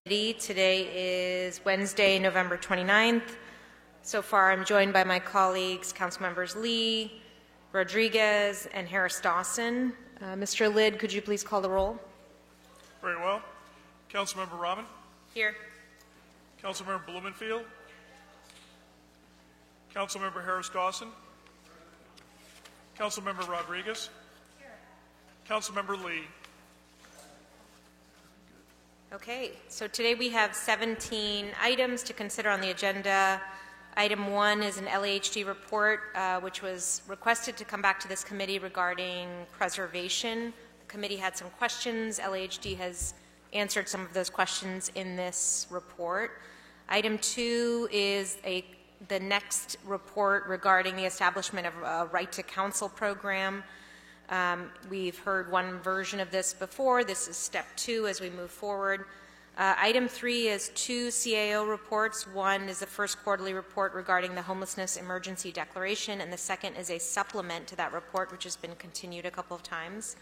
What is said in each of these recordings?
Today is Wednesday, November 29th. So far, I'm joined by my colleagues, Councilmembers Lee, Rodriguez, and Harris-Dawson. Mr. Lid, could you please call the roll? Very well. Councilmember Robin? Here. Councilmember Blumenfield? Councilmember Harris-Dawson? Councilmember Rodriguez? Here. Councilmember Lee? Okay, so today we have 17 items to consider on the agenda. Item 1 is an LAHD report, which was requested to come back to this committee regarding preservation. The committee had some questions. LAHD has answered some of those questions in this report. Item 2 is the next report regarding the establishment of a right to counsel program. We've heard one version of this before. This is step 2 as we move forward. Item 3 is 2 CAO reports. One is the first quarterly report regarding the homelessness emergency declaration, and the second is a supplement to that report, which has been continued a couple of times.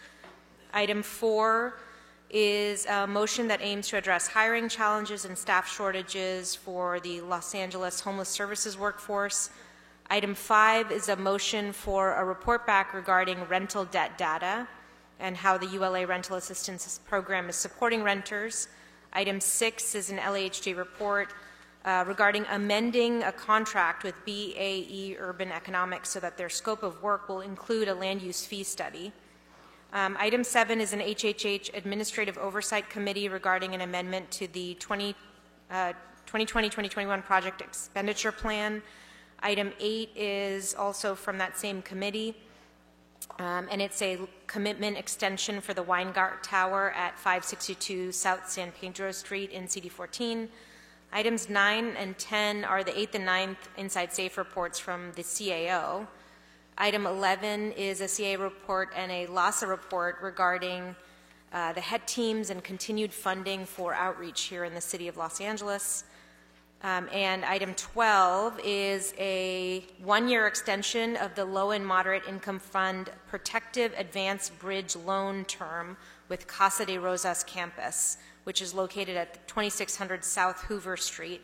Item 4 is a motion that aims to address hiring challenges and staff shortages for the Los Angeles Homeless Services workforce. Item 5 is a motion for a report back regarding rental debt data and how the ULA Rental Assistance Program is supporting renters. Item 6 is an LAHD report regarding amending a contract with BAE Urban Economics so that their scope of work will include a land use fee study. Item 7 is an HHH Administrative Oversight Committee regarding an amendment to the 2020-2021 project expenditure plan. Item 8 is also from that same committee, and it's a commitment extension for the Weingart Tower at 562 South San Pedro Street in CD14. Items 9 and 10 are the 8th and 9th Inside Safe reports from the CAO. Item 11 is a CAO report and a LASA report regarding the HET teams and continued funding for outreach here in the city of Los Angeles. And item 12 is a one-year extension of the Low and Moderate Income Fund Protective Advanced Bridge Loan Term with Casa de Rosas campus, which is located at 2600 South Hoover Street.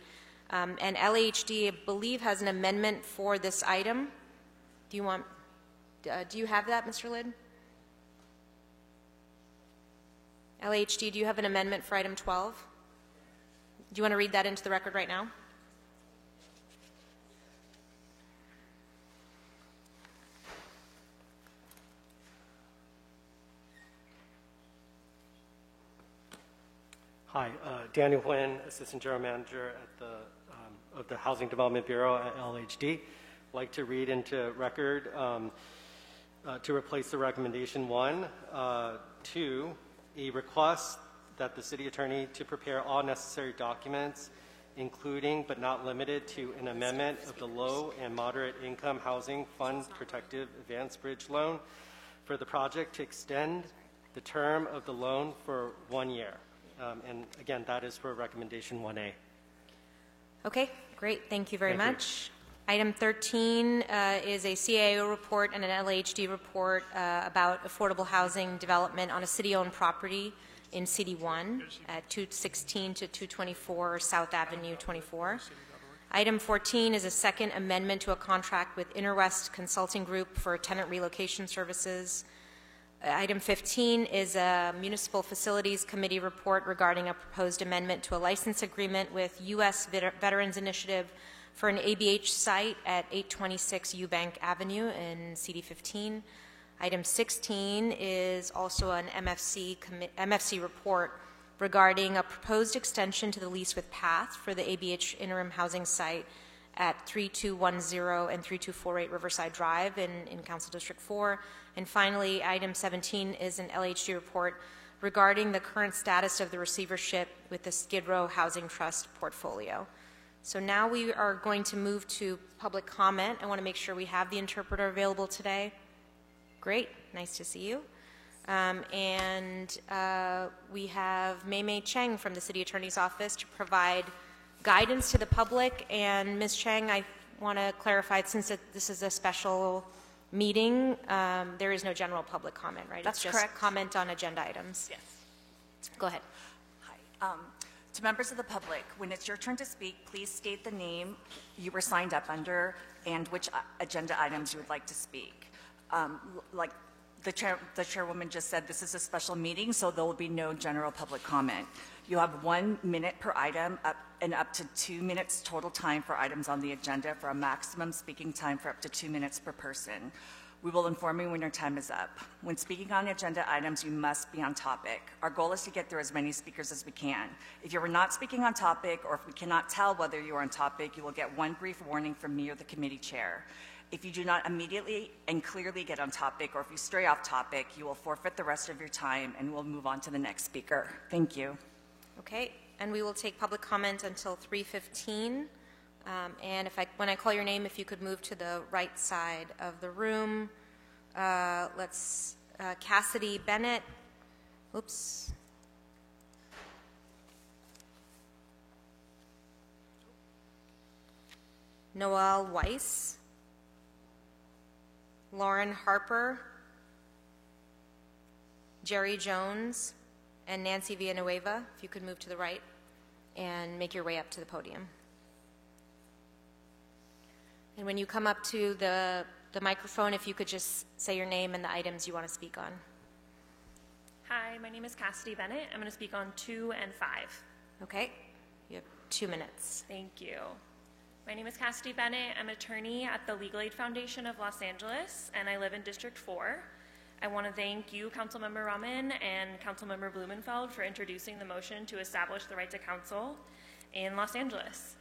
And LAHD, I believe, has an amendment for this item. Do you have that, Mr. Lid? LAHD, do you have an amendment for item 12? Do you want to read that into the record right now? Hi, Daniel Nguyen, Assistant General Manager at of the Housing Development Bureau at LAHD. I'd like to read into record to replace the recommendation 1, 2, a request that the city attorney to prepare all necessary documents, including but not limited to an amendment of the Low and Moderate Income Housing Fund Protective Advanced Bridge Loan for the project to extend the term of the loan for 1 year. And again, that is for recommendation 1A. Okay, great. Thank you very much. Item 13 is a CAO report and an LAHD report about affordable housing development on a city-owned property in CD1 at 216 to 224 South Avenue 24. Item 14 is a second amendment to a contract with Interwest Consulting Group for tenant relocation services. Item 15 is a Municipal Facilities Committee report regarding a proposed amendment to a license agreement with U.S. Veterans Initiative for an ABH site at 826 Eubank Avenue in CD15. Item 16 is also an MFC report regarding a proposed extension to the lease with PATH for the ABH interim housing site at 3210 and 3248 Riverside Drive in Council District 4. And finally, item 17 is an LHD report regarding the current status of the receivership with the Skid Row Housing Trust portfolio. So now we are going to move to public comment. I want to make sure we have the interpreter available today. Great, nice to see you. We have Mei Mei Cheng from the City Attorney's Office to provide guidance to the public. And Ms. Cheng, I want to clarify, since this is a special meeting, there is no general public comment, right? That's it's just correct. Comment on agenda items. Yes. Go ahead. Hi. To members of the public, when it's your turn to speak, please state the name you were signed up under and which agenda items you would like to speak. Like the chairwoman just said, this is a special meeting, so there will be no general public comment. You have 1 minute per item and up to 2 minutes total time for items on the agenda for a maximum speaking time for up to 2 minutes per person. We will inform you when your time is up. When speaking on agenda items, you must be on topic. Our goal is to get through as many speakers as we can. If you are not speaking on topic, or if we cannot tell whether you are on topic, you will get one brief warning from me or the committee chair. If you do not immediately and clearly get on topic, or if you stray off topic, you will forfeit the rest of your time and we'll move on to the next speaker. Thank you. Okay, and we will take public comment until 3:15. And when I call your name, if you could move to the right side of the room. Cassidy Bennett. Oops. Noel Weiss. Lauren Harper. Jerry Jones. And Nancy Villanueva, if you could move to the right and make your way up to the podium. And when you come up to the microphone, if you could just say your name and the items you want to speak on. Hi, my name is Cassidy Bennett. I'm going to speak on 2 and 5. Okay, you have 2 minutes. Thank you. My name is Cassidy Bennett. I'm an attorney at the Legal Aid Foundation of Los Angeles, and I live in District 4. I want to thank you, Councilmember Rahman, and Councilmember Blumenfeld for introducing the motion to establish the right to counsel in Los Angeles.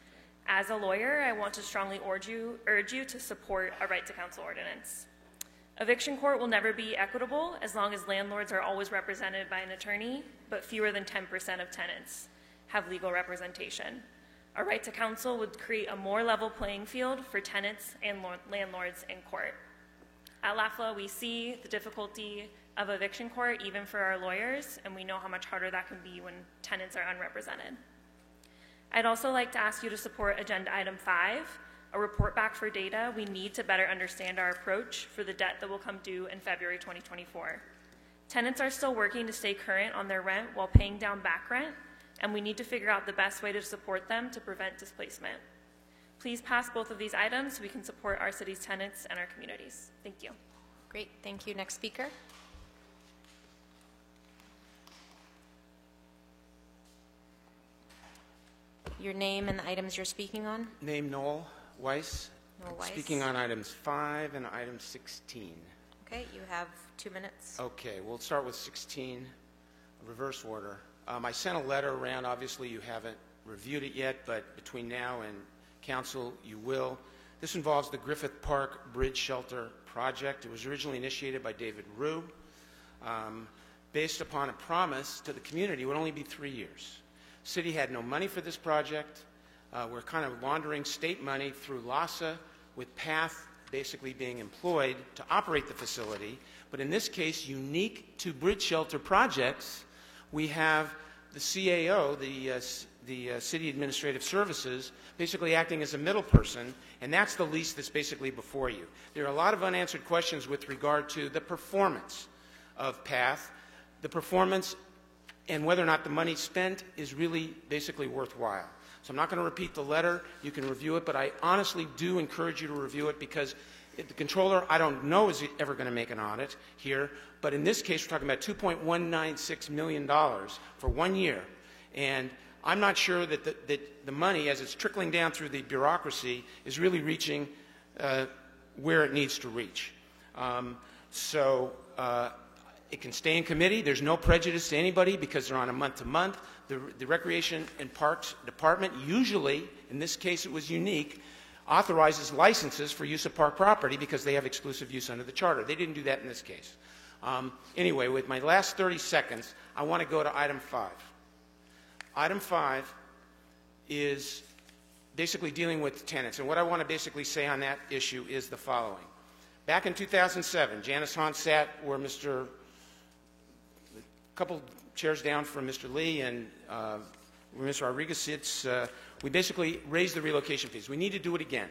As a lawyer, I want to strongly urge you to support a right to counsel ordinance. Eviction court will never be equitable as long as landlords are always represented by an attorney, but fewer than 10% of tenants have legal representation. A right to counsel would create a more level playing field for tenants and landlords in court. At LAFLA, we see the difficulty of eviction court even for our lawyers, and we know how much harder that can be when tenants are unrepresented. I'd also like to ask you to support Agenda Item 5, a report back for data. We need to better understand our approach for the debt that will come due in February 2024. Tenants are still working to stay current on their rent while paying down back rent, and we need to figure out the best way to support them to prevent displacement. Please pass both of these items so we can support our city's tenants and our communities. Thank you. Great, thank you. Next speaker. Your name and the items you're speaking on. Name Noel Weiss. Noel Weiss. Speaking on items 5 and item 16. Okay, you have 2 minutes. Okay, we'll start with 16, reverse order. I sent a letter around. Obviously, you haven't reviewed it yet, but between now and council, you will. This involves the Griffith Park Bridge Shelter Project. It was originally initiated by David Rue, based upon a promise to the community. It would only be 3 years. City had no money for this project. We're kind of laundering state money through LASA, with PATH basically being employed to operate the facility. But in this case, unique to bridge shelter projects, we have the CAO, the City Administrative Services, basically acting as a middle person, and that's the lease that's basically before you. There are a lot of unanswered questions with regard to the performance of PATH, the performance and whether or not the money spent is really basically worthwhile. So I'm not going to repeat the letter. You can review it, but I honestly do encourage you to review it because the controller, I don't know, is ever going to make an audit here, but in this case, we're talking about $2.196 million for 1 year, and I'm not sure that the money, as it's trickling down through the bureaucracy, is really reaching where it needs to reach. It can stay in committee. There's no prejudice to anybody because they're on a month-to-month. The Recreation and Parks Department usually, in this case it was unique, authorizes licenses for use of park property because they have exclusive use under the charter. They didn't do that in this case. Anyway, with my last 30 seconds, I want to go to item 5. Item 5 is basically dealing with tenants. And what I want to basically say on that issue is the following. Back in 2007, Janice Hahn sat where a couple chairs down from Mr. Lee and where Mr. Rodriguez sits. We basically raised the relocation fees. We need to do it again.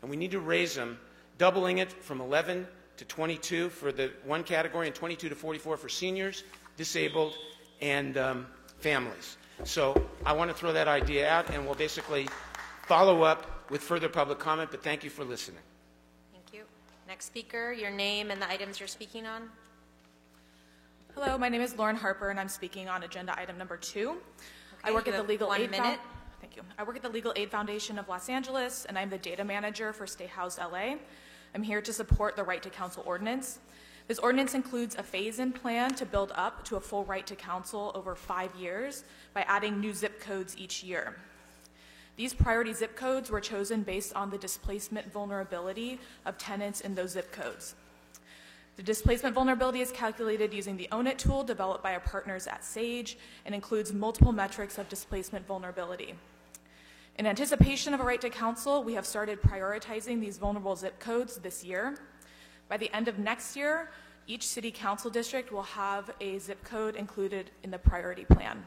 And we need to raise them, doubling it from 11 to 22 for the one category and 22 to 44 for seniors, disabled, and families. So I want to throw that idea out, and we'll basically follow up with further public comment, but thank you for listening. Thank you. Next speaker, your name and the items you're speaking on. Hello, my name is Lauren Harper, and I'm speaking on agenda item number 2. I Okay, work you at the have Legal 1 Aid minute. Thank you. I work at the Legal Aid Foundation of Los Angeles, and I'm the data manager for Stay Housed LA. I'm here to support the Right to Counsel ordinance. This ordinance includes a phase-in plan to build up to a full right to counsel over 5 years by adding new zip codes each year. These priority zip codes were chosen based on the displacement vulnerability of tenants in those zip codes. The displacement vulnerability is calculated using the OWN IT tool developed by our partners at SAGE and includes multiple metrics of displacement vulnerability. In anticipation of a right to counsel, we have started prioritizing these vulnerable zip codes this year. By the end of next year, each city council district will have a zip code included in the priority plan.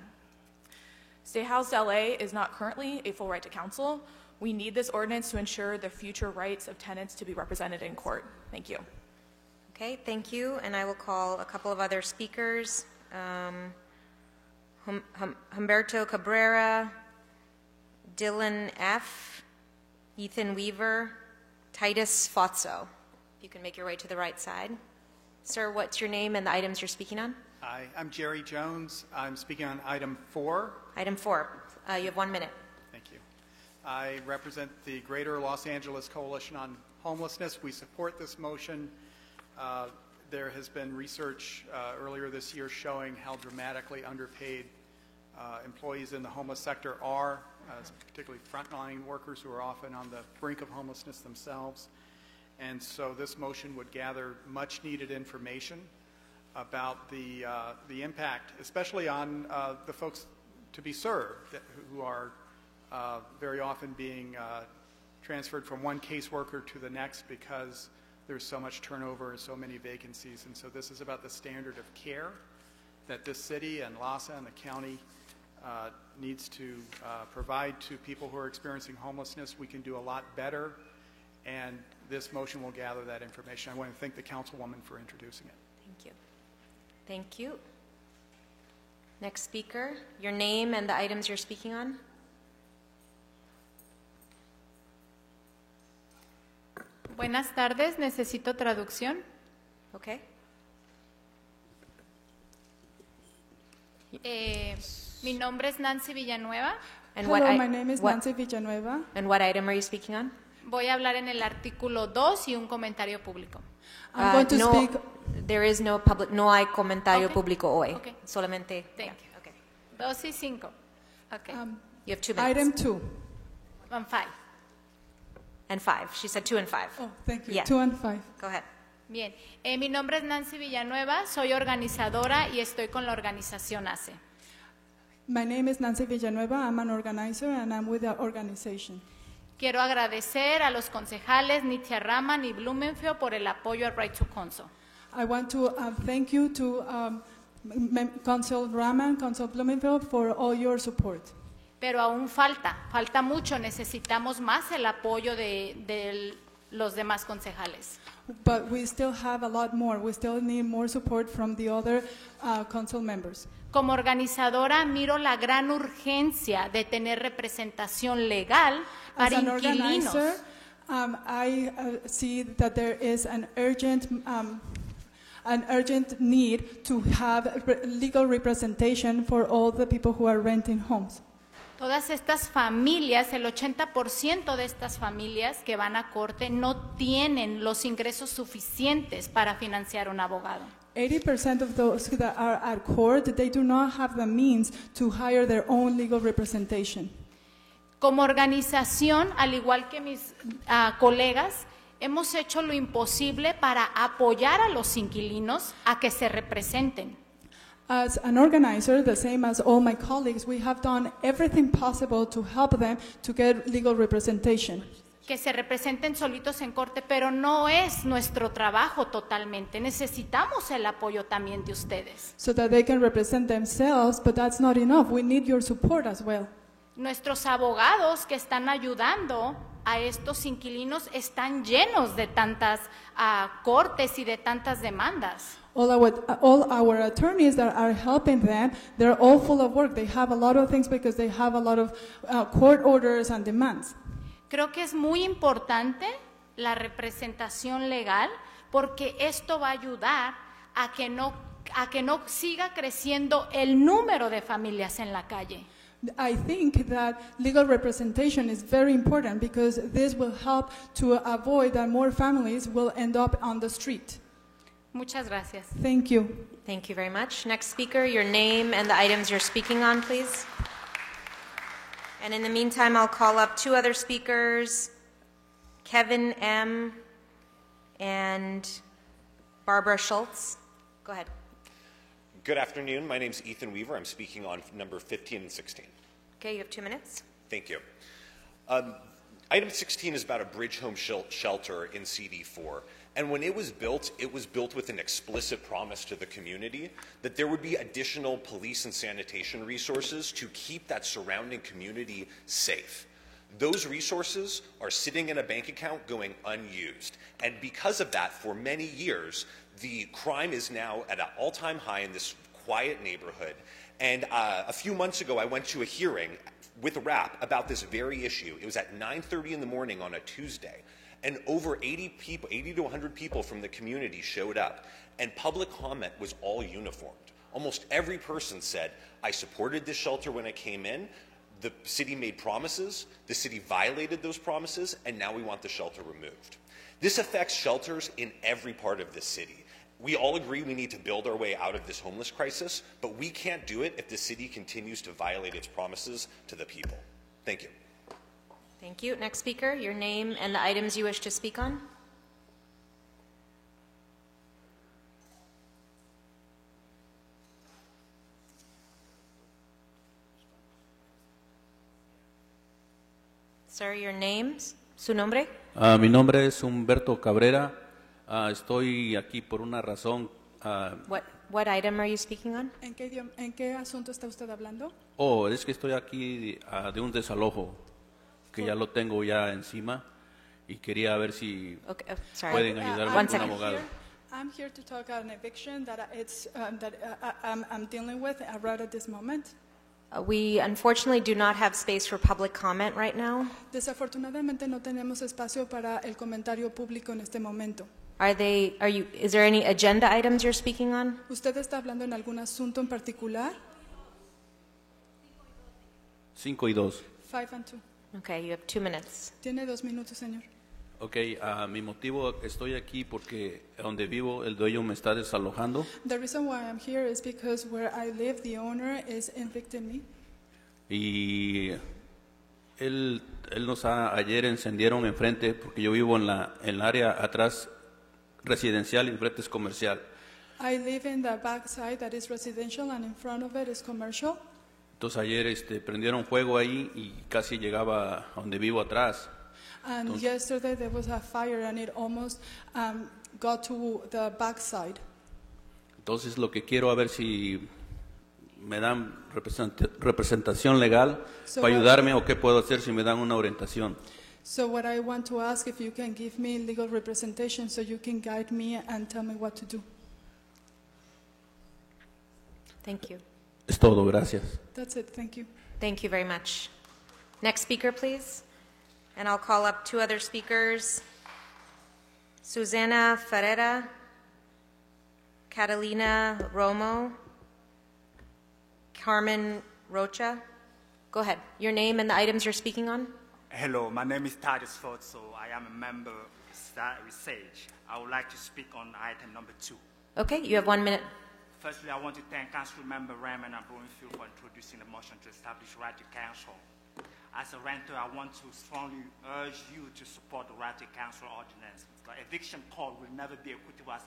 Stay Housed LA is not currently a full right to counsel. We need this ordinance to ensure the future rights of tenants to be represented in court. Thank you. Okay, thank you. And I will call a couple of other speakers. Humberto Cabrera, Dylan F., Ethan Weaver, Titus Fozzo. You can make your way to the right side. Sir, what's your name and the items you're speaking on? Hi, I'm Jerry Jones. I'm speaking on item 4. Item 4. You have 1 minute. Thank you. I represent the Greater Los Angeles Coalition on Homelessness. We support this motion. There has been research earlier this year showing how dramatically underpaid employees in the homeless sector are, particularly frontline workers who are often on the brink of homelessness themselves. And so this motion would gather much needed information about the impact, especially on the folks to be served, who are very often being transferred from one caseworker to the next because there's so much turnover and so many vacancies. And so this is about the standard of care that this city and LAHSA and the county needs to provide to people who are experiencing homelessness. We can do a lot better, and this motion will gather that information. I want to thank the councilwoman for introducing it. Thank you. Thank you. Next speaker, your name and the items you're speaking on. Buenas tardes, necesito traducción. Okay. Mi nombre es Nancy Villanueva. And Hello, my name is Nancy Villanueva. And what item are you speaking on? Voy a hablar en el artículo 2 y un comentario público. I'm going to no, speak. There is no public, no hay comentario Okay. público hoy. Okay. Solamente. Thank yeah, you. okay. 2 y 5. Okay. You have 2 minutes. Item 2. And 5. And 5. She said 2 and 5. Oh, thank you. Yeah. 2 and 5. Go ahead. Bien. Mi nombre es Nancy Villanueva, soy organizadora y estoy con la organización ACE. My name is Nancy Villanueva. I'm an organizer and I'm with the organization. Quiero agradecer a los concejales Nitya Raman y Blumenfield por el apoyo al Right to Counsel. I want to thank you to Council Raman, Council Blumenfield for all your support. Pero aún falta mucho, necesitamos más el apoyo de los demás concejales. But we still have a lot more. We still need more support from the other council members. Como organizadora miro la gran urgencia de tener representación legal As para an inquilinos. organizer, I see that there is an urgent need to have legal representation for all the people who are renting homes. Todas estas familias, el 80% de estas familias que van a corte no tienen los ingresos suficientes para financiar un abogado. 80% of those that are at court, they do not have the means to hire their own legal representation. Como organización, al igual que mis colegas, hemos hecho lo imposible para apoyar a los inquilinos a que se representen. As an organizer, the same as all my colleagues, we have done everything possible to help them to get legal representation. Que se representen solitos en corte, pero no es nuestro trabajo totalmente. Necesitamos el apoyo también de ustedes. So that they can represent themselves, but that's not enough. We need your support as well. Nuestros abogados que están ayudando a estos inquilinos están llenos de tantas cortes y de tantas demandas. all our attorneys that are helping them, they're all full of work. They have a lot of things because they have a lot of court orders and demands. Creo que es muy importante la representación legal porque esto va a ayudar a que no siga creciendo el número de familias en la calle. I think that legal representation is very important because this will help to avoid that more families will end up on the street. Muchas gracias. Thank you. Thank you very much. Next speaker, your name and the items you're speaking on, please. And in the meantime, I'll call up two other speakers, Kevin M. and Barbara Schultz. Go ahead. Good afternoon. My name's Ethan Weaver. I'm speaking on number 15 and 16. Okay, you have 2 minutes. Thank you. Item 16 is about a bridge home shelter in CD4. And when it was built with an explicit promise to the community that there would be additional police and sanitation resources to keep that surrounding community safe. Those resources are sitting in a bank account going unused. And because of that, for many years, the crime is now at an all-time high in this quiet neighborhood. And a few months ago, I went to a hearing with RAP about this very issue. It was at 9:30 in the morning on a Tuesday. And over 80 to 100 people from the community showed up. And public comment was all uniformed. Almost every person said, I supported this shelter when I came in. The city made promises, the city violated those promises, and now we want the shelter removed. This affects shelters in every part of the city. We all agree we need to build our way out of this homeless crisis, but we can't do it if the city continues to violate its promises to the people. Thank you. Thank you. Next speaker, your name and the items you wish to speak on. Sir, your name, su nombre. Mi nombre es Humberto Cabrera. Estoy aquí por una razón. What item are you speaking on? ¿En qué asunto está usted hablando? Es que estoy aquí de un desalojo que ya lo tengo ya encima y quería ver si pueden ayudarme con un abogado. I'm here to talk about an eviction that I'm dealing with right at this moment. We unfortunately do not have space for public comment right now. Desafortunadamente no tenemos espacio para el comentario público en este momento. Is there any agenda items you're speaking on? ¿Usted está hablando en algún asunto en particular? 5 y 2. 5 and 2. Okay, you have 2 minutes. Tiene 2 minutos, señor. Okay, mi motivo estoy aquí porque donde vivo el dueño me está desalojando. The reason why I'm here is because where I live, the owner is evicting me. Y ayer encendieron enfrente porque yo vivo en la área atrás residencial y enfrente es comercial. I live in the back side that is residential and in front of it is commercial. Entonces ayer prendieron fuego ahí y casi llegaba a donde vivo atrás. And yesterday there was a fire and it almost got to the back side. Entonces lo que quiero a ver si me dan representación legal para ayudarme o qué puedo hacer si me dan una orientación. So what I want to ask if you can give me legal representation so you can guide me and tell me what to do. Thank you. Es todo, gracias. That's it, thank you. Thank you very much. Next speaker, please. And I'll call up 2 other speakers. Susana Ferreira, Catalina Romo, Carmen Rocha. Go ahead. Your name and the items you're speaking on. Hello, my name is Titus Forzo. I am a member of Star Research. I would like to speak on item number 2. Okay, you have 1 minute. Firstly, I want to thank Council Member Raymond and Bloomfield for introducing the motion to establish right to counsel. As a renter, I want to strongly urge you to support the right to counsel ordinance. The eviction court will never be equitable as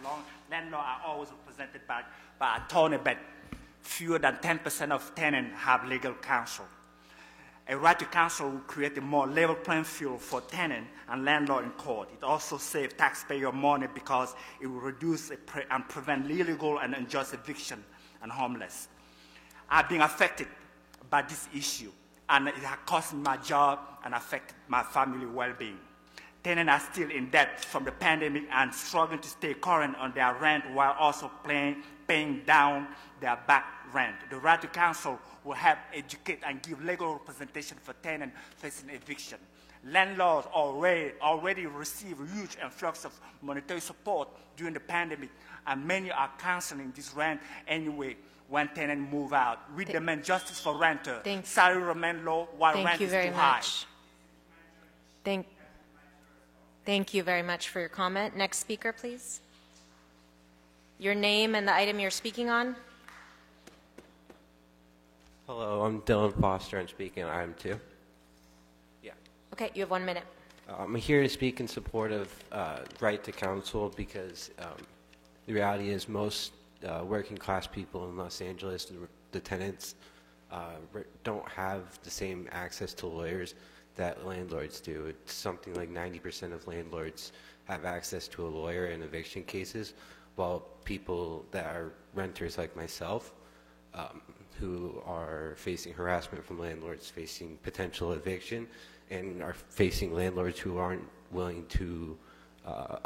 long landlords are always represented by attorney, but fewer than 10% of tenants have legal counsel. A right to counsel will create a more level playing field for tenant and landlord in court. It also saves taxpayer money because it will reduce and prevent illegal and unjust eviction and homeless. I've been affected by this issue, and it has cost me my job and affected my family well-being. tenants are still in debt from the pandemic and struggling to stay current on their rent while also paying down their back rent. The Right to Counsel will help educate and give legal representation for tenants facing eviction. Landlords already receive a huge influx of monetary support during the pandemic, and many are canceling this rent anyway when tenants move out. We demand justice for renters. Salary remain low while rent is too high. Thank you very much for your comment. Next speaker, please. Your name and the item you're speaking on. Hello, I'm Dylan Foster. I'm speaking on item 2. Yeah. Okay, you have 1 minute. I'm here to speak in support of right to counsel because the reality is most working class people in Los Angeles, the tenants, don't have the same access to lawyers that landlords do. It's something like 90% of landlords have access to a lawyer in eviction cases, while people that are renters like myself, who are facing harassment from landlords, facing potential eviction, and are facing landlords who aren't willing to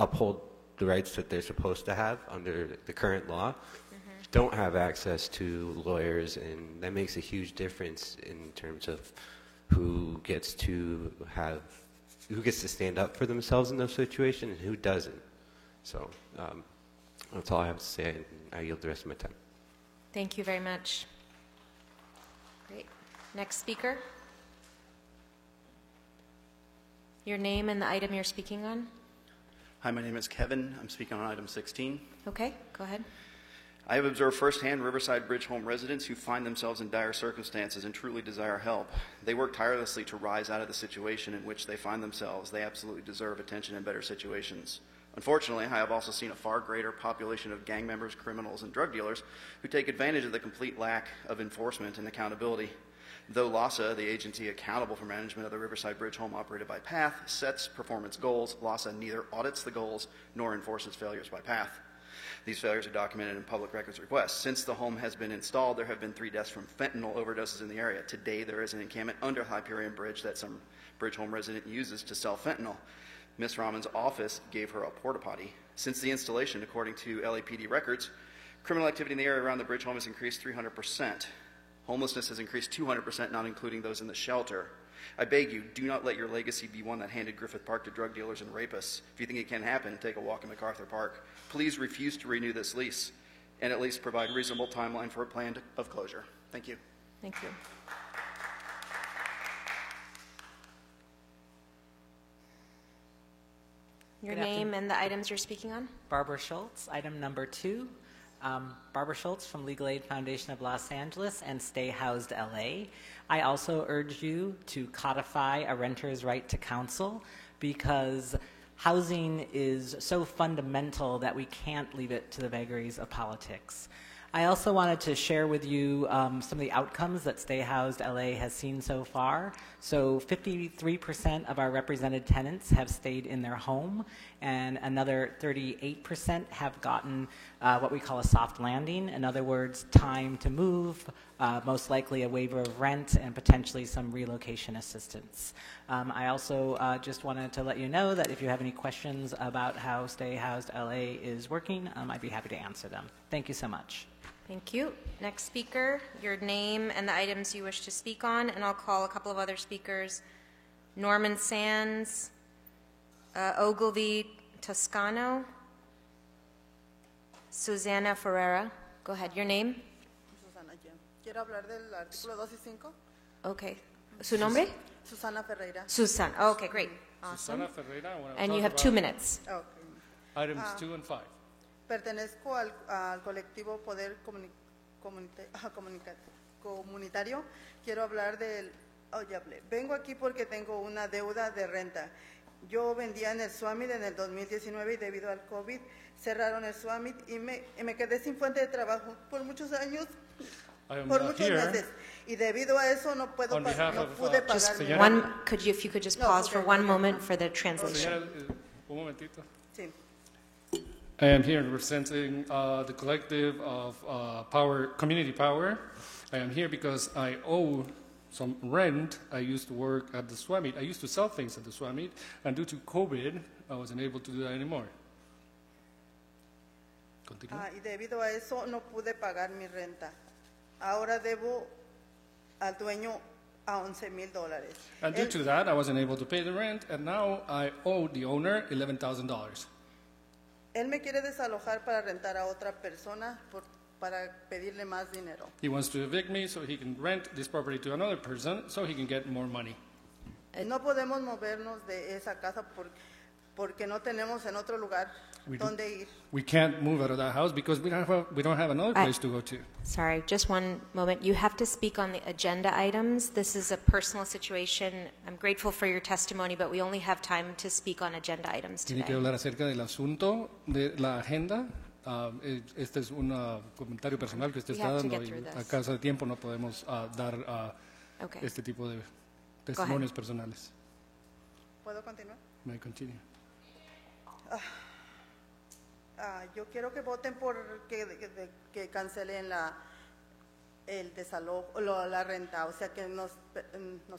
uphold the rights that they're supposed to have under the current law, don't have access to lawyers, and that makes a huge difference in terms of who gets to stand up for themselves in those situations and who doesn't. So that's all I have to say, and I yield the rest of my time. Thank you very much. Great. Next speaker. Your name and the item you're speaking on. Hi, my name is Kevin. I'm speaking on item 16. Okay, go ahead. I have observed firsthand Riverside Bridge Home residents who find themselves in dire circumstances and truly desire help. They work tirelessly to rise out of the situation in which they find themselves. They absolutely deserve attention in better situations. Unfortunately, I have also seen a far greater population of gang members, criminals, and drug dealers who take advantage of the complete lack of enforcement and accountability. Though LAHSA, the agency accountable for management of the Riverside Bridge Home operated by PATH, sets performance goals, LAHSA neither audits the goals nor enforces failures by PATH. These failures are documented in public records requests. Since the home has been installed, there have been 3 deaths from fentanyl overdoses in the area. Today, there is an encampment under Hyperion Bridge that some Bridge Home resident uses to sell fentanyl. Ms. Rahman's office gave her a porta potty. Since the installation, according to LAPD records, criminal activity in the area around the Bridge Home has increased 300%. Homelessness has increased 200%, not including those in the shelter. I beg you, do not let your legacy be one that handed Griffith Park to drug dealers and rapists. If you think it can happen, take a walk in MacArthur Park. Please refuse to renew this lease and at least provide a reasonable timeline for a plan of closure. Thank you. Thank you. Your name and the items you're speaking on? Barbara Schultz, item number 2. Barbara Schultz from Legal Aid Foundation of Los Angeles and Stay Housed LA. I also urge you to codify a renter's right to counsel because housing is so fundamental that we can't leave it to the vagaries of politics. I also wanted to share with you some of the outcomes that Stay Housed LA has seen so far. So 53% of our represented tenants have stayed in their home, and another 38% have gotten what we call a soft landing. In other words, time to move, most likely a waiver of rent, and potentially some relocation assistance. I also just wanted to let you know that if you have any questions about how Stay Housed LA is working, I'd be happy to answer them. Thank you so much. Thank you. Next speaker, your name and the items you wish to speak on, and I'll call a couple of other speakers. Norman Sands, Ogilvy Toscano, Susana Ferreira. Go ahead. Your name? Susana, quiero hablar del artículo 2 y 5. Okay. ¿Su nombre? Susana Ferreira. Susan. Oh, okay, great. Awesome. Susana Ferreira. And you have 2 minutes. Okay. Items 2 and 5. Pertenezco al colectivo Poder Comunitario. Quiero hablar del... Oh, ya hablé. Vengo aquí porque tengo una deuda de renta. Yo vendía en el Summit en el 2019 y debido al COVID cerraron el Summit y me quedé sin fuente de trabajo por muchos años, por muchos meses. Y debido a eso no pude pagarme. If you could just pause for 1 moment for the translation. Un momentito. Sí. I am here representing the collective of Community Power. I am here because I owe some rent. I used to work at the swap meet. I used to sell things at the swap meet, and due to COVID, I wasn't able to do that anymore. Continue. Y debido a eso no pude pagar mi renta. Ahora debo al dueño a $11,000. And due to that, I wasn't able to pay the rent, and now I owe the owner $11,000. Él me quiere desalojar para rentar a otra persona para pedirle más dinero. He wants to evict me so he can rent this property to another person so he can get more money. No podemos movernos de esa casa porque no tenemos en otro lugar donde ir. We can't move out of that house because we don't have another place to go to. Sorry, just one moment. You have to speak on the agenda items. This is a personal situation. I'm grateful for your testimony, but we only have time to speak on agenda items Tiene que today. hablar acerca del asunto de la agenda. Este es un comentario personal que usted We está have to dando get through y a this. causa de tiempo no podemos dar Okay. este tipo de testimonios personales. ¿Puedo continuar? May I continue? Yo quiero que voten por que cancelen el desalojo, la renta, o sea que nos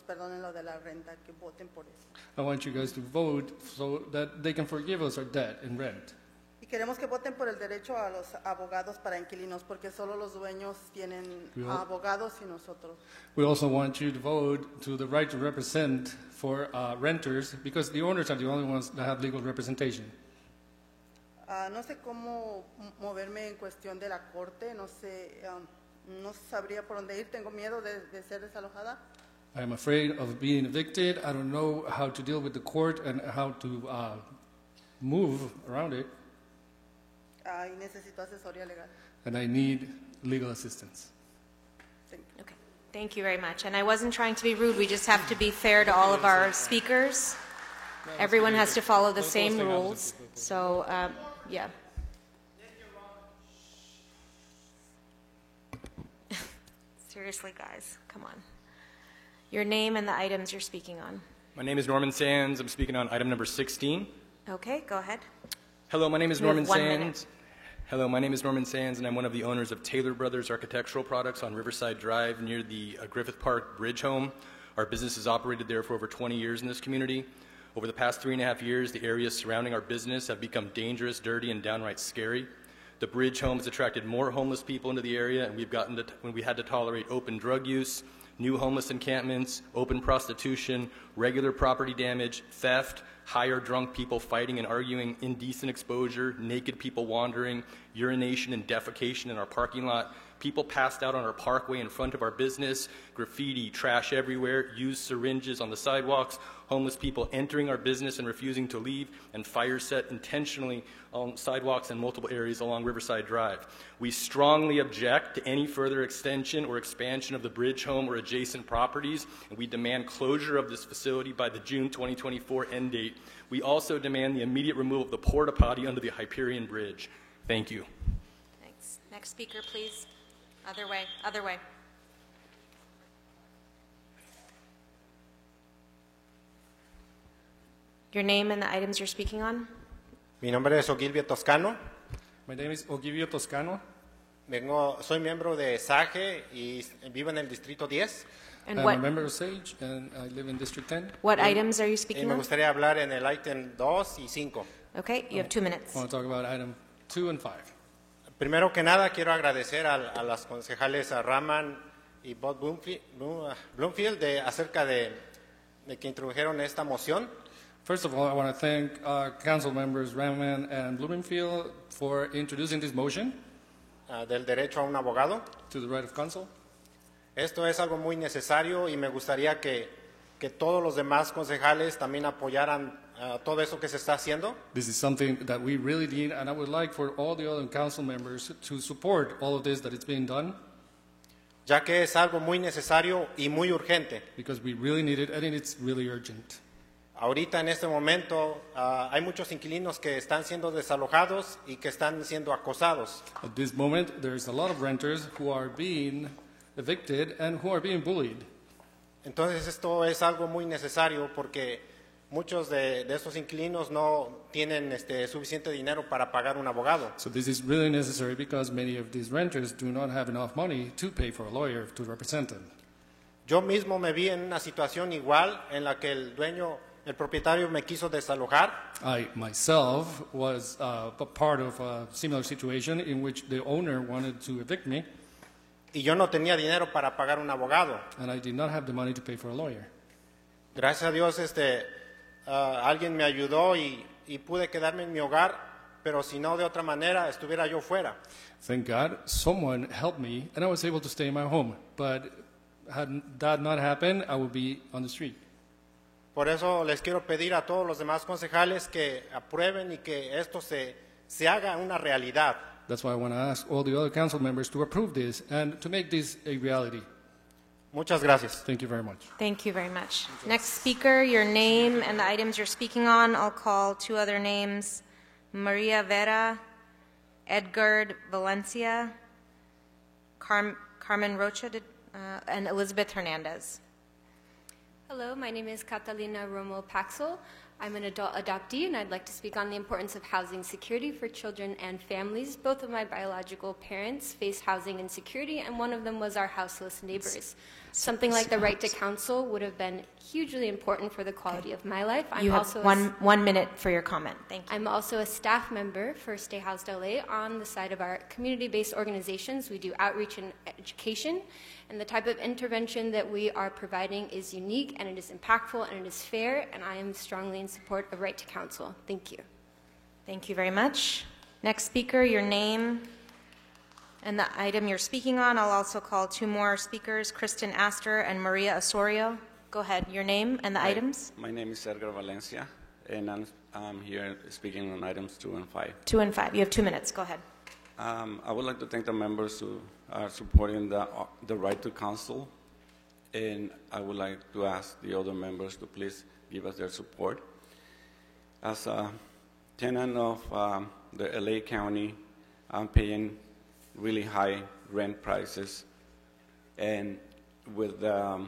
perdonen lo de la renta, que voten por eso. I want you guys to vote so that they can forgive us our debt and rent. Y queremos que voten por el derecho a los abogados para inquilinos, porque solo los dueños tienen abogados y nosotros. We also want you to vote to the right to represent for renters because the owners are the only ones that have legal representation. No sé cómo moverme en cuestión de la corte, no sé, no sabría por dónde ir, tengo miedo de ser desalojada. I am afraid of being evicted. I don't know how to deal with the court and how to move around it, Y necesito asesoría legal. and I need legal assistance. Okay. Thank you very much. And I wasn't trying to be rude. We just have to be fair to all of our speakers. Everyone has to follow the same rules. So, yeah. Seriously, guys, come on. Your name and the items you're speaking on. My name is Norman Sands. I'm speaking on item number 16. Okay, go ahead. Hello, my name is You have Norman 1 Sands. minute. Hello, my name is Norman Sands, and I'm one of the owners of Taylor Brothers Architectural Products on Riverside Drive near the Griffith Park Bridge Home. Our business has operated there for over 20 years in this community. Over the past 3.5 years, the areas surrounding our business have become dangerous, dirty, and downright scary. The Bridge Home has attracted more homeless people into the area, and when we had to tolerate open drug use, new homeless encampments, open prostitution, regular property damage, theft, higher drunk people fighting and arguing, indecent exposure, naked people wandering, urination and defecation in our parking lot, people passed out on our parkway in front of our business, graffiti, trash everywhere, used syringes on the sidewalks, homeless people entering our business and refusing to leave, and fires set intentionally on sidewalks in multiple areas along Riverside Drive. We strongly object to any further extension or expansion of the Bridge Home or adjacent properties, and we demand closure of this facility by the June 2024 end date. We also demand the immediate removal of the porta potty under the Hyperion Bridge. Thank you. Thanks. Next speaker, please. Other way, other way. Your name and the items you're speaking on. Mi nombre es Ogilvio Toscano. My name is Ogilvio Toscano. Soy miembro de SAGE y vivo en el Distrito 10. And I'm what- a member of SAGE, and I live in District 10. What items are you speaking Me on? gustaría hablar en el item 2 y 5. Okay, you have 2 minutes. I want to talk about item 2 and 5. Primero que nada, quiero agradecer a las concejales a Raman y Bob Bloomfield acerca de que introdujeron esta moción. First of all, I want to thank council members Rahman and Blumenfield for introducing this motion Del derecho a un abogado. to the right of counsel. Esto es algo muy necesario y me gustaría que todos los demás concejales también apoyaran todo eso que se está haciendo. This is something that we really need, and I would like for all the other council members to support all of this that it's being done. Ya que es algo muy necesario y muy urgente. Because we really need it, and it's really urgent. Ahorita en este momento hay muchos inquilinos que están siendo desalojados y que están siendo acosados. At this moment, there's a lot of renters who are being evicted and who are being bullied. Entonces esto es algo muy necesario porque muchos de estos inquilinos no tienen suficiente dinero para pagar un abogado. So this is really necessary because many of these renters do not have enough money to pay for a lawyer to represent them. Yo mismo me vi en una situación igual en la que el propietario me quiso desalojar. I myself was a part of a similar situation in which the owner wanted to evict me, Y yo no tenía dinero para pagar un abogado. and I did not have the money to pay for a lawyer. Gracias a Dios, alguien me ayudó y pude quedarme en mi hogar, pero si no de otra manera estuviera yo fuera. Thank God, someone helped me, and I was able to stay in my home. But had that not happened, I would be on the street. Por eso les quiero pedir a todos los demás concejales que aprueben y que esto se haga una realidad. That's why I want to ask all the other council members to approve this and to make this a reality. Muchas gracias. Thank you very much. Thank you very much. Next speaker, your name and the items you're speaking on. I'll call two other names: Maria Vera, Edgard Valencia, Carmen Rocha, and Elizabeth Hernandez. Hello, my name is Catalina Romo Paxel. I'm an adult adoptee, and I'd like to speak on the importance of housing security for children and families. Both of my biological parents faced housing insecurity, and one of them was our houseless neighbors. Something like the right to counsel would have been hugely important for the quality of my life. You have one minute for your comment. Thank you. I'm also a staff member for Stay Housed LA on the side of our community-based organizations. We do outreach and education, and the type of intervention that we are providing is unique, and it is impactful, and it is fair, and I am strongly in support of right to counsel. Thank you. Thank you very much. Next speaker, your name and the item you're speaking on. I'll also call two more speakers, Kristen Astor and Maria Osorio. Go ahead, your name and the items. My name is Edgar Valencia, and I'm here speaking on items 2 and 5. 2 and 5. You have 2 minutes. Go ahead. I would like to thank the members who are supporting the right to counsel, and I would like to ask the other members to please give us their support. As a tenant of the LA County, I'm paying really high rent prices, and with the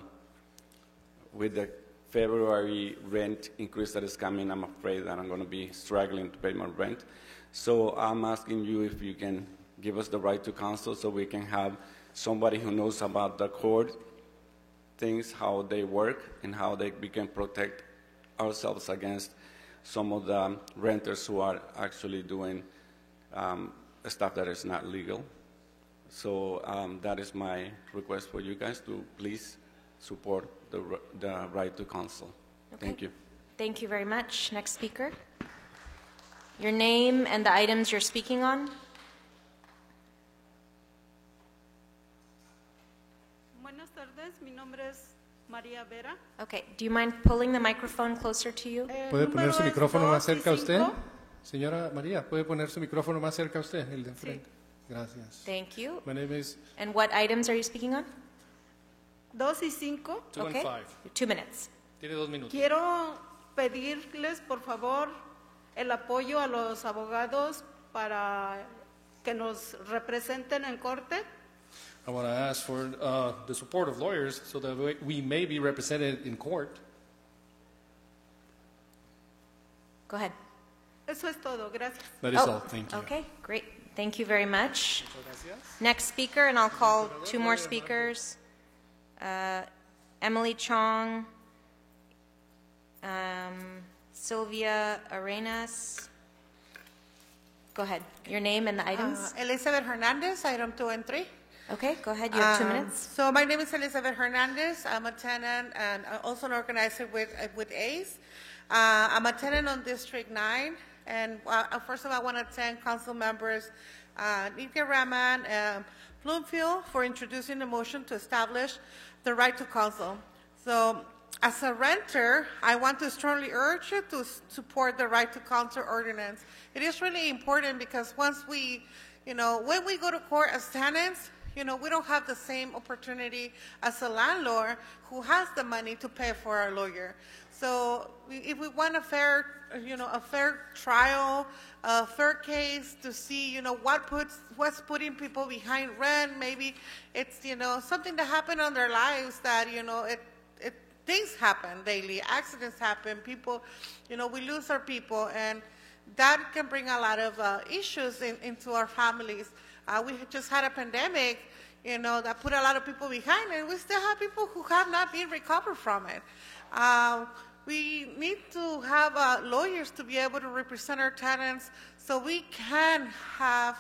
February rent increase that is coming, I'm afraid that I'm going to be struggling to pay my rent. So I'm asking you if you can give us the right to counsel so we can have somebody who knows about the court things, how they work, and how we can protect ourselves against some of the renters who are actually doing stuff that is not legal. So that is my request for you guys to please support the right to counsel. Okay. Thank you. Thank you very much. Next speaker. Your name and the items you're speaking on. Buenas tardes, mi nombre es María Vera. Okay, do you mind pulling the microphone closer to you? ¿Puede poner su micrófono más cerca a usted? 2 y 5. Señora María, ¿puede poner su micrófono más cerca a usted, el de enfrente? Gracias. Thank you. My name is And what items are you speaking on? 2 y 5. 2 and Okay. 5. 2 minutes. Tiene 2 minutos. Quiero pedirles, por favor, el apoyo a los abogados para que nos representen en corte. I want to ask for the support of lawyers so that we may be represented in court. Go ahead. Eso es todo. Gracias. That is all. Thank you. Okay, great. Thank you very much. Next speaker, and I'll call 2 more speakers. Emily Chong, Sylvia Arenas. Go ahead. Your name and the items. Elizabeth Hernandez, item 2 and 3. Okay, go ahead. You have 2 minutes. So my name is Elizabeth Hernandez. I'm a tenant and also an organizer with ACE. I'm a tenant on District 9. And first of all, I want to thank council members Nithya Raman and Bloomfield for introducing the motion to establish the right to counsel. So as a renter, I want to strongly urge you to support the right to counsel ordinance. It is really important because once we, when we go to court as tenants, we don't have the same opportunity as a landlord who has the money to pay for our lawyer. So if we want a fair trial, a fair case to see, what's putting people behind rent, maybe it's, something that happened in their lives that, things happen daily, accidents happen, people, we lose our people, and that can bring a lot of issues into our families. We just had a pandemic, you know, that put a lot of people behind, and we still have people who have not been recovered from it. We need to have lawyers to be able to represent our tenants so we can have,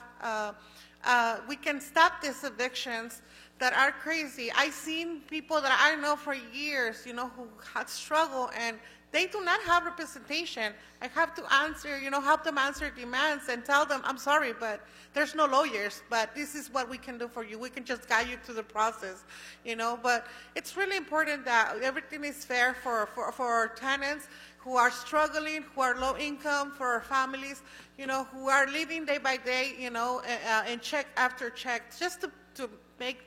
we can stop these evictions that are crazy. I've seen people that I know for years, you know, who had struggled and they do not have representation. I have to answer, you know, help them answer demands and tell them, I'm sorry, but there's no lawyers, but this is what we can do for you. We can just guide you through the process, you know. But it's really important that everything is fair for our tenants who are struggling, who are low income, for our families, you know, who are living day by day, you know, and check after check, just to make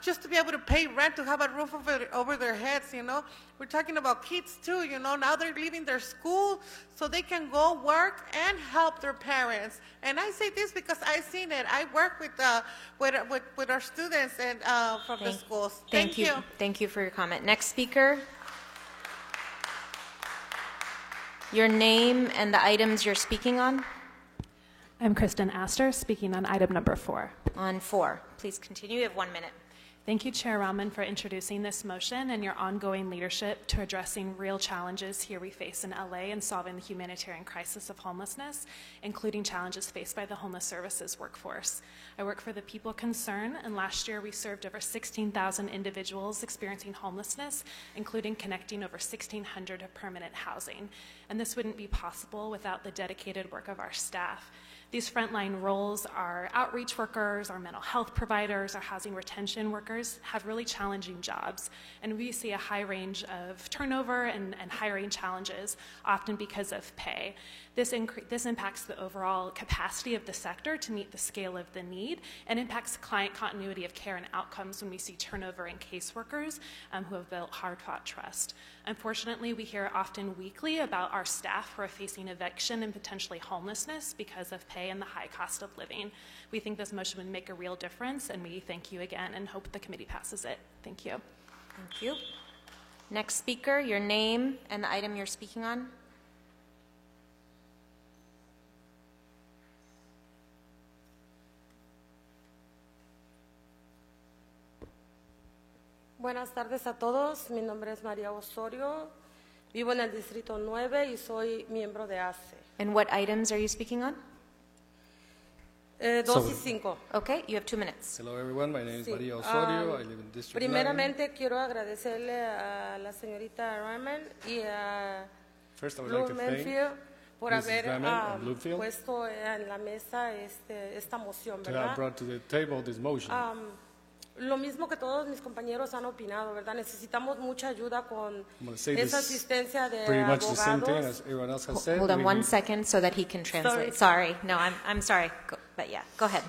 just to be able to pay rent, to have a roof over their heads, you know. We're talking about kids too, you know. Now they're leaving their school so they can go work and help their parents. And I say this because I've seen it. I work with our students and from the schools. Thank you. Thank you for your comment. Next speaker. Your name and the items you're speaking on. I'm Kristen Astor, speaking on item number 4. On 4. Please continue. You have 1 minute. Thank you, Chair Rahman, for introducing this motion and your ongoing leadership to addressing real challenges here we face in LA and solving the humanitarian crisis of homelessness, including challenges faced by the homeless services workforce. I work for the People Concern, and last year we served over 16,000 individuals experiencing homelessness, including connecting over 1,600 to permanent housing. And this wouldn't be possible without the dedicated work of our staff. These frontline roles, our outreach workers, our mental health providers, our housing retention workers, have really challenging jobs. And we see a high range of turnover and hiring challenges, often because of pay. This impacts the overall capacity of the sector to meet the scale of the need, and impacts client continuity of care and outcomes when we see turnover in caseworkers who have built hard-fought trust. Unfortunately, we hear often weekly about our staff who are facing eviction and potentially homelessness because of pay and the high cost of living. We think this motion would make a real difference, and we thank you again and hope the committee passes it. Thank you. Thank you. Next speaker, your name and the item you're speaking on. Buenas tardes a todos. Mi nombre es María Osorio. Vivo en el Distrito 9 y soy miembro de ACE. And what items are you speaking on? 2 y 5. Okay, you have 2 minutes. Hello, everyone. My name is María Osorio. I live in District 9. Primeramente, quiero agradecerle a la señorita Rahman y a First, I would like to thank por Mrs. haber Rahman and Bloomfield puesto en la mesa esta moción, to have ¿verdad? brought to the table this motion. Lo mismo que todos mis compañeros han opinado, ¿verdad? Necesitamos mucha ayuda con esa asistencia de pretty much the same thing abogados. as everyone else has said. Hold on 1 second so that he can translate. Sorry. No, I'm sorry. But yeah, go ahead.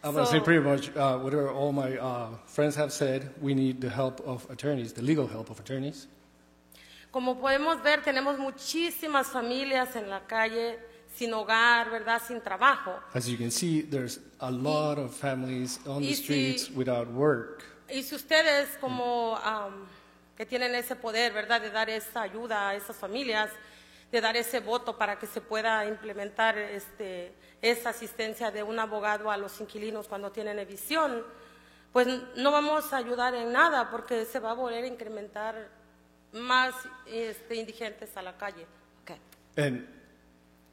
I'm going to say pretty much whatever all my friends have said. We need the help of attorneys, the legal help of attorneys. Como podemos ver, tenemos muchísimas familias en la calle sin hogar, ¿verdad? Sin trabajo. As you can see, there's a lot of families on the streets without work. Y si ustedes como que tienen ese poder, ¿verdad? De dar esa ayuda a esas familias, de dar ese voto para que se pueda implementar esa asistencia de un abogado a los inquilinos cuando tienen evicción, pues no vamos a ayudar en nada porque se va a volver a incrementar más indigentes a la calle. Okay. And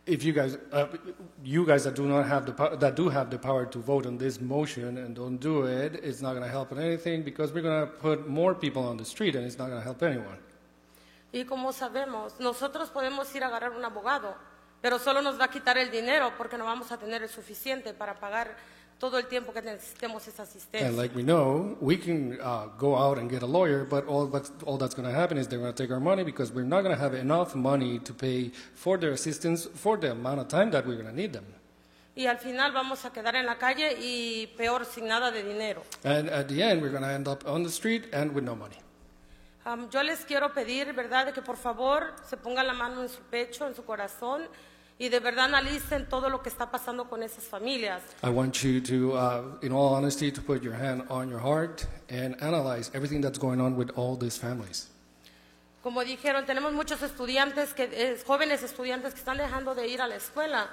if you guys that do not have that do have the power to vote on this motion and don't do it, it's not going to help in anything because we're going to put more people on the street and it's not going to help anyone. Y como sabemos, nosotros podemos ir a agarrar un abogado, pero solo nos va a quitar el dinero porque no vamos a tener el suficiente para pagar todo el tiempo que necesitemos esa asistencia. And like we know, we can go out and get a lawyer, but all that's going to happen is they're going to take our money because we're not going to have enough money to pay for their assistance for the amount of time that we're going to need them. Y al final vamos a quedar en la calle y peor sin nada de dinero. And at the end, we're going to end up on the street and with no money. Yo les quiero pedir, ¿verdad?, de que por favor se pongan la mano en su pecho, en su corazón, y de verdad analicen todo lo que está pasando con esas familias. I want you to, in all honesty, to put your hand on your heart and analyze everything that's going on with all these families. Como dijeron, tenemos muchos estudiantes, jóvenes estudiantes que están dejando de ir a la escuela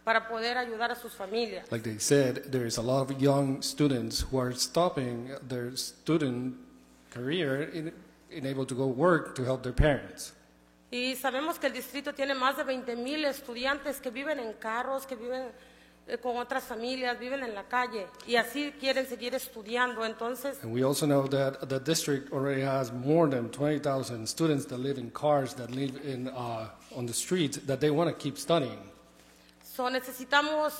para poder ayudar a sus familias. Like they said, there is a lot of young students who are stopping their student career in able to go work to help their parents. Y sabemos que el distrito tiene más de 20,000 estudiantes que viven en carros, que viven con otras familias, viven en la calle y así quieren seguir estudiando. Entonces, And we also know that the district already has more than 20,000 students that live in cars, that live on the streets, that they want to keep studying. so necesitamos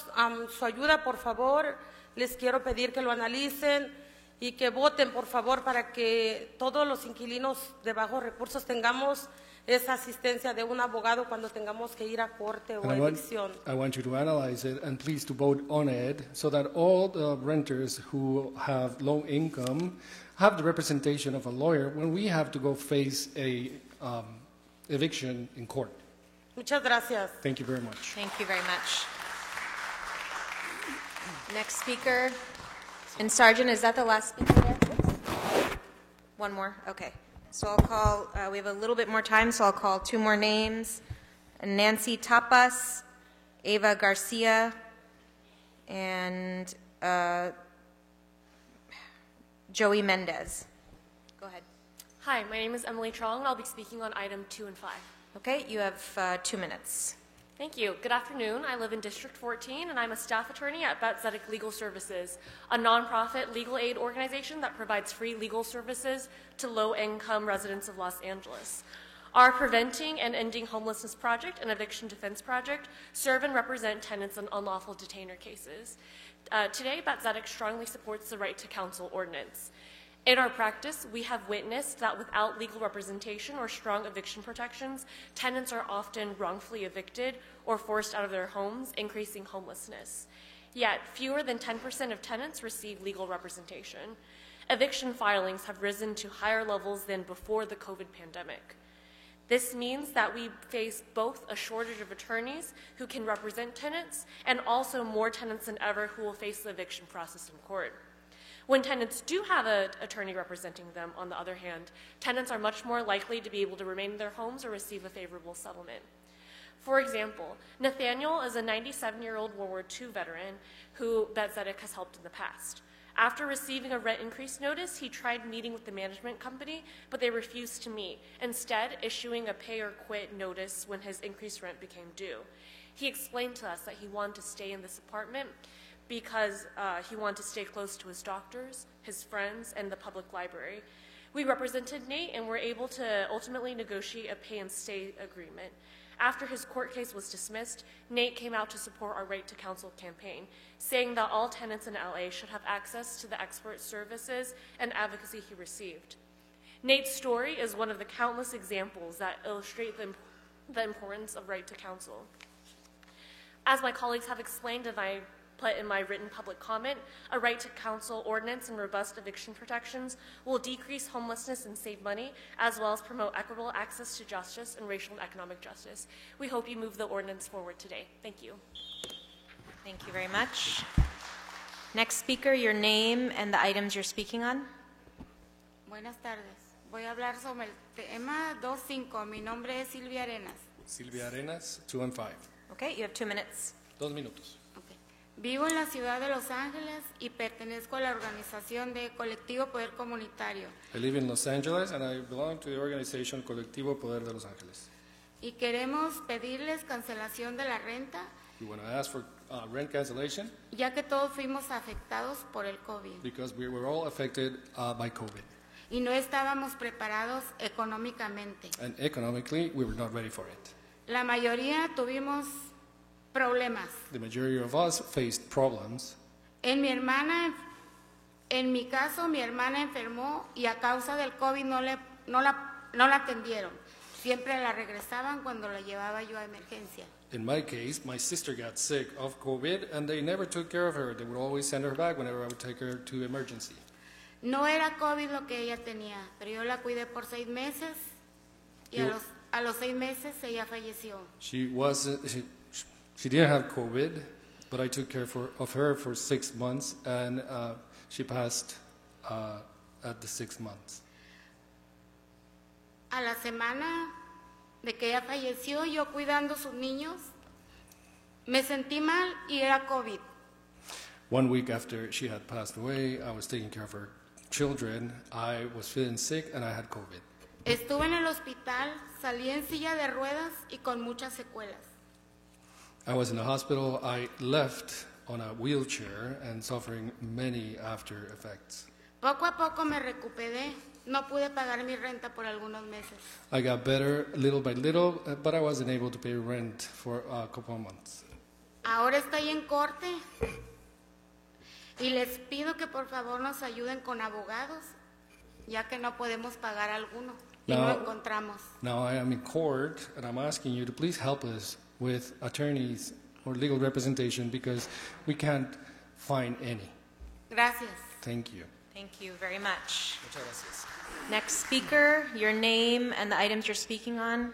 su ayuda, por favor. Les quiero pedir que lo analicen y que voten, por favor, para que todos los inquilinos de bajos recursos tengamos esa asistencia de un abogado cuando tengamos que ir a corte o And evicción. I want you to analyze it and please to vote on it so that all the renters who have low income have the representation of a lawyer when we have to go face a eviction in court. Muchas gracias. Thank you very much. Thank you very much. Next speaker. And Sergeant, is that the last speaker there? One more? Okay. So I'll call, we have a little bit more time, so I'll call two more names. Nancy Tapas, Ava Garcia, and Joey Mendez. Go ahead. Hi, my name is Emily Trong, and I'll be speaking on item 2 and 5. Okay, you have 2 minutes. Thank you. Good afternoon. I live in District 14, and I'm a staff attorney at Batzedek Legal Services, a nonprofit legal aid organization that provides free legal services to low-income residents of Los Angeles. Our Preventing and Ending Homelessness Project and Eviction Defense Project serve and represent tenants in unlawful detainer cases. Today, Batzedek strongly supports the right to counsel ordinance. In our practice, we have witnessed that without legal representation or strong eviction protections, tenants are often wrongfully evicted or forced out of their homes, increasing homelessness. Yet, fewer than 10% of tenants receive legal representation. Eviction filings have risen to higher levels than before the COVID pandemic. This means that we face both a shortage of attorneys who can represent tenants and also more tenants than ever who will face the eviction process in court. When tenants do have an attorney representing them, on the other hand, tenants are much more likely to be able to remain in their homes or receive a favorable settlement. For example, Nathaniel is a 97-year-old World War II veteran who Batzedek has helped in the past. After receiving a rent increase notice, he tried meeting with the management company, but they refused to meet, instead issuing a pay or quit notice when his increased rent became due. He explained to us that he wanted to stay in this apartment because he wanted to stay close to his doctors, his friends, and the public library. We represented Nate and were able to ultimately negotiate a pay and stay agreement. After his court case was dismissed, Nate came out to support our Right to Counsel campaign, saying that all tenants in LA should have access to the expert services and advocacy he received. Nate's story is one of the countless examples that illustrate the importance of right to counsel. As my colleagues have explained and I put in my written public comment, a right to counsel ordinance and robust eviction protections will decrease homelessness and save money, as well as promote equitable access to justice and racial and economic justice. We hope you move the ordinance forward today. Thank you. Thank you very much. Next speaker, your name and the items you're speaking on. Buenas tardes. Voy a hablar sobre el tema 2.5. Mi nombre es Silvia Arenas. Silvia Arenas, 2 and 5. Okay, you have 2 minutes. 2 minutos. Vivo en la ciudad de Los Ángeles y pertenezco a la organización de Colectivo Poder Comunitario. I live in Los Angeles and I belong to the organization Colectivo Poder de Los Ángeles. Y queremos pedirles cancelación de la renta, We want to ask for rent cancellation ya que todos fuimos afectados por el COVID. because we were all affected by COVID. Y no estábamos preparados económicamente. And economically, we were not ready for it. La mayoría tuvimos problemas. The majority of us faced problems. En mi caso, mi hermana enfermó y a causa del COVID no la atendieron. Siempre la regresaban cuando la llevaba yo a emergencia. In my case, my sister got sick of COVID and they never took care of her. They would always send her back whenever I would take her to emergency. No era COVID lo que ella tenía, pero yo la cuidé por 6 meses y a los 6 meses ella falleció. She didn't have COVID, but I took care of her for 6 months, and she passed at the 6 months. A la semana de que ella falleció, yo cuidando a sus niños, Me sentí mal y era COVID. 1 week after she had passed away, I was taking care of her children. I was feeling sick and I had COVID. Estuve en el hospital, salí en silla de ruedas y con muchas secuelas. I was in the hospital. I left on a wheelchair and suffering many after effects. Poco a poco me recuperé. No pude pagar mi renta por algunos meses. I got better little by little, but I wasn't able to pay rent for a couple of months. Ahora estoy en corte y les pido que por favor nos ayuden con abogados, ya que no podemos pagar alguno y no encontramos. Now I am in court, and I'm asking you to please help us with attorneys or legal representation because we can't find any. Gracias. Thank you. Thank you very much. Muchas gracias. Next speaker, your name and the items you're speaking on.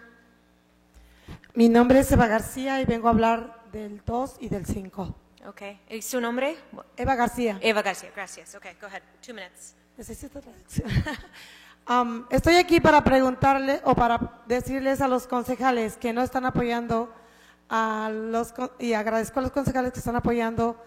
Mi nombre es Eva García y vengo a hablar del 2 y del 5. Okay. ¿Y su nombre? Eva García. Eva García, gracias. Okay, go ahead. 2 minutes. Necesito traducción. Estoy aquí para preguntarle o para decirles a los concejales que no están apoyando y agradezco a los concejales que están apoyando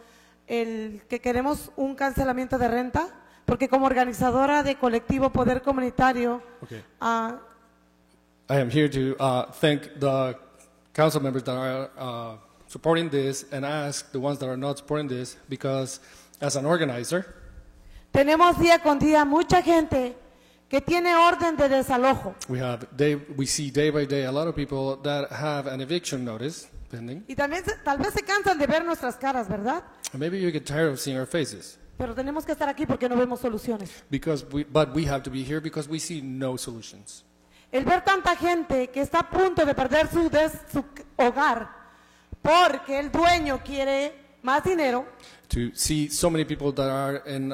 el que queremos un cancelamiento de renta, porque como organizadora de colectivo Poder Comunitario, Okay. I am here to thank the council members that are supporting this and ask the ones that are not supporting this because as an organizer, tenemos día con día mucha gente que tiene orden de desalojo. we see day by day a lot of people that have an eviction notice pending. Y también tal vez se cansan de ver nuestras caras, ¿verdad? And maybe you get tired of seeing our faces. Pero tenemos que estar aquí porque no vemos soluciones. But we have to be here because we see no solutions. El ver tanta gente que está a punto de perder su hogar porque el dueño quiere más dinero. To see so many people that are in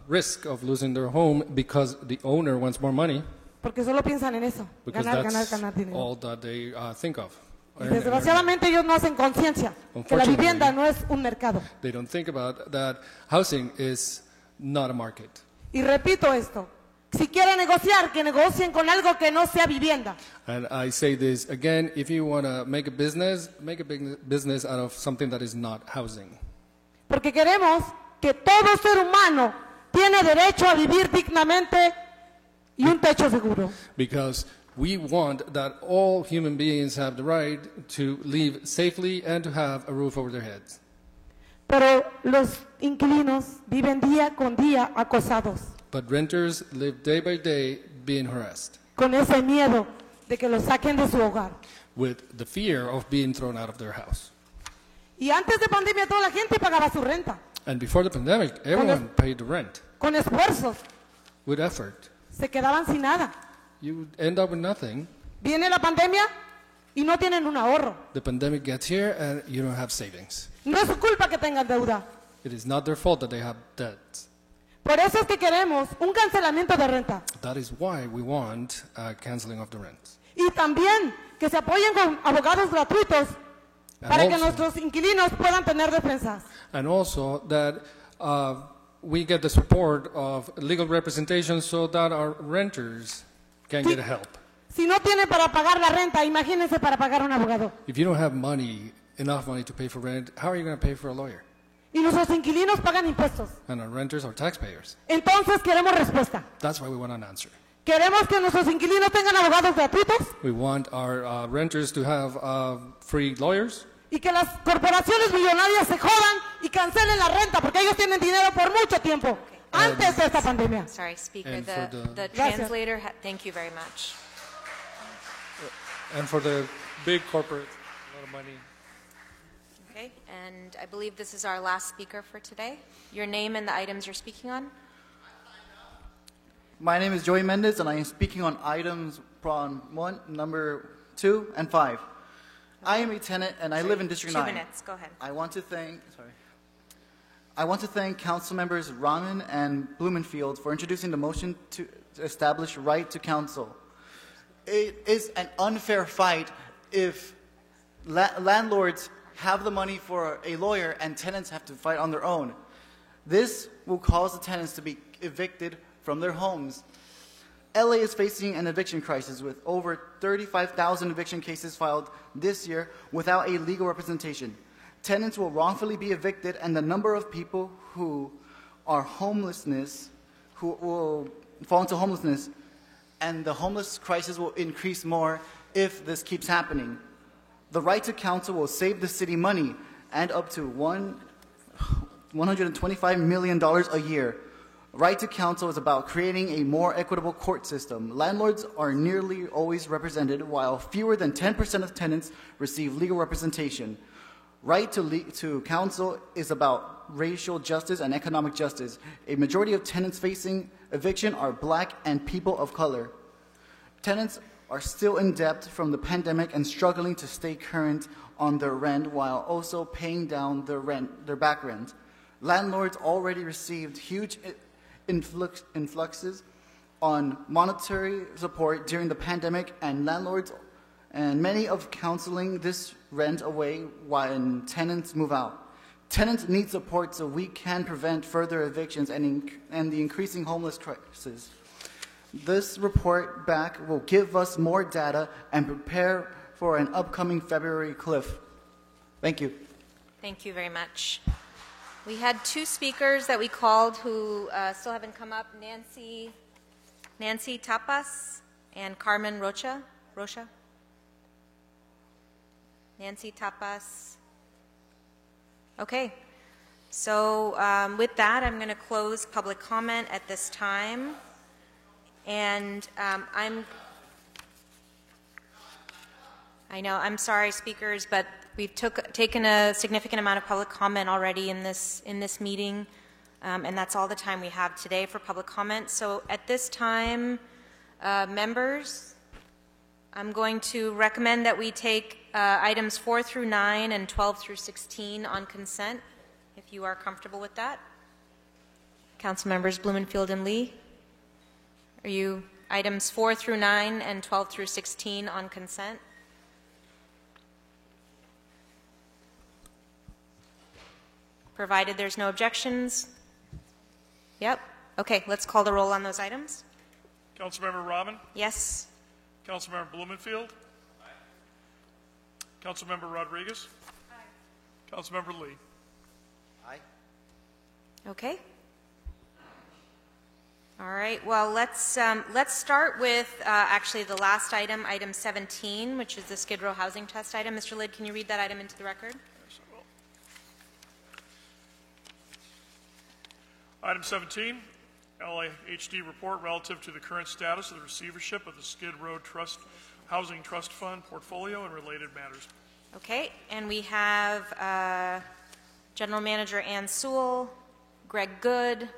risk of losing their home because the owner wants more money. Porque solo piensan en eso, ganar dinero. All that they think of. Y desgraciadamente ellos no hacen conciencia que la vivienda no es un mercado. They don't think about that housing is not a market. Y repito esto, si quieren negociar, que negocien con algo que no sea vivienda. And I say this again, if you want to make a business out of something that is not housing. Porque queremos que todo ser humano tiene derecho a vivir dignamente y un techo seguro. Because we want that all human beings have the right to live safely and to have a roof over their heads. Pero los inquilinos viven día con día acosados. But renters live day by day being harassed. Con ese miedo de que los saquen de su hogar. With the fear of being thrown out of their house. Y antes de pandemia toda la gente pagaba su renta. And before the pandemic, everyone paid the rent. Con esfuerzos. With effort. Se quedaban sin nada. You end up with nothing. Viene la pandemia y no tienen un ahorro. The pandemic gets here and you don't have savings. No es su culpa que tengan deuda. It is not their fault that they have debt. Por eso es que queremos un cancelamiento de renta. That is why we want canceling of the rent. Y también que se apoyen con abogados gratuitos para que nuestros inquilinos puedan tener defensas. And also that we get the support of legal representation so that our renters can get help. Si no tiene para pagar la renta, imagínense para pagar un abogado. If you don't have enough money to pay for rent, how are you going to pay for a lawyer? Y nuestros inquilinos pagan impuestos. And our renters are taxpayers. Entonces queremos respuesta. That's why we want an answer. Queremos que nuestros inquilinos tengan abogados gratuitos. We want our renters to have free lawyers. Y que las corporaciones millonarias se jodan y cancelen la renta porque ellos tienen dinero por mucho tiempo antes de esta pandemia. Sorry, speaker. The translator. Thank you very much. And for the big corporates, a lot of money. Okay, and I believe this is our last speaker for today. Your name and the items you're speaking on. My name is Joey Mendez, and I am speaking on items on 1, number 2, and 5. I am a tenant, and I live in District 9. 2 minutes, go ahead. I want to thank Council members Rahman and Blumenfield for introducing the motion to establish right to counsel. It is an unfair fight if landlords have the money for a lawyer and tenants have to fight on their own. This will cause the tenants to be evicted from their homes. LA is facing an eviction crisis with over 35,000 eviction cases filed this year without a legal representation. tenants will wrongfully be evicted, and the number of people who are homelessness, who will fall into homelessness, and the homeless crisis will increase more if this keeps happening. The right to counsel will save the city money and up to $125 million a year. Right to counsel is about creating a more equitable court system. Landlords are nearly always represented, while fewer than 10% of tenants receive legal representation. Right to counsel is about racial justice and economic justice. A majority of tenants facing eviction are black and people of color. Tenants are still in debt from the pandemic and struggling to stay current on their rent while also paying down their back rent. Landlords already received huge influxes on monetary support during the pandemic, and many of counseling this rent away when tenants move out. Tenants need support so we can prevent further evictions and the increasing homeless crisis. This report back will give us more data and prepare for an upcoming February cliff. Thank you. Thank you very much. We had two speakers that we called who still haven't come up, Nancy Tapas and Carmen Rocha. Nancy Tapas. Okay. So with that, I'm going to close public comment at this time. And I'm sorry, speakers, but we've taken a significant amount of public comment already in this meeting, and that's all the time we have today for public comment. So at this time, members, I'm going to recommend that we take items 4 through 9 and 12 through 16 on consent, if you are comfortable with that. Council members Blumenfield and Lee, are you items 4 through 9 and 12 through 16 on consent? Provided there's no objections. Yep. Okay, let's call the roll on those items. Councilmember Rahman? Yes. Councilmember Blumenfield? Aye. Councilmember Rodriguez? Aye. Councilmember Lee? Aye. Okay. All right. Well, let's start with actually the last item, item 17, which is the Skid Row housing test item. Mr. Lid, can you read that item into the record? Yes, I will. Item 17, LAHD report relative to the current status of the receivership of the Skid Row Housing Trust Fund portfolio and related matters. Okay. And we have General Manager Ann Sewell, Greg Good,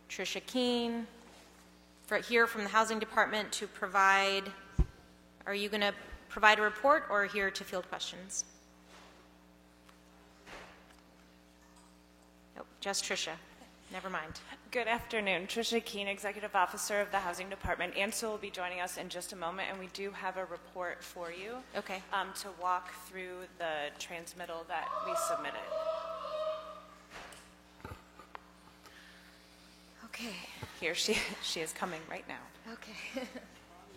Tricia Keene, here from the Housing Department to provide. Are you going to provide a report or here to field questions? Nope, just Tricia. Never mind. Good afternoon. Tricia Keene, Executive Officer of the Housing Department. Ansel will be joining us in just a moment, and we do have a report for you. Okay. To walk through the transmittal that we submitted. Okay. Here she is coming right now. Okay.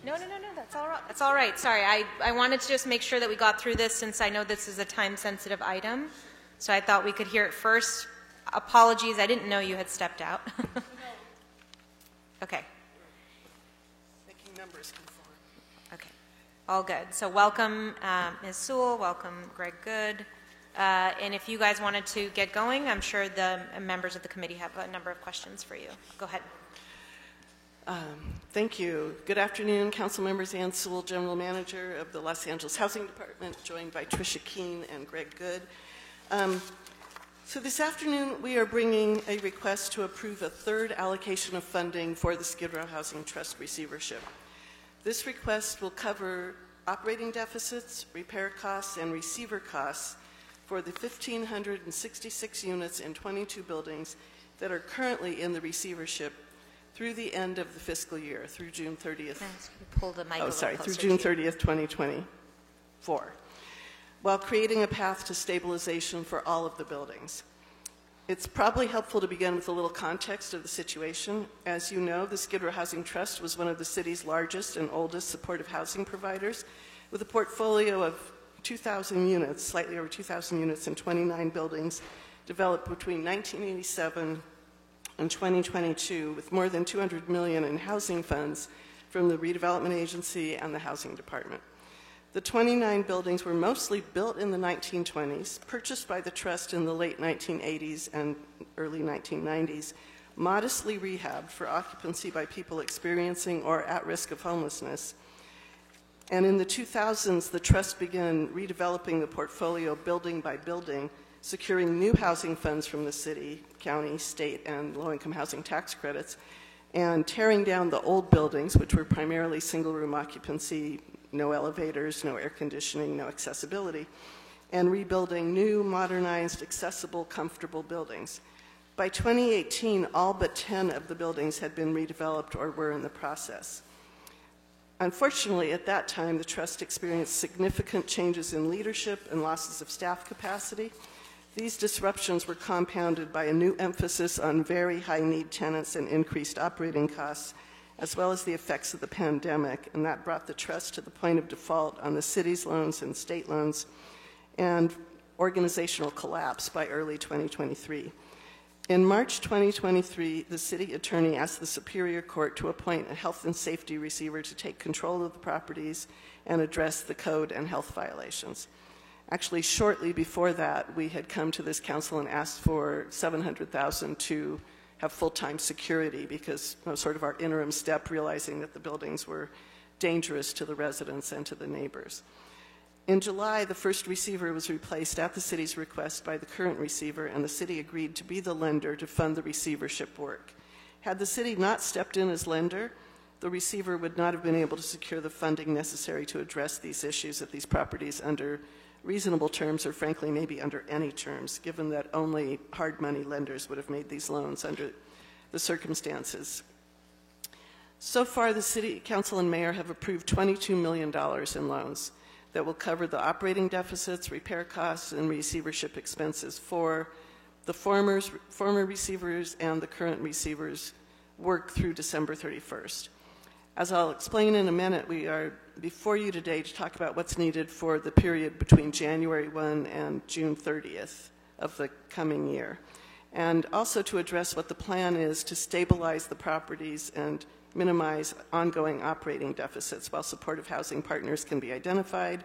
No, that's all right. That's all right. Sorry, I wanted to just make sure that we got through this since I know this is a time-sensitive item. So I thought we could hear it first. Apologies, I didn't know you had stepped out. Okay. Making numbers conform. Okay. All good. So welcome, Ms. Sewell. Welcome, Greg Good. And if you guys wanted to get going, I'm sure the members of the committee have a number of questions for you. Go ahead. Thank you. Good afternoon, council members. Ann Sewell, General Manager of the Los Angeles Housing Department, joined by Tricia Keene and Greg Good. So this afternoon, we are bringing a request to approve a third allocation of funding for the Skid Row Housing Trust receivership. This request will cover operating deficits, repair costs, and receiver costs for the 1,566 units in 22 buildings that are currently in the receivership through the end of the fiscal year, through June 30th. Pull the mic through June 30th, 2024, while creating a path to stabilization for all of the buildings. It's probably helpful to begin with a little context of the situation. As you know, the Skid Row Housing Trust was one of the city's largest and oldest supportive housing providers, with a portfolio of 2,000 units, slightly over 2,000 units in 29 buildings, developed between 1987 and 2022, with more than $200 million in housing funds from the Redevelopment Agency and the Housing Department. The 29 buildings were mostly built in the 1920s, purchased by the trust in the late 1980s and early 1990s, modestly rehabbed for occupancy by people experiencing or at risk of homelessness. And in the 2000s, the trust began redeveloping the portfolio building by building, securing new housing funds from the city, county, state, and low-income housing tax credits, and tearing down the old buildings, which were primarily single-room occupancy, no elevators, no air conditioning, no accessibility, and rebuilding new, modernized, accessible, comfortable buildings. By 2018, all but 10 of the buildings had been redeveloped or were in the process. Unfortunately, at that time, the trust experienced significant changes in leadership and losses of staff capacity. These disruptions were compounded by a new emphasis on very high-need tenants and increased operating costs, as well as the effects of the pandemic, and that brought the trust to the point of default on the city's loans and state loans, and organizational collapse by early 2023. In March 2023, the city attorney asked the Superior Court to appoint a health and safety receiver to take control of the properties and address the code and health violations. Actually, shortly before that, we had come to this council and asked for $700,000 to have full-time security because sort of our interim step, realizing that the buildings were dangerous to the residents and to the neighbors. In July, the first receiver was replaced at the city's request by the current receiver, and the city agreed to be the lender to fund the receivership work. Had the city not stepped in as lender, the receiver would not have been able to secure the funding necessary to address these issues at these properties under reasonable terms, or frankly, maybe under any terms, given that only hard money lenders would have made these loans under the circumstances. So far, the City Council and Mayor have approved $22 million in loans that will cover the operating deficits, repair costs, and receivership expenses for the former receivers and the current receivers work through December 31st. As I'll explain in a minute, we are before you today to talk about what's needed for the period between January 1 and June 30th of the coming year, and also to address what the plan is to stabilize the properties and minimize ongoing operating deficits while supportive housing partners can be identified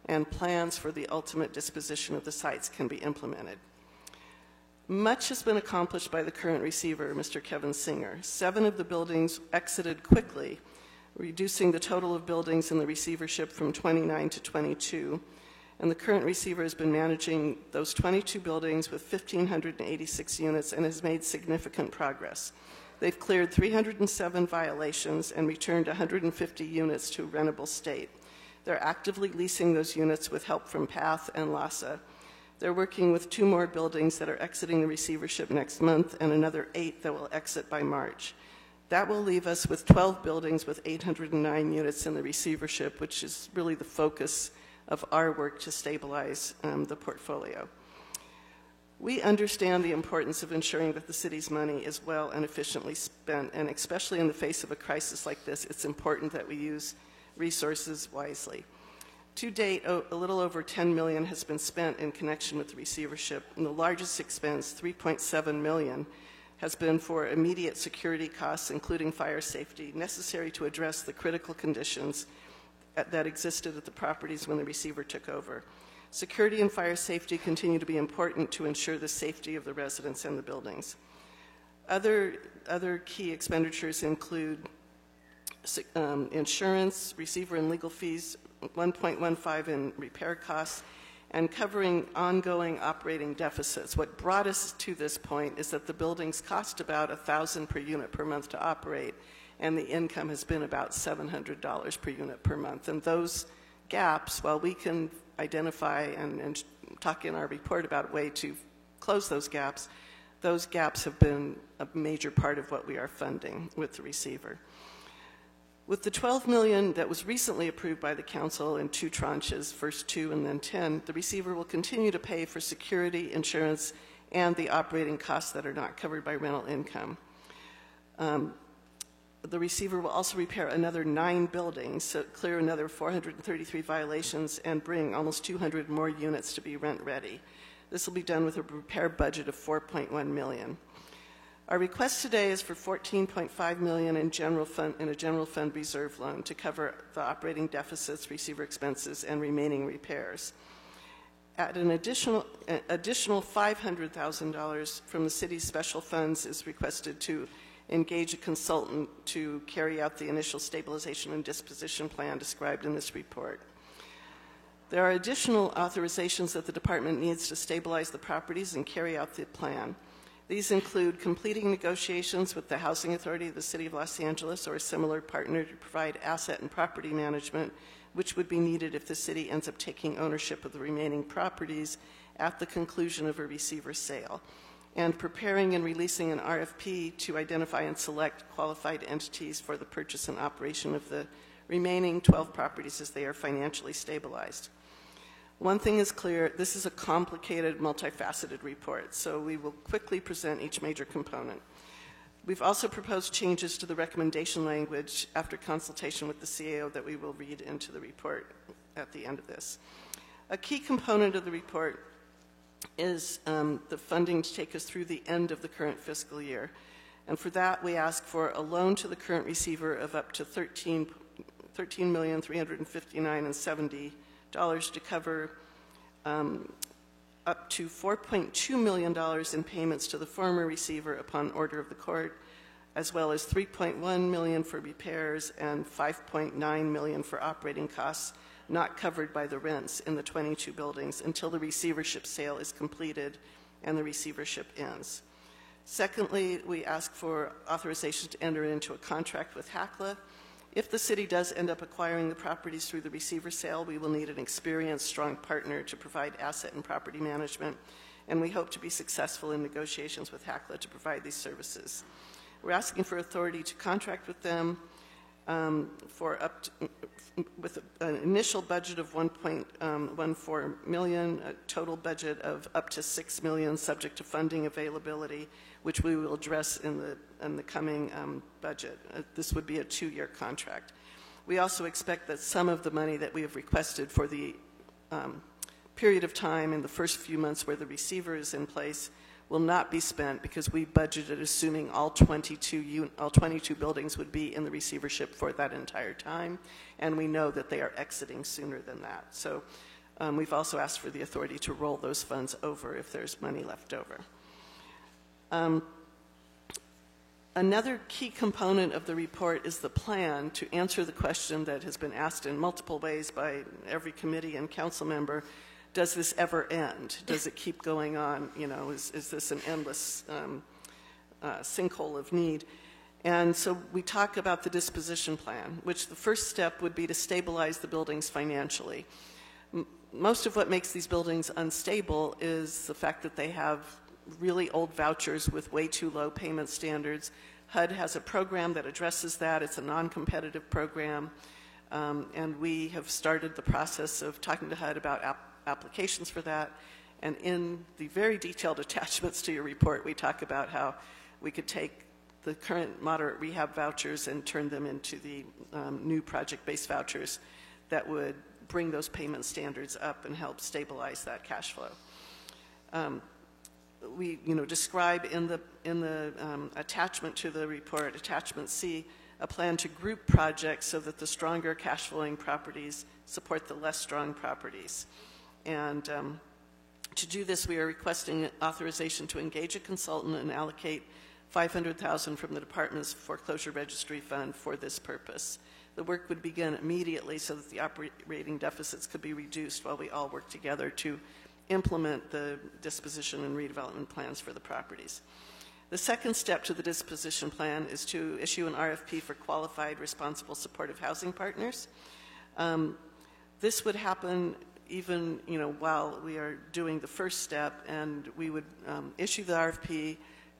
and plans for the ultimate disposition of the sites can be implemented. Much has been accomplished by the current receiver, Mr. Kevin Singer. 7 of the buildings exited quickly, reducing the total of buildings in the receivership from 29 to 22. And the current receiver has been managing those 22 buildings with 1,586 units and has made significant progress. They've cleared 307 violations and returned 150 units to a rentable state. They're actively leasing those units with help from PATH and LASA. They're working with 2 more buildings that are exiting the receivership next month and another 8 that will exit by March. That will leave us with 12 buildings with 809 units in the receivership, which is really the focus of our work to stabilize the portfolio. We understand the importance of ensuring that the city's money is well and efficiently spent, and especially in the face of a crisis like this, it's important that we use resources wisely. To date, a little over $10 million has been spent in connection with the receivership, and the largest expense, $3.7 million, has been for immediate security costs, including fire safety, necessary to address the critical conditions that existed at the properties when the receiver took over. Security and fire safety continue to be important to ensure the safety of the residents and the buildings. Other key expenditures include insurance, receiver and legal fees, 1.15 in repair costs, and covering ongoing operating deficits. What brought us to this point is that the buildings cost about $1,000 per unit per month to operate, and the income has been about $700 per unit per month. And those gaps, while we can identify and talk in our report about a way to close those gaps have been a major part of what we are funding with the receiver. With the $12 million that was recently approved by the council in 2 tranches, first 2 and then 10, the receiver will continue to pay for security, insurance, and the operating costs that are not covered by rental income. the receiver will also repair another 9 buildings, so clear another 433 violations, and bring almost 200 more units to be rent-ready. This will be done with a repair budget of $4.1 million. Our request today is for $14.5 million in a general fund reserve loan to cover the operating deficits, receiver expenses, and remaining repairs. At an additional $500,000 from the city's special funds is requested to engage a consultant to carry out the initial stabilization and disposition plan described in this report. There are additional authorizations that the department needs to stabilize the properties and carry out the plan. These include completing negotiations with the Housing Authority of the City of Los Angeles or a similar partner to provide asset and property management, which would be needed if the city ends up taking ownership of the remaining properties at the conclusion of a receiver sale, and preparing and releasing an RFP to identify and select qualified entities for the purchase and operation of the remaining 12 properties as they are financially stabilized. One thing is clear, this is a complicated, multifaceted report, so we will quickly present each major component. We've also proposed changes to the recommendation language after consultation with the CAO that we will read into the report at the end of this. A key component of the report is the funding to take us through the end of the current fiscal year. And for that, we ask for a loan to the current receiver of up to $13,359,070 to cover up to $4.2 million in payments to the former receiver upon order of the court, as well as $3.1 million for repairs and $5.9 million for operating costs not covered by the rents in the 22 buildings until the receivership sale is completed and the receivership ends. Secondly, we ask for authorization to enter into a contract with HACLA. If the city does end up acquiring the properties through the receiver sale, we will need an experienced, strong partner to provide asset and property management, and we hope to be successful in negotiations with HACLA to provide these services. We're asking for authority to contract with them with an initial budget of $1.14 million, a total budget of up to $6 million, subject to funding availability, which we will address in the coming budget. This would be a 2-year contract. We also expect that some of the money that we have requested for the period of time in the first few months where the receiver is in place will not be spent because we budgeted assuming all 22 buildings would be in the receivership for that entire time, and we know that they are exiting sooner than that. So we've also asked for the authority to roll those funds over if there's money left over. Another key component of the report is the plan to answer the question that has been asked in multiple ways by every committee and council member. Does this ever end? Does it keep going on? You know, is this an endless sinkhole of need? And so we talk about the disposition plan, which the first step would be to stabilize the buildings financially. Most of what makes these buildings unstable is the fact that they have really old vouchers with way too low payment standards. HUD has a program that addresses that. It's a non-competitive program. And we have started the process of talking to HUD about applications for that. And in the very detailed attachments to your report, we talk about how we could take the current moderate rehab vouchers and turn them into the new project-based vouchers that would bring those payment standards up and help stabilize that cash flow. We describe in the attachment to the report, attachment C, a plan to group projects so that the stronger cash flowing properties support the less strong properties. And to do this, we are requesting authorization to engage a consultant and allocate $500,000 from the department's foreclosure registry fund for this purpose. The work would begin immediately so that the operating deficits could be reduced while we all work together to implement the disposition and redevelopment plans for the properties. The second step to the disposition plan is to issue an RFP for qualified, responsible, supportive housing partners. This would happen even while we are doing the first step, and we would issue the RFP,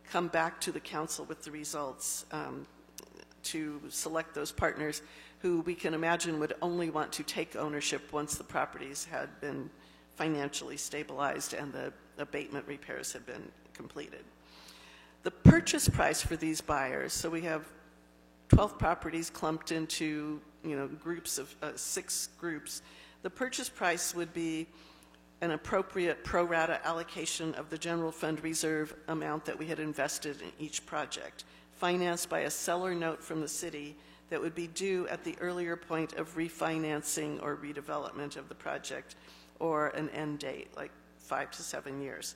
come back to the council with the results to select those partners who we can imagine would only want to take ownership once the properties had been financially stabilized and the abatement repairs had been completed. The purchase price for these buyers, so we have 12 properties clumped into, groups of 6 groups. The purchase price would be an appropriate pro rata allocation of the general fund reserve amount that we had invested in each project, financed by a seller note from the city that would be due at the earlier point of refinancing or redevelopment of the project, or an end date, like 5 to 7 years.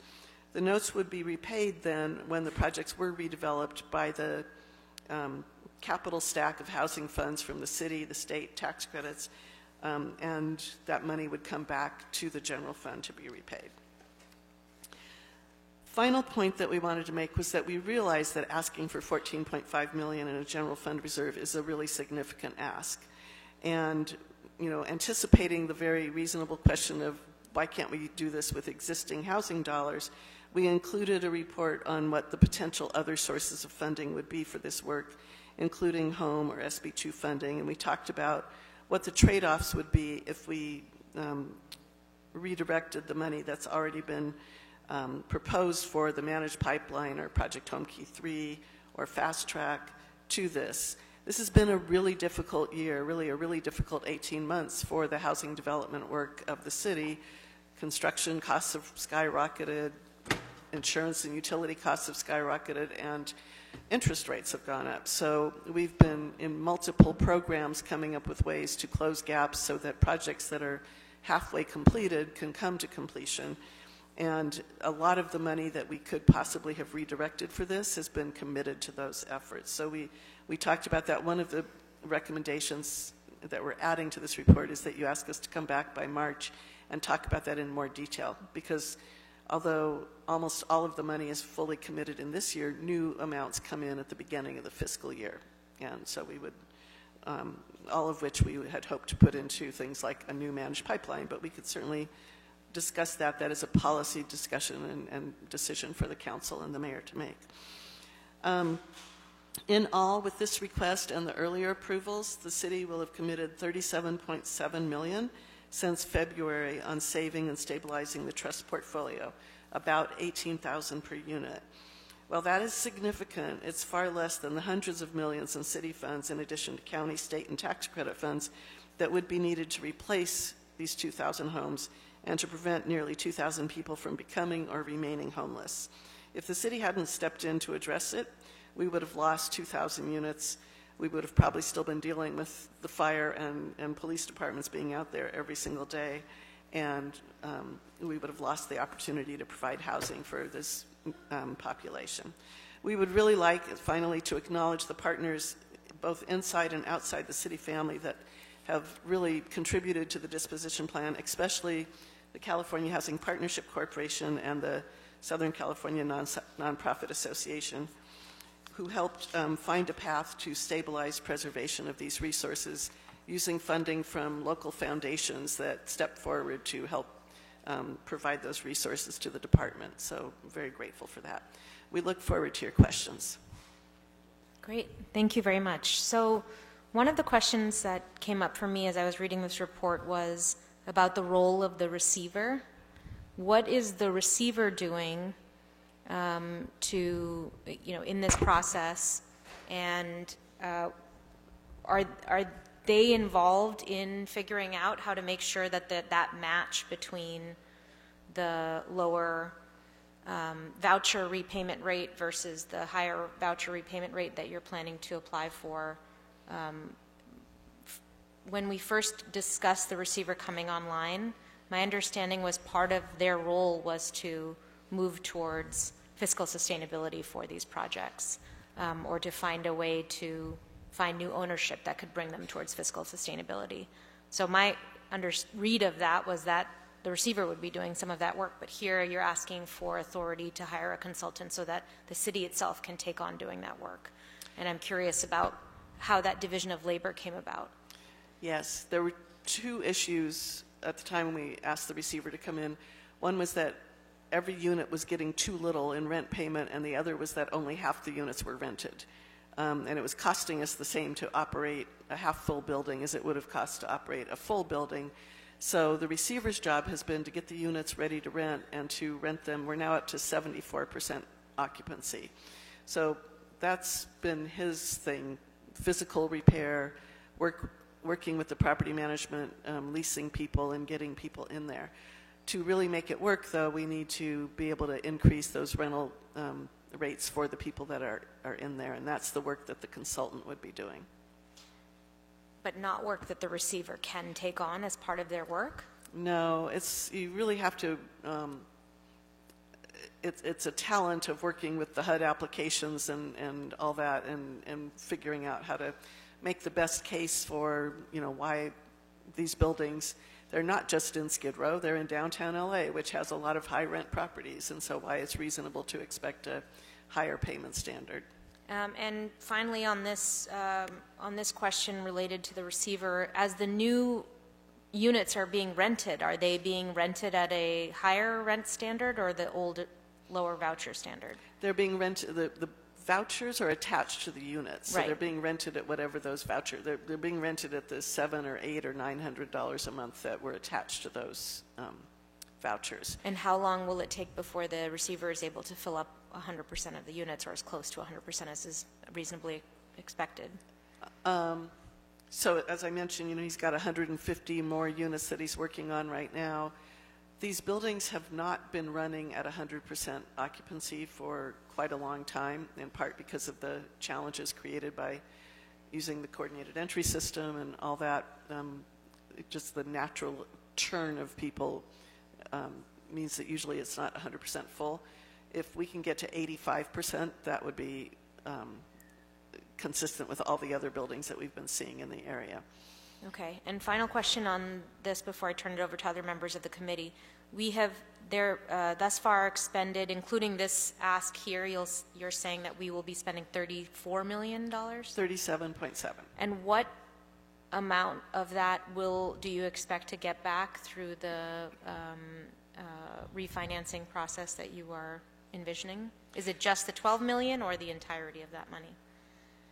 The notes would be repaid then when the projects were redeveloped by the capital stack of housing funds from the city, the state, tax credits, and that money would come back to the general fund to be repaid. Final point that we wanted to make was that we realized that asking for $14.5 million in a general fund reserve is a really significant ask. And, anticipating the very reasonable question of why can't we do this with existing housing dollars, we included a report on what the potential other sources of funding would be for this work, including home or SB2 funding, and we talked about what the trade-offs would be if we redirected the money that's already been proposed for the managed pipeline or Project Home Key 3 or Fast Track to this. This has been a really difficult year, really a really difficult 18 months for the housing development work of the city. Construction costs have skyrocketed, insurance and utility costs have skyrocketed, and interest rates have gone up. So we've been in multiple programs coming up with ways to close gaps so that projects that are halfway completed can come to completion. And a lot of the money that we could possibly have redirected for this has been committed to those efforts. So we talked about that. One of the recommendations that we're adding to this report is that you ask us to come back by March and talk about that in more detail, because although almost all of the money is fully committed in this year, new amounts come in at the beginning of the fiscal year. And so we would, all of which we had hoped to put into things like a new managed pipeline, but we could certainly discuss that. That is a policy discussion and decision for the council and the mayor to make. In all, with this request and the earlier approvals, the city will have committed $37.7 million since February on saving and stabilizing the trust portfolio, about $18,000 per unit. While that is significant, it's far less than the hundreds of millions in city funds, in addition to county, state, and tax credit funds, that would be needed to replace these 2,000 homes and to prevent nearly 2,000 people from becoming or remaining homeless. If the city hadn't stepped in to address it, we would have lost 2,000 units. We would have probably still been dealing with the fire and police departments being out there every single day, and we would have lost the opportunity to provide housing for this population. We would really like, finally, to acknowledge the partners, both inside and outside the city family, that have really contributed to the disposition plan, especially the California Housing Partnership Corporation and the Southern California Nonprofit Association, who helped find a path to stabilize preservation of these resources using funding from local foundations that stepped forward to help provide those resources to the department. So I'm very grateful for that. We look forward to your questions. Great, thank you very much. So one of the questions that came up for me as I was reading this report was about the role of the receiver. What is the receiver doing to, in this process, and are they involved in figuring out how to make sure that that match between the lower voucher repayment rate versus the higher voucher repayment rate that you're planning to apply for? When we first discussed the receiver coming online, my understanding was part of their role was to move towards fiscal sustainability for these projects, or to find a way to find new ownership that could bring them towards fiscal sustainability. So my read of that was that the receiver would be doing some of that work, but here you're asking for authority to hire a consultant so that the city itself can take on doing that work. And I'm curious about how that division of labor came about. Yes, there were two issues at the time when we asked the receiver to come in. One was that every unit was getting too little in rent payment, and the other was that only half the units were rented. And it was costing us the same to operate a half-full building as it would have cost to operate a full building. So the receiver's job has been to get the units ready to rent and to rent them. We're now up to 74% occupancy. So that's been his thing physical repair, working with the property management, leasing people, and getting people in there. To really make it work, though, we need to be able to increase those rental rates for the people that are in there, and that's the work that the consultant would be doing. But not work that the receiver can take on as part of their work? No, you really have to, it's a talent of working with the HUD applications and all that, and figuring out how to make the best case for, why these buildings, they're not just in Skid Row, they're in downtown LA, which has a lot of high rent properties, and so why it's reasonable to expect a higher payment standard. And finally, on this question related to the receiver, as the new units are being rented, are they being rented at a higher rent standard or the old lower voucher standard? They're being rented, the vouchers are attached to the units, so right. They're being rented at whatever those vouchers, they're being rented at the $700 or $800 or $900 a month that were attached to those vouchers. And how long will it take before the receiver is able to fill up 100% of the units, or as close to 100% as is reasonably expected? So as I mentioned, he's got 150 more units that he's working on right now. These buildings have not been running at 100% occupancy for quite a long time, in part because of the challenges created by using the coordinated entry system and all that. Just the natural churn of people means that usually it's not 100% full. If we can get to 85%, that would be consistent with all the other buildings that we've been seeing in the area. Okay, and final question on this before I turn it over to other members of the committee. We have thus far expended, including this ask here, you're saying that we will be spending $34 million? 37.7. And what amount of that do you expect to get back through the refinancing process that you are envisioning? Is it just the $12 million or the entirety of that money?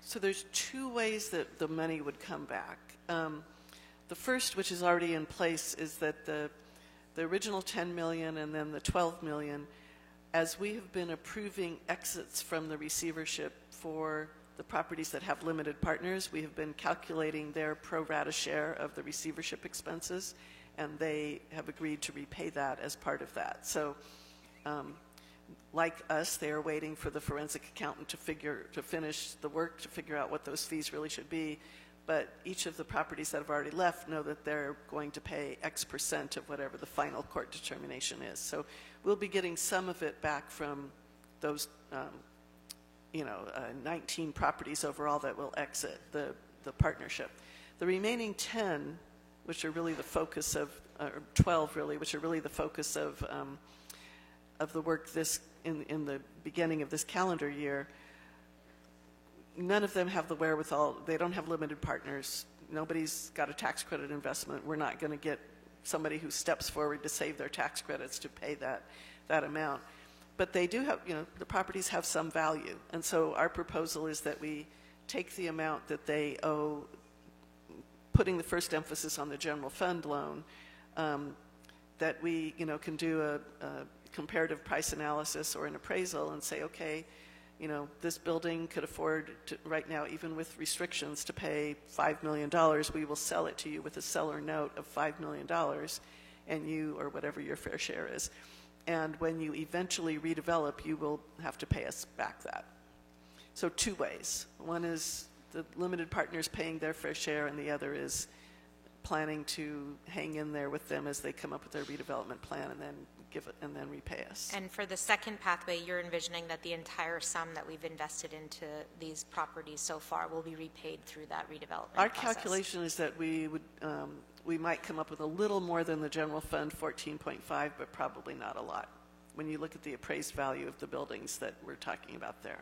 So there's two ways that the money would come back. The first, which is already in place, is that the original $10 million and then the $12 million, as we have been approving exits from the receivership for the properties that have limited partners, we have been calculating their pro rata share of the receivership expenses, and they have agreed to repay that as part of that. So like us, they are waiting for the forensic accountant to finish the work, to figure out what those fees really should be. But each of the properties that have already left know that they're going to pay X percent of whatever the final court determination is. So we'll be getting some of it back from those 19 properties overall that will exit the partnership. The remaining 10, which are really the focus of, or 12 really, which are really the focus of the work in the beginning of this calendar year, none of them have the wherewithal. They don't have limited partners. Nobody's got a tax credit investment. We're not going to get somebody who steps forward to save their tax credits to pay that amount. But they do have, the properties have some value. And so our proposal is that we take the amount that they owe, putting the first emphasis on the general fund loan, that we, can do a comparative price analysis or an appraisal and say, okay, this building could afford to, right now, even with restrictions, to pay $5 million. We will sell it to you with a seller note of $5 million, and you, or whatever your fair share is. And when you eventually redevelop, you will have to pay us back that. So two ways. One is the limited partners paying their fair share, and the other is planning to hang in there with them as they come up with their redevelopment plan and then give it and then repay us. And for the second pathway, you're envisioning that the entire sum that we've invested into these properties so far will be repaid through that redevelopment Our process. calculation is that we would we might come up with a little more than the general fund 14.5, but probably not a lot when you look at the appraised value of the buildings that we're talking about there.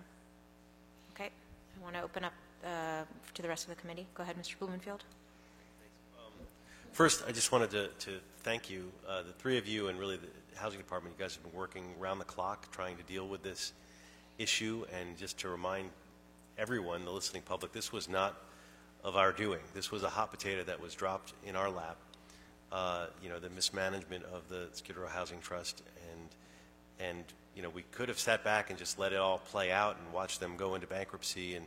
Okay, I want to open up to the rest of the committee. Go ahead, Mr. Blumenfield. First, I just wanted to thank you, the three of you, and really the Housing Department. You guys have been working around the clock trying to deal with this issue, and just to remind everyone, the listening public, this was not of our doing. This was a hot potato that was dropped in our lap. The mismanagement of the Skid Row Housing Trust, and we could have sat back and just let it all play out and watched them go into bankruptcy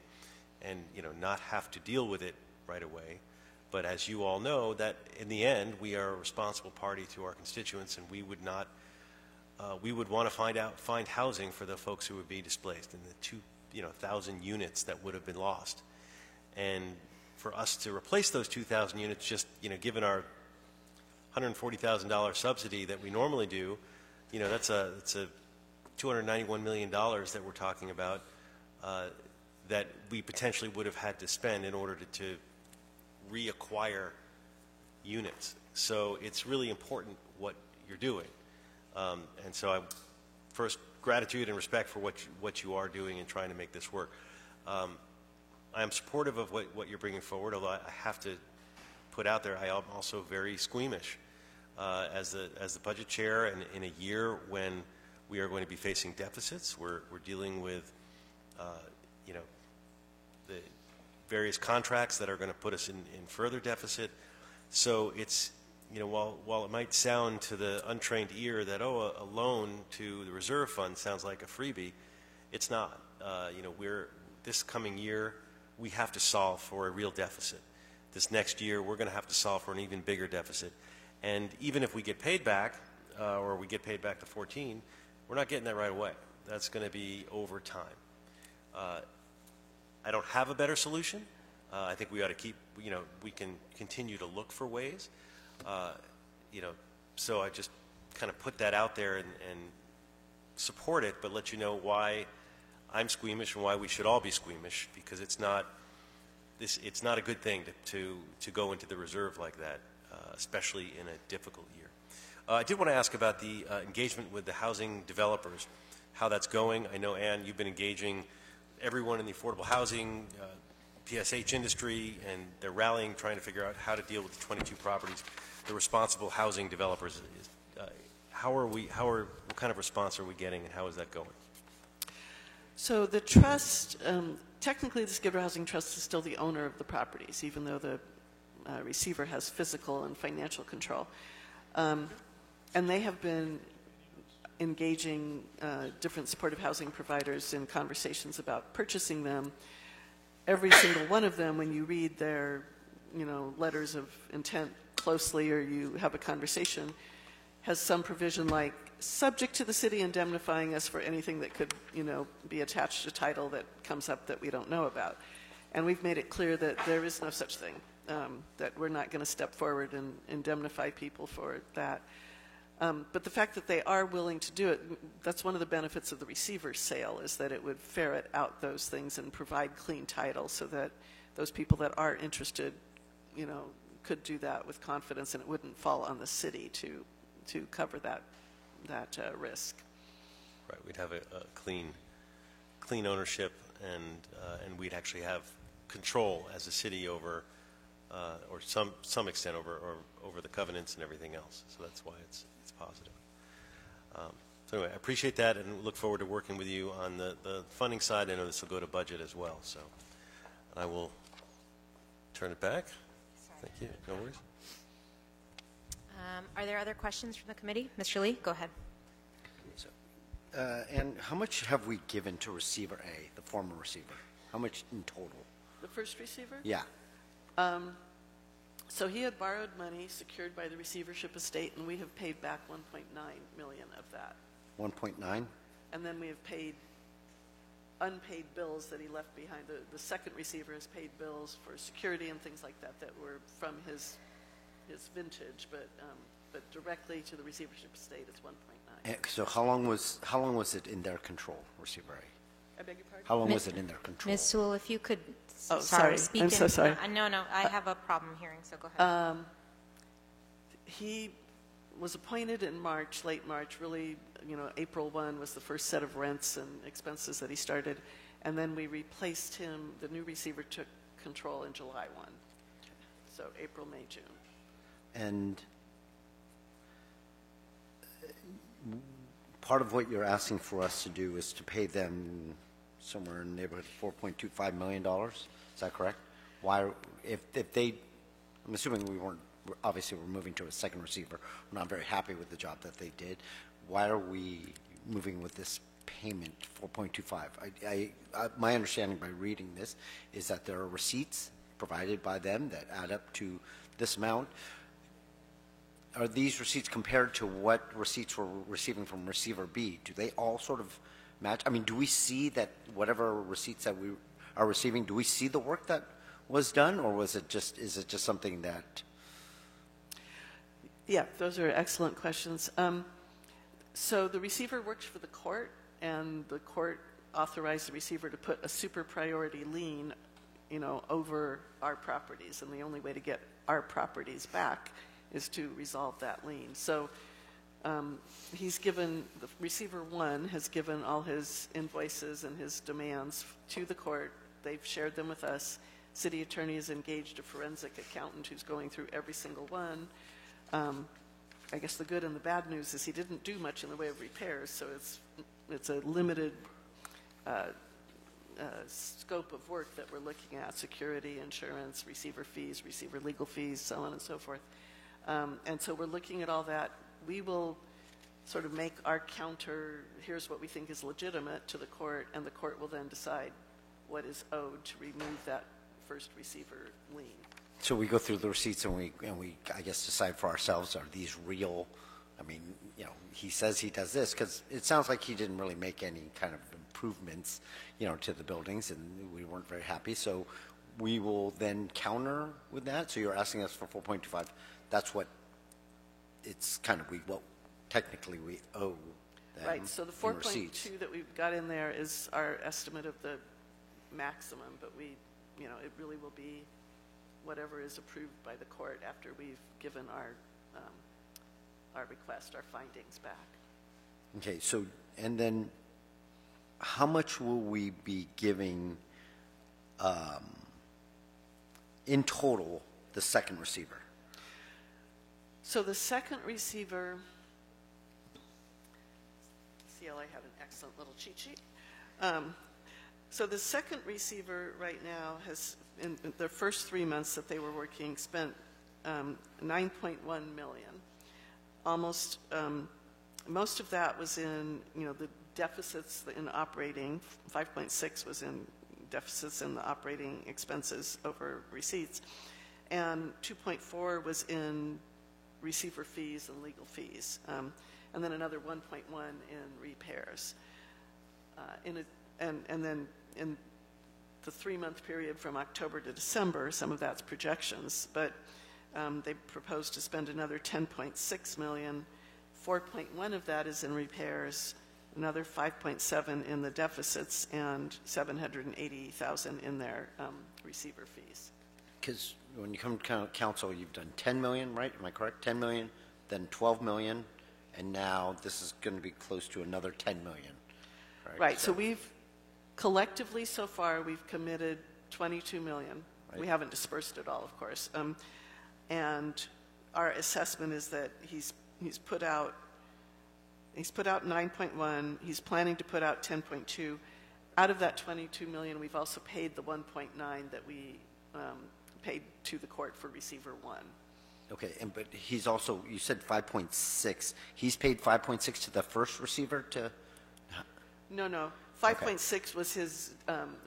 and, not have to deal with it right away. But as you all know, that in the end, we are a responsible party to our constituents, and we would not, we would want to find housing for the folks who would be displaced in the 2,000 units that would have been lost. And for us to replace those 2,000 units, just, given our $140,000 subsidy that we normally do, that's a $291 million that we're talking about that we potentially would have had to spend in order to reacquire units. So it's really important what you're doing. And so first, gratitude and respect for what you are doing and trying to make this work. I am supportive of what you're bringing forward, although I have to put out there I am also very squeamish as the budget chair, and in a year when we are going to be facing deficits. We're dealing with the various contracts that are going to put us in further deficit. So it's, while it might sound to the untrained ear that, a loan to the reserve fund sounds like a freebie, it's not. This coming year, we have to solve for a real deficit. This next year, we're going to have to solve for an even bigger deficit. And even if we get paid back, or we get paid back to 14, we're not getting that right away. That's going to be over time. I don't have a better solution. I think we ought to keep, we can continue to look for ways. So I just kind of put that out there and support it, but let you know why I'm squeamish and why we should all be squeamish, because it's not a good thing to go into the reserve like that, especially in a difficult year. I did want to ask about the engagement with the housing developers, how that's going. I know, Ann, you've been engaging everyone in the affordable housing, PSH industry, and they're rallying, trying to figure out how to deal with the 22 properties. The responsible housing developers, what kind of response are we getting, and how is that going? So the trust, technically the Skid Row Housing Trust is still the owner of the properties, even though the receiver has physical and financial control. And they have been engaging different supportive housing providers in conversations about purchasing them. Every single one of them, when you read their, letters of intent closely, or you have a conversation, has some provision like, subject to the city indemnifying us for anything that could, be attached to title that comes up that we don't know about. And we've made it clear that there is no such thing, that we're not going to step forward and indemnify people for that. But the fact that they are willing to do it, that's one of the benefits of the receiver's sale, is that it would ferret out those things and provide clean title so that those people that are interested, could do that with confidence, and it wouldn't fall on the city to cover that risk. Right, we'd have a clean ownership, and we'd actually have control as a city over, or some extent over the covenants and everything else. So that's why it's positive. So anyway, I appreciate that and look forward to working with you on the funding side. I know this will go to budget as well. So I will turn it back. Thank you. No worries. Are there other questions from the committee? Mr. Lee, go ahead. And how much have we given to Receiver A, the former receiver? How much in total? The first receiver? Yeah. So he had borrowed money secured by the receivership estate, and we have paid back $1.9 million of that. 1.9? And then we have paid unpaid bills that he left behind. The second receiver has paid bills for security and things like that were from his vintage, but directly to the receivership estate, it's 1.9. So how long was it in their control, Receiver A? I beg your pardon? How long was it in their control? Ms. Sewell, if you could, sorry. speak I'm so sorry. No, I have a problem hearing, so go ahead. He was appointed in March, late March, really, April 1 was the first set of rents and expenses that he started, and then we replaced him. The new receiver took control in July 1. So April, May, June. And part of what you're asking for us to do is to pay them somewhere in the neighborhood of $4.25 million. Is that correct? Why, if they, I'm assuming obviously we're moving to a second receiver. We're not very happy with the job that they did. Why are we moving with this payment, 4.25. My understanding by reading this is that there are receipts provided by them that add up to this amount. Are these receipts compared to what receipts we're receiving from receiver B? Do they all sort of match? I mean, do we see that whatever receipts that we are receiving, do we see the work that was done, or is it just something that? Yeah, those are excellent questions. So the receiver works for the court, and the court authorized the receiver to put a super priority lien, over our properties, and the only way to get our properties back is to resolve that lien. So he's given, the receiver 1 has given all his invoices and his demands to the court. They've shared them with us. City attorney has engaged a forensic accountant who's going through every single one. I guess the good and the bad news is he didn't do much in the way of repairs, so it's a limited scope of work that we're looking at: security, insurance, receiver fees, receiver legal fees, so on and so forth. And so we're looking at all that. We will sort of make our counter, here's what we think is legitimate, to the court, and the court will then decide what is owed to remove that first receiver lien. So we go through the receipts and we I guess decide for ourselves, are these real? I mean, he says he does this because it sounds like he didn't really make any kind of improvements, to the buildings, and we weren't very happy. So we will then counter with that. So you're asking us for 4.25. That's what it's kind of what technically we owe them. Right. So the 4.2 that we've got in there is our estimate of the maximum, but it really will be whatever is approved by the court after we've given our request, our findings back. Okay, so, and then how much will we be giving in total the second receiver? So the second receiver, CLA had an excellent little cheat sheet. So the second receiver right now has, in the first 3 months that they were working, spent $9.1 million. Almost, most of that was in, the deficits in operating. 5.6 was in deficits in the operating expenses over receipts, and 2.4 was in receiver fees and legal fees, and then another 1.1 in repairs. And then in the 3-month period from October to December, some of that's projections, but they proposed to spend another $10.6 million. 4.1 of that is in repairs, another 5.7 in the deficits, and 780,000 in their receiver fees. Because when you come to council, you've done 10 million, right? Am I correct? 10 million, then 12 million, and now this is going to be close to another 10 million. Right. So we've collectively so far we've committed 22 million. Right. We haven't dispersed it all, of course. And our assessment is that he's put out 9.1. He's planning to put out 10.2. Out of that 22 million, we've also paid the 1.9 that we paid to the court for receiver 1. Okay, but he's also, you said 5.6. He's paid 5.6 to the first receiver to? No. 5.6 was his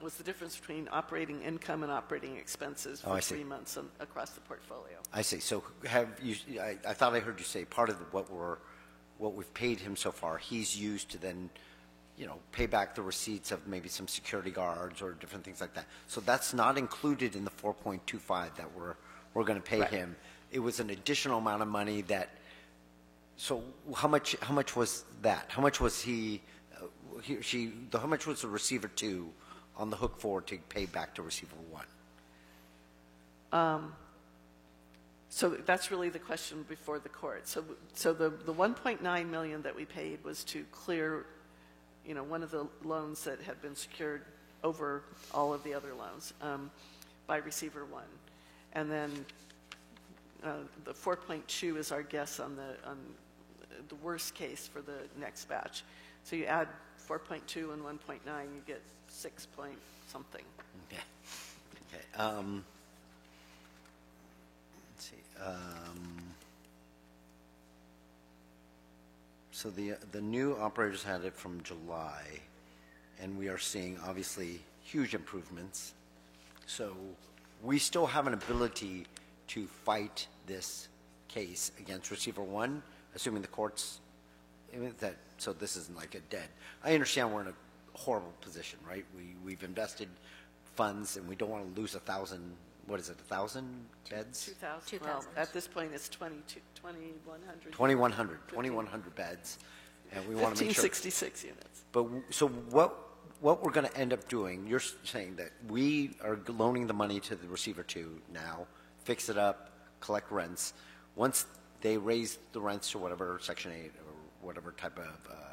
was the difference between operating income and operating expenses for 3 months across the portfolio. I see. So have you? I thought I heard you say part of what we've paid him so far, he's used to then, pay back the receipts of maybe some security guards or different things like that. So that's not included in the 4.25 that we're going to pay him. It was an additional amount of money that. So how much was that? How much was how much was the receiver 2 on the hook for to pay back to receiver 1? So that's really the question before the court. So the 1.9 million that we paid was to clear, one of the loans that had been secured over all of the other loans by receiver 1, and then the 4.2 is our guess on the worst case for the next batch. So you add 4.2 and 1.9, you get 6 point something. Okay. Let's see. So the new operators had it from July, and we are seeing obviously huge improvements. So we still have an ability to fight this case against receiver one, assuming the courts that. So this isn't like a dead. I understand we're in a horrible position, right? We've invested funds, and we don't want to lose 1,000. What is it? 1,000 beds? 2,000. Well, at this point, it's 2,100. 2,100 beds, and we want to make sure. 1,566 units. But so what we're going to end up doing? You're saying that we are loaning the money to the receiver two now, fix it up, collect rents. Once they raise the rents to whatever Section 8 or whatever type of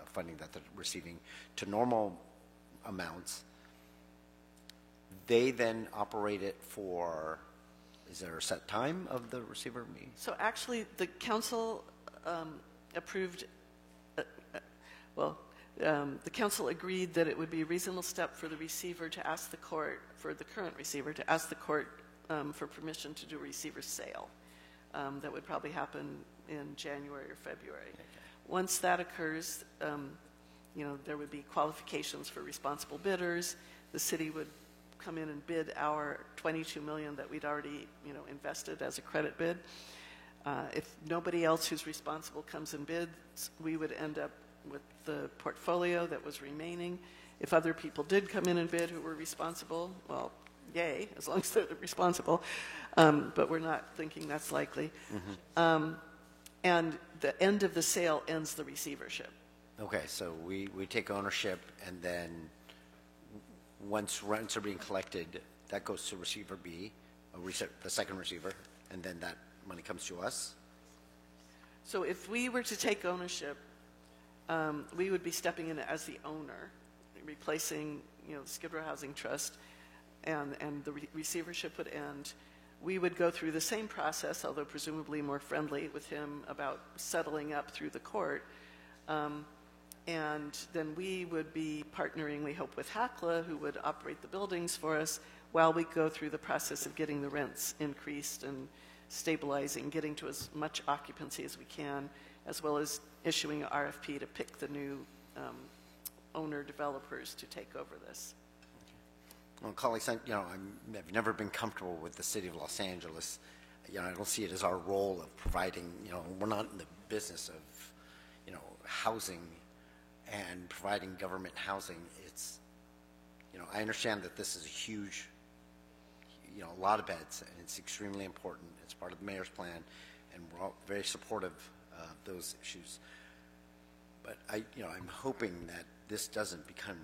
funding that they're receiving to normal amounts, they then operate it for, is there a set time of the receiver meeting? So actually, the council approved, the council agreed that it would be a reasonable step for the receiver to ask the court, for the current receiver, to ask the court for permission to do a receiver sale. That would probably happen in January or February. Okay. Once that occurs, there would be qualifications for responsible bidders. The city would come in and bid our $22 million that we'd already, invested as a credit bid. If nobody else who's responsible comes and bids, we would end up with the portfolio that was remaining. If other people did come in and bid who were responsible, well, yay, as long as they're responsible. But we're not thinking that's likely. Mm-hmm. And the end of the sale ends the receivership. Okay, so we take ownership, and then once rents are being collected, that goes to receiver B, the second receiver, and then that money comes to us? So if we were to take ownership, we would be stepping in as the owner, replacing the Skid Row Housing Trust, and the receivership would end. We would go through the same process, although presumably more friendly with him about settling up through the court. And then we would be partnering, we hope, with HACLA, who would operate the buildings for us while we go through the process of getting the rents increased and stabilizing, getting to as much occupancy as we can, as well as issuing an RFP to pick the new owner developers to take over this. Well, colleagues, I've never been comfortable with the city of Los Angeles. I don't see it as our role of providing, we're not in the business of, housing and providing government housing. It's, I understand that this is a huge, a lot of beds, and it's extremely important. It's part of the mayor's plan, and we're all very supportive of those issues. But I'm hoping that this doesn't become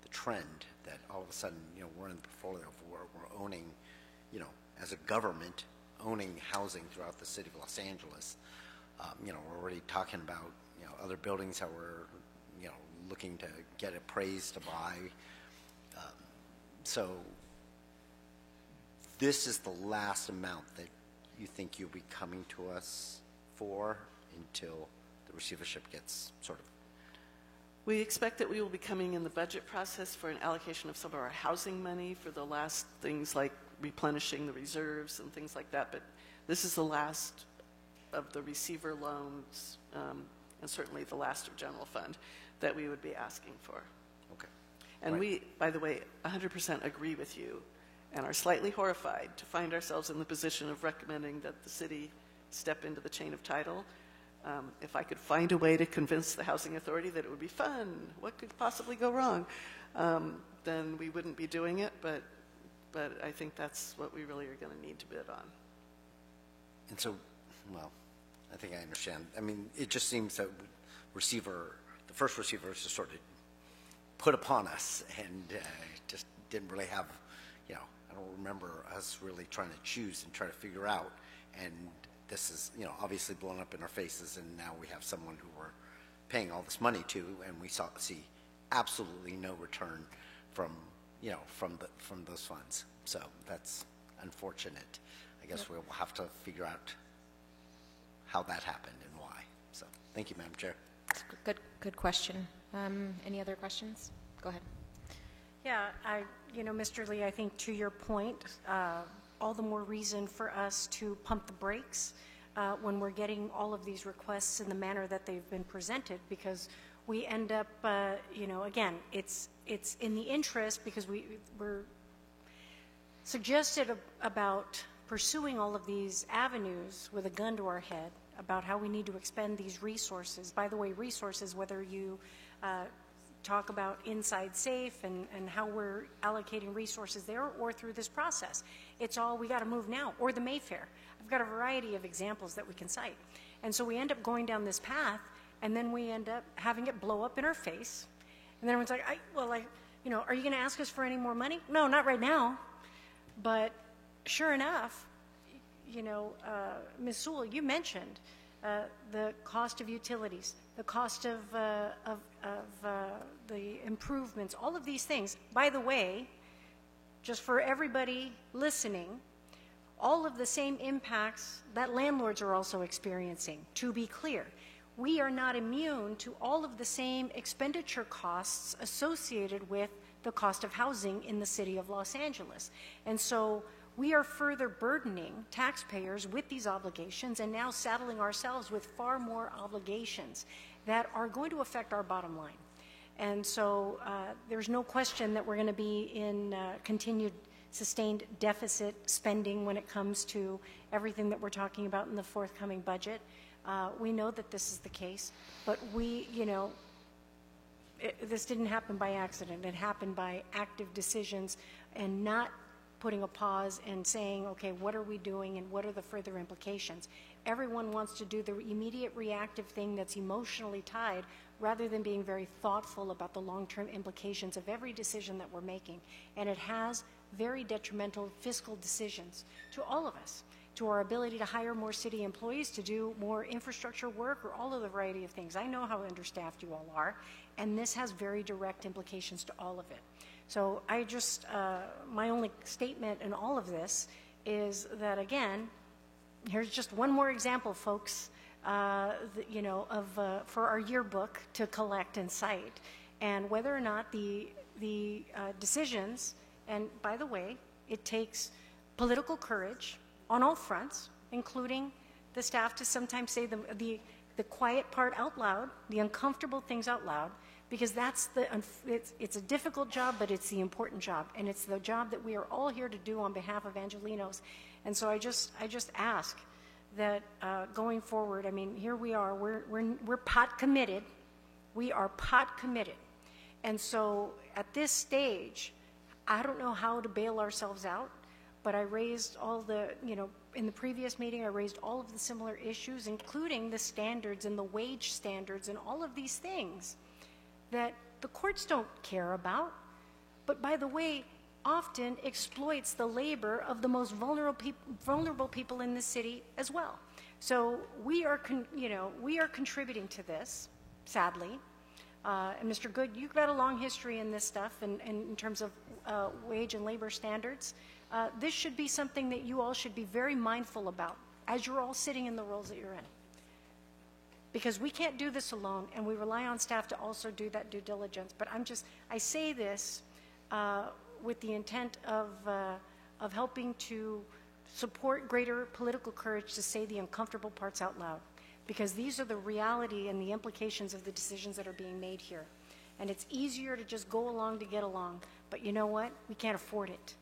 the trend, that all of a sudden, we're in the portfolio where we're owning, as a government, owning housing throughout the city of Los Angeles. We're already talking about, other buildings that we're, looking to get appraised to buy. So this is the last amount that you think you'll be coming to us for until the receivership gets sort of. We expect that we will be coming in the budget process for an allocation of some of our housing money for the last things like replenishing the reserves and things like that. But this is the last of the receiver loans, and certainly the last of general fund that we would be asking for. Okay. And right. We, by the way, 100% agree with you and are slightly horrified to find ourselves in the position of recommending that the city step into the chain of title. If I could find a way to convince the Housing Authority that it would be fun, what could possibly go wrong, then we wouldn't be doing it, but I think that's what we really are going to need to bid on. And so, well, I think I understand. I mean, it just seems that the first receiver is just sort of put upon us, and just didn't really have, I don't remember us really trying to choose and try to figure out, and this is, obviously blown up in our faces, and now we have someone who we're paying all this money to, and we see absolutely no return from those funds. So that's unfortunate. I guess we'll have to figure out how that happened and why. So thank you, Madam Chair. Good question. Any other questions? Go ahead. Yeah, Mr. Lee, I think to your point, all the more reason for us to pump the brakes. when we're getting all of these requests in the manner that they've been presented, because we end up, again, it's in the interest, because we're suggested about pursuing all of these avenues with a gun to our head about how we need to expend these resources. By the way, resources, whether you talk about Inside Safe and how we're allocating resources there, or through this process. It's all, we got to move now, or the Mayfair. I've got a variety of examples that we can cite. And so we end up going down this path, and then we end up having it blow up in our face. And then everyone's like, are you going to ask us for any more money? No, not right now. But sure enough, Ms. Sewell, you mentioned the cost of utilities, the cost of the improvements, all of these things. By the way, just for everybody listening, all of the same impacts that landlords are also experiencing, to be clear. We are not immune to all of the same expenditure costs associated with the cost of housing in the city of Los Angeles. And so we are further burdening taxpayers with these obligations and now saddling ourselves with far more obligations that are going to affect our bottom line. And so there's no question that we're going to be in continued sustained deficit spending when it comes to everything that we're talking about in the forthcoming budget. We know that this is the case, but this didn't happen by accident. It happened by active decisions and not putting a pause and saying, okay, what are we doing and what are the further implications? Everyone wants to do the immediate reactive thing that's emotionally tied rather than being very thoughtful about the long-term implications of every decision that we're making. And it has very detrimental fiscal decisions to all of us, to our ability to hire more city employees, to do more infrastructure work, or all of the variety of things. I know how understaffed you all are, and this has very direct implications to all of it. So I just, my only statement in all of this is that, again, here's just one more example, folks, for our yearbook to collect and cite, and whether or not the decisions, and by the way, it takes political courage on all fronts, including the staff to sometimes say the quiet part out loud, the uncomfortable things out loud, because it's a difficult job, but it's the important job, and it's the job that we are all here to do on behalf of Angelenos. And so I just ask that going forward, I mean, here we are, we're pot committed. We are pot committed. And so at this stage, I don't know how to bail ourselves out, but I raised all the, in the previous meeting, I raised all of the similar issues, including the standards and the wage standards and all of these things that the courts don't care about, but by the way, often exploits the labor of the most vulnerable people in the city as well. So we are contributing to this, sadly. And Mr. Good, you've got a long history in this stuff, and in terms of wage and labor standards. This should be something that you all should be very mindful about as you're all sitting in the roles that you're in. Because we can't do this alone, and we rely on staff to also do that due diligence. But I say this with the intent of helping to support greater political courage to say the uncomfortable parts out loud. Because these are the reality and the implications of the decisions that are being made here. And it's easier to just go along to get along. But you know what? We can't afford it.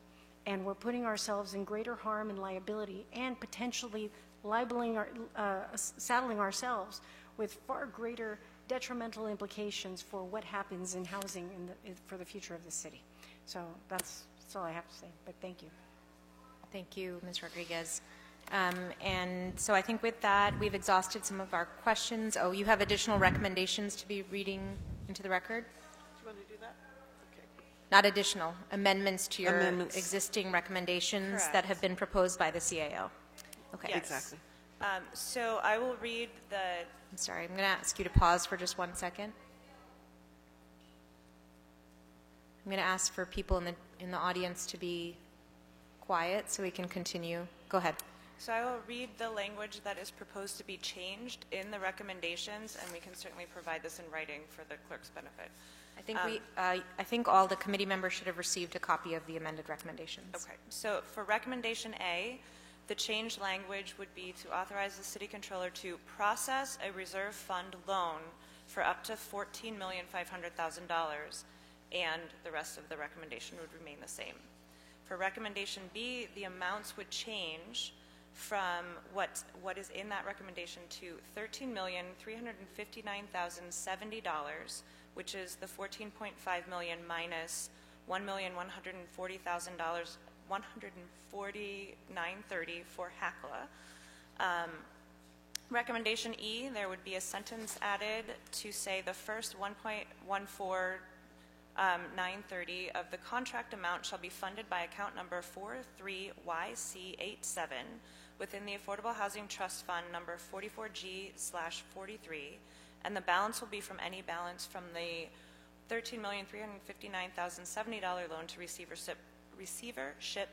And we're putting ourselves in greater harm and liability, and potentially saddling ourselves with far greater detrimental implications for what happens in housing for the future of the city. So that's all I have to say, but thank you. Thank you, Ms. Rodriguez. And so I think with that, we've exhausted some of our questions. Oh, you have additional recommendations to be reading into the record? Do you want to do that? Okay. Not additional, amendments to your existing recommendations. Correct. That have been proposed by the CAO. Okay. Yes. Exactly. So I will read the... I'm sorry, I'm going to ask you to pause for just 1 second. I'm going to ask for people in the audience to be quiet so we can continue. Go ahead. So I will read the language that is proposed to be changed in the recommendations, and we can certainly provide this in writing for the clerk's benefit. I think all the committee members should have received a copy of the amended recommendations. Okay. So for recommendation A, The changed language would be to authorize the city controller to process a reserve fund loan for up to $14,500,000, and the rest of the recommendation would remain the same. For recommendation B, the amounts would change from what is in that recommendation to $13,359,070, which is the $14.5 million minus $1,140,000, $149.30 for HACLA. Recommendation E, there would be a sentence added to say the first $1.14930 of the contract amount shall be funded by account number 43YC87 within the Affordable Housing Trust Fund number 44G/43, and the balance will be from any balance from the $13,359,070 loan to receivership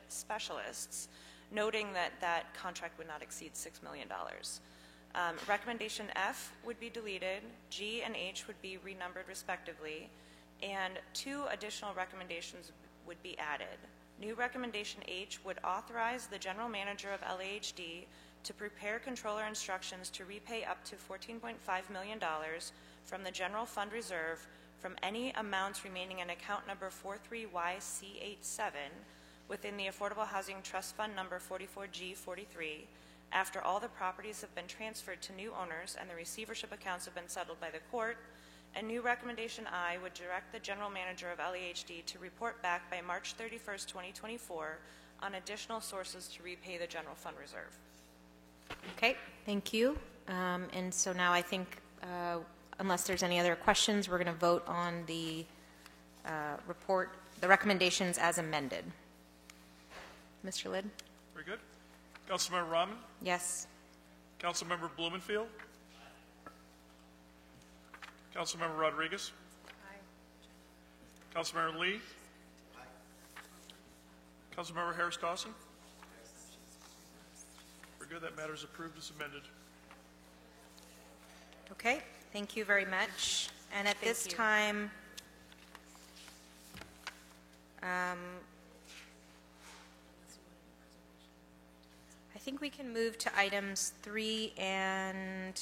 specialists, noting that that contract would not exceed $6 million. Recommendation F would be deleted, G and H would be renumbered respectively, and 2 additional recommendations would be added. New recommendation H would authorize the general manager of LAHD to prepare controller instructions to repay up to $14.5 million from the general fund reserve from any amounts remaining in account number 43YC87 within the Affordable Housing Trust Fund number 44G43 after all the properties have been transferred to new owners and the receivership accounts have been settled by the court. And new recommendation I would direct the general manager of LAHD to report back by March 31st, 2024 on additional sources to repay the general fund reserve. Okay, thank you. And so now I think, unless there's any other questions, we're going to vote on the report, the recommendations as amended. Mr. Lidd? Very good. Councilmember Rahman? Yes. Councilmember Blumenfield? Councilmember Rodriguez? Aye. Councilmember Lee? Aye. Councilmember Harris Dawson? Very good. That matter is approved as amended. Okay, thank you very much. And at this time, I think we can move to items 3 and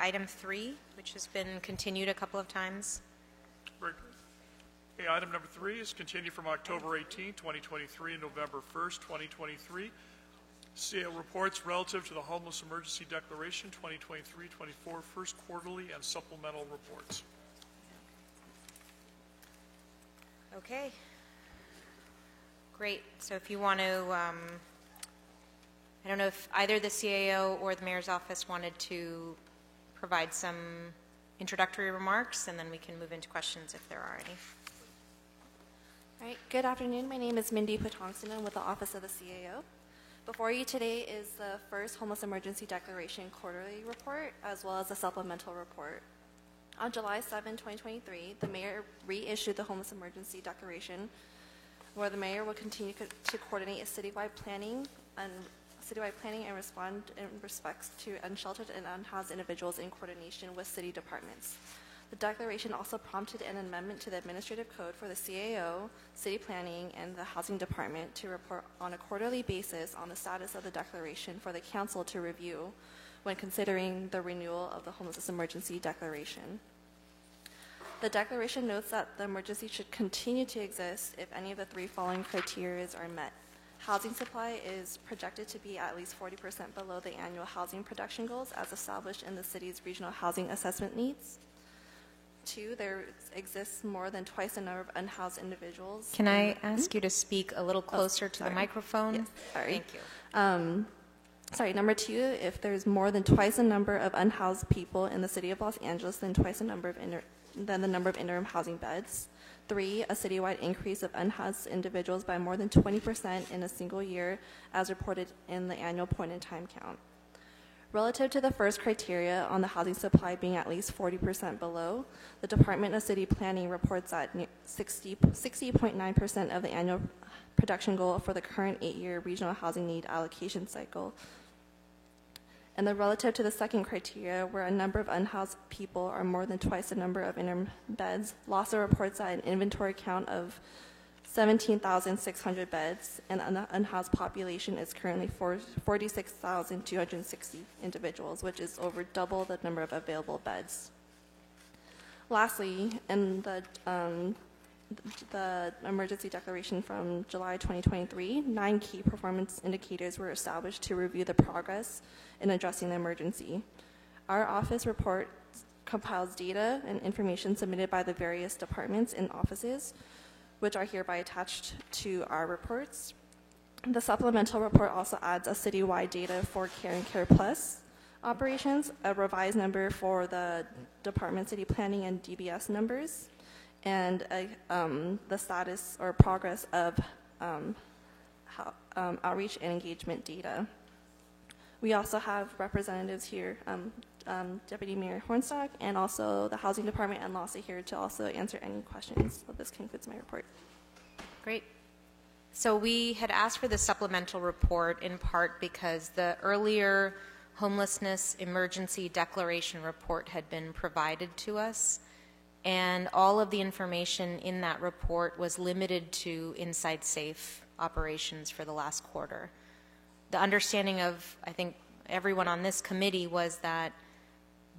item 3, which has been continued a couple of times. Very good. Okay, item number 3 is continued from October 18, 2023 and November 1st, 2023. CAO reports relative to the Homeless Emergency Declaration 2023-24 first quarterly and supplemental reports. Okay. Great. So if you want to, I don't know if either the CAO or the Mayor's Office wanted to provide some introductory remarks, and then we can move into questions if there are any. All right. Good afternoon. My name is Mindy Patongson with the Office of the CAO. Before you today is the first Homeless Emergency Declaration quarterly report, as well as a supplemental report. On July 7, 2023, the Mayor reissued the Homeless Emergency Declaration, where the Mayor will continue to coordinate a citywide planning and respond in respects to unsheltered and unhoused individuals in coordination with city departments. The declaration also prompted an amendment to the administrative code for the CAO, city planning, and the housing department to report on a quarterly basis on the status of the declaration for the council to review when considering the renewal of the Homelessness Emergency Declaration. The declaration notes that the emergency should continue to exist if any of the 3 following criteria are met. Housing supply is projected to be at least 40% below the annual housing production goals as established in the city's regional housing assessment needs. 2, there exists more than twice the number of unhoused individuals. Can I ask you to speak a little closer to the microphone? Yes, sorry. Thank you. Number 2, if there's more than twice the number of unhoused people in the city of Los Angeles than twice the number of interim housing beds. 3, a citywide increase of unhoused individuals by more than 20% in a single year as reported in the annual point-in-time count. Relative to the first criteria on the housing supply being at least 40% below, the Department of City Planning reports that 60.9% of the annual production goal for the current 8-year regional housing need allocation cycle And then relative to the second criteria, where a number of unhoused people are more than twice the number of interim beds, LAHSA reports that an inventory count of 17,600 beds, and an unhoused population is currently 46,260 individuals, which is over double the number of available beds. Lastly, in the emergency declaration from July 2023, 9 key performance indicators were established to review the progress in addressing the emergency. Our office report compiles data and information submitted by the various departments and offices, which are hereby attached to our reports. The supplemental report also adds a citywide data for Care and Care Plus operations, a revised number for the Department City Planning and DBS numbers, and the status or progress of outreach and engagement data. We also have representatives here, Deputy Mayor Hornstock, and also the Housing Department and LAHSA here to also answer any questions. So this concludes my report. Great. So we had asked for the supplemental report in part because the earlier homelessness emergency declaration report had been provided to us, and all of the information in that report was limited to Inside Safe operations for the last quarter. The understanding of, I think, everyone on this committee was that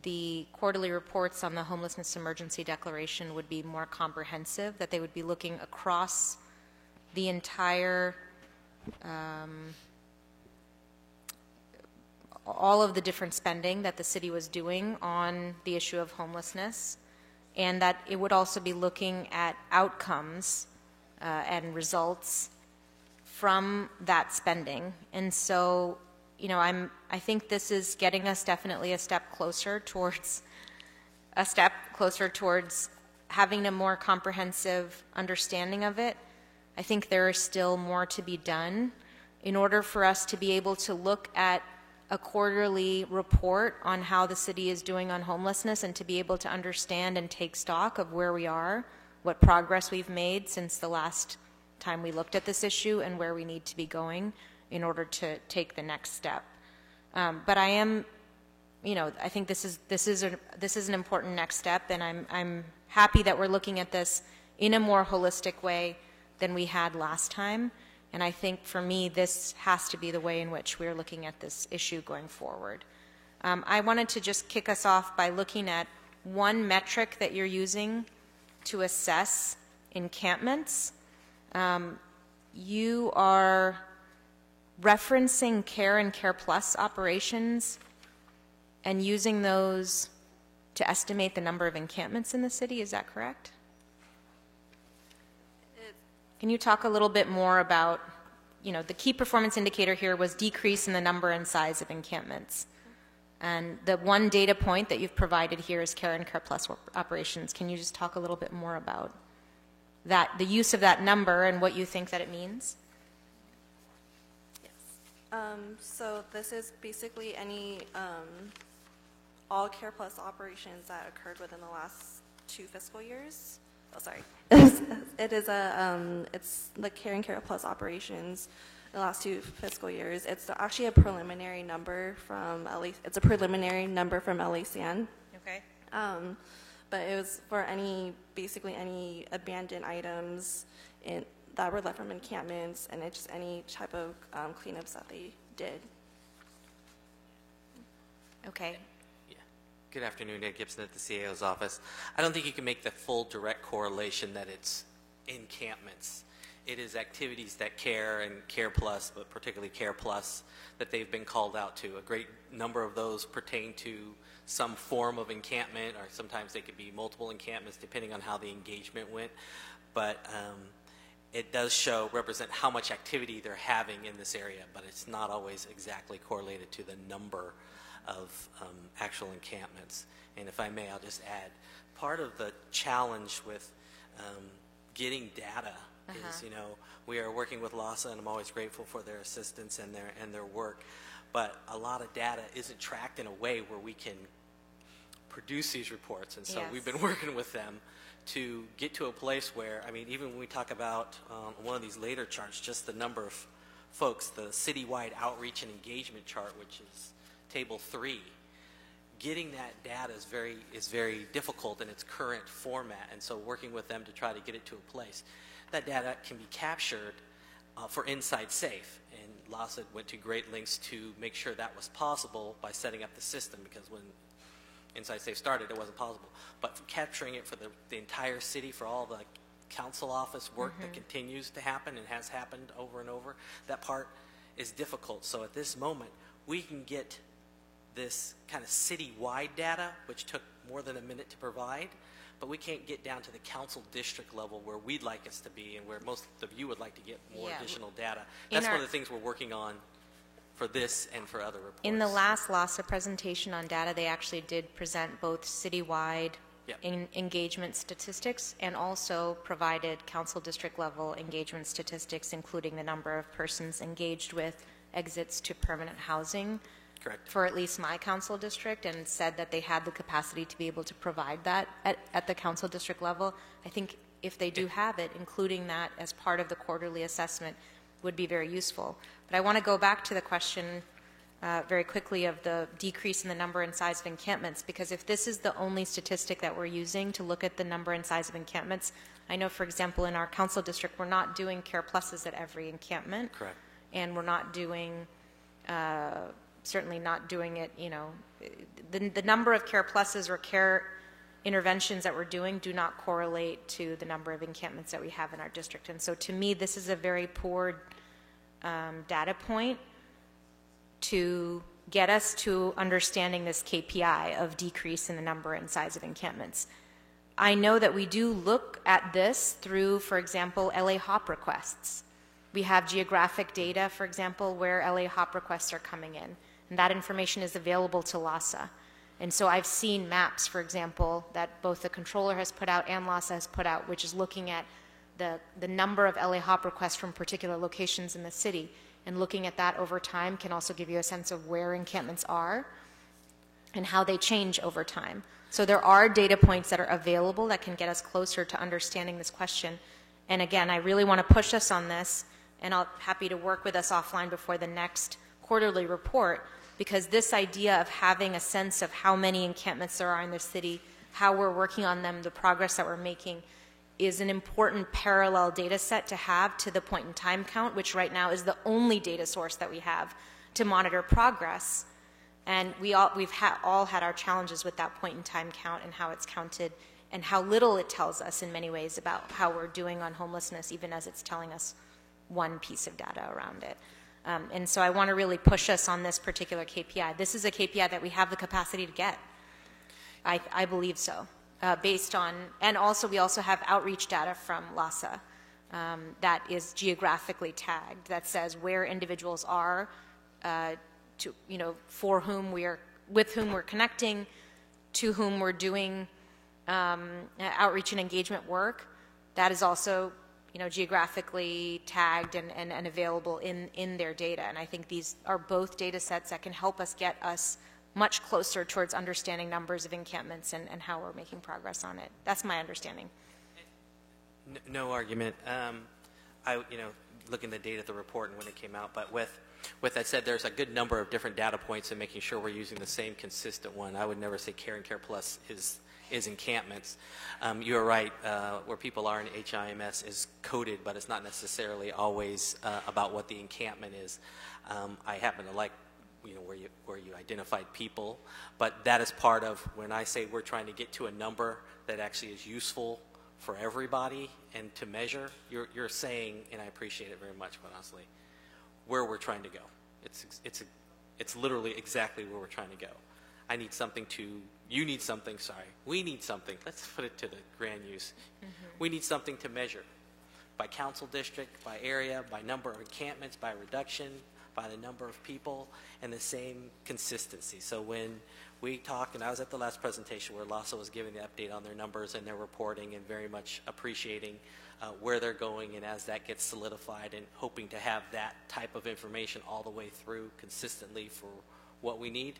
the quarterly reports on the homelessness emergency declaration would be more comprehensive, that they would be looking across the entire, all of the different spending that the city was doing on the issue of homelessness, and that it would also be looking at outcomes and results from that spending. And so, you know, I think this is getting us definitely a step closer towards having a more comprehensive understanding of it. I think there is still more to be done in order for us to be able to look at a quarterly report on how the city is doing on homelessness and to be able to understand and take stock of where we are, what progress we've made since the last time we looked at this issue, and where we need to be going in order to take the next step. But I am, you know, I think this is an important next step, and I'm happy that we're looking at this in a more holistic way than we had last time. And I think for me, this has to be the way in which we're looking at this issue going forward. I wanted to just kick us off by looking at one metric that you're using to assess encampments. You are referencing Care and Care Plus operations and using those to estimate the number of encampments in the city. Is that correct? Can you talk a little bit more about, you know, the key performance indicator here was decrease in the number and size of encampments. And the one data point that you've provided here is Care and Care Plus operations. Can you just talk a little bit more about that, the use of that number and what you think that it means? Yes. So this is basically any all Care Plus operations that occurred within the last 2 fiscal years. Oh, sorry. It's the Care and Care Plus operations in the last 2 fiscal years. It's actually a preliminary number from it's a preliminary number from LACN. Okay. But it was for basically any abandoned items that were left from encampments, and it's just any type of cleanups that they did. Okay. Good afternoon, Ed Gibson at the CAO's office. I don't think you can make the full direct correlation that it's encampments. It is activities that Care and Care Plus, but particularly Care Plus, that they've been called out to. A great number of those pertain to some form of encampment, or sometimes they could be multiple encampments depending on how the engagement went. But it does represent how much activity they're having in this area, but it's not always exactly correlated to the number of actual encampments. And if I may, I'll just add, part of the challenge with getting data is, you know, we are working with LAHSA, and I'm always grateful for their assistance and their work, but a lot of data isn't tracked in a way where we can produce these reports. And so we've been working with them to get to a place where, I mean, even when we talk about one of these later charts, just the number of folks, the citywide outreach and engagement chart, which is Table 3, getting that data is very difficult in its current format, and so working with them to try to get it to a place. That data can be captured for Inside Safe, and LASA went to great lengths to make sure that was possible by setting up the system, because when Inside Safe started, it wasn't possible. But for capturing it for the entire city, for all the council office work that continues to happen and has happened over and over, that part is difficult. So at this moment, we can get this kind of city-wide data, which took more than a minute to provide, but we can't get down to the council district level where we'd like us to be and where most of you would like to get more additional data. That's one of the things we're working on for this and for other reports. In the last LASA presentation on data, they actually did present both citywide engagement statistics and also provided council district level engagement statistics, including the number of persons engaged with exits to permanent housing. Correct. For at least my council district, and said that they had the capacity to be able to provide that at the council district level. I think if they do have it, including that as part of the quarterly assessment would be very useful. But I want to go back to the question very quickly of the decrease in the number and size of encampments, because if this is the only statistic that we're using to look at the number and size of encampments, I know, for example, in our council district, we're not doing care pluses at every encampment. Correct. And we're not doing, certainly not doing it, you know, the number of care pluses or care interventions that we're doing do not correlate to the number of encampments that we have in our district. And so to me, this is a very poor data point to get us to understanding this KPI of decrease in the number and size of encampments. I know that we do look at this through, for example, LA HOP requests. We have geographic data, for example, where LA HOP requests are coming in, and that information is available to LASA. And so I've seen maps, for example, that both the controller has put out and LASA has put out, which is looking at the number of LA HOP requests from particular locations in the city. And looking at that over time can also give you a sense of where encampments are and how they change over time. So there are data points that are available that can get us closer to understanding this question. And again, I really want to push us on this, and I'm happy to work with us offline before the next quarterly report, because this idea of having a sense of how many encampments there are in the city, how we're working on them, the progress that we're making, is an important parallel data set to have to the point in time count, which right now is the only data source that we have to monitor progress. And we've all had our challenges with that point in time count and how it's counted and how little it tells us in many ways about how we're doing on homelessness, even as it's telling us one piece of data around it. And so I want to really push us on this particular KPI. This is a KPI that we have the capacity to get. I believe so. Based on, and also we also have outreach data from LASA that is geographically tagged, that says where individuals are, to, you know, for whom with whom we're connecting, to whom we're doing outreach and engagement work. That is also, you know, geographically tagged and available in their data. And I think these are both data sets that can help us get us much closer towards understanding numbers of encampments and how we're making progress on it. That's my understanding. No argument. You know, looking at the data of the report and when it came out, but with that said, there's a good number of different data points in making sure we're using the same consistent one. I would never say Care and Care Plus is encampments. You're right, where people are in HIMS is coded, but it's not necessarily always about what the encampment is. I happen to like, you know, where you identified people, but that is part of when I say we're trying to get to a number that actually is useful for everybody and to measure. You're saying, and I appreciate it very much, quite honestly, where we're trying to go. It's literally exactly where we're trying to go. I need something to, you need something, sorry, we need something. Let's put it to the grand use. We need something to measure by council district, by area, by number of encampments, by reduction, by the number of people, and the same consistency. So when we talked, and I was at the last presentation where LASA was giving the update on their numbers and their reporting and very much appreciating where they're going, and as that gets solidified and hoping to have that type of information all the way through consistently for what we need,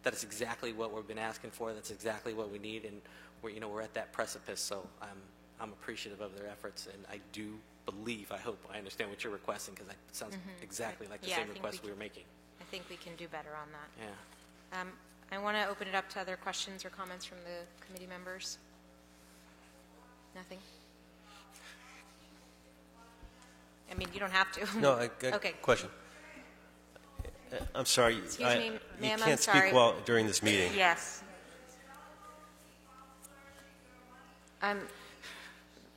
that is exactly what we've been asking for. That's exactly what we need, and we're at that precipice. So I'm appreciative of their efforts, and I do believe, I hope, I understand what you're requesting, because it sounds exactly like the same request we were making. I think we can do better on that. Yeah. I want to open it up to other questions or comments from the committee members. Nothing? I mean, you don't have to. No, I got okay. question. I'm sorry. Excuse me, you ma'am, can't I'm sorry. speak while during this meeting. Yes.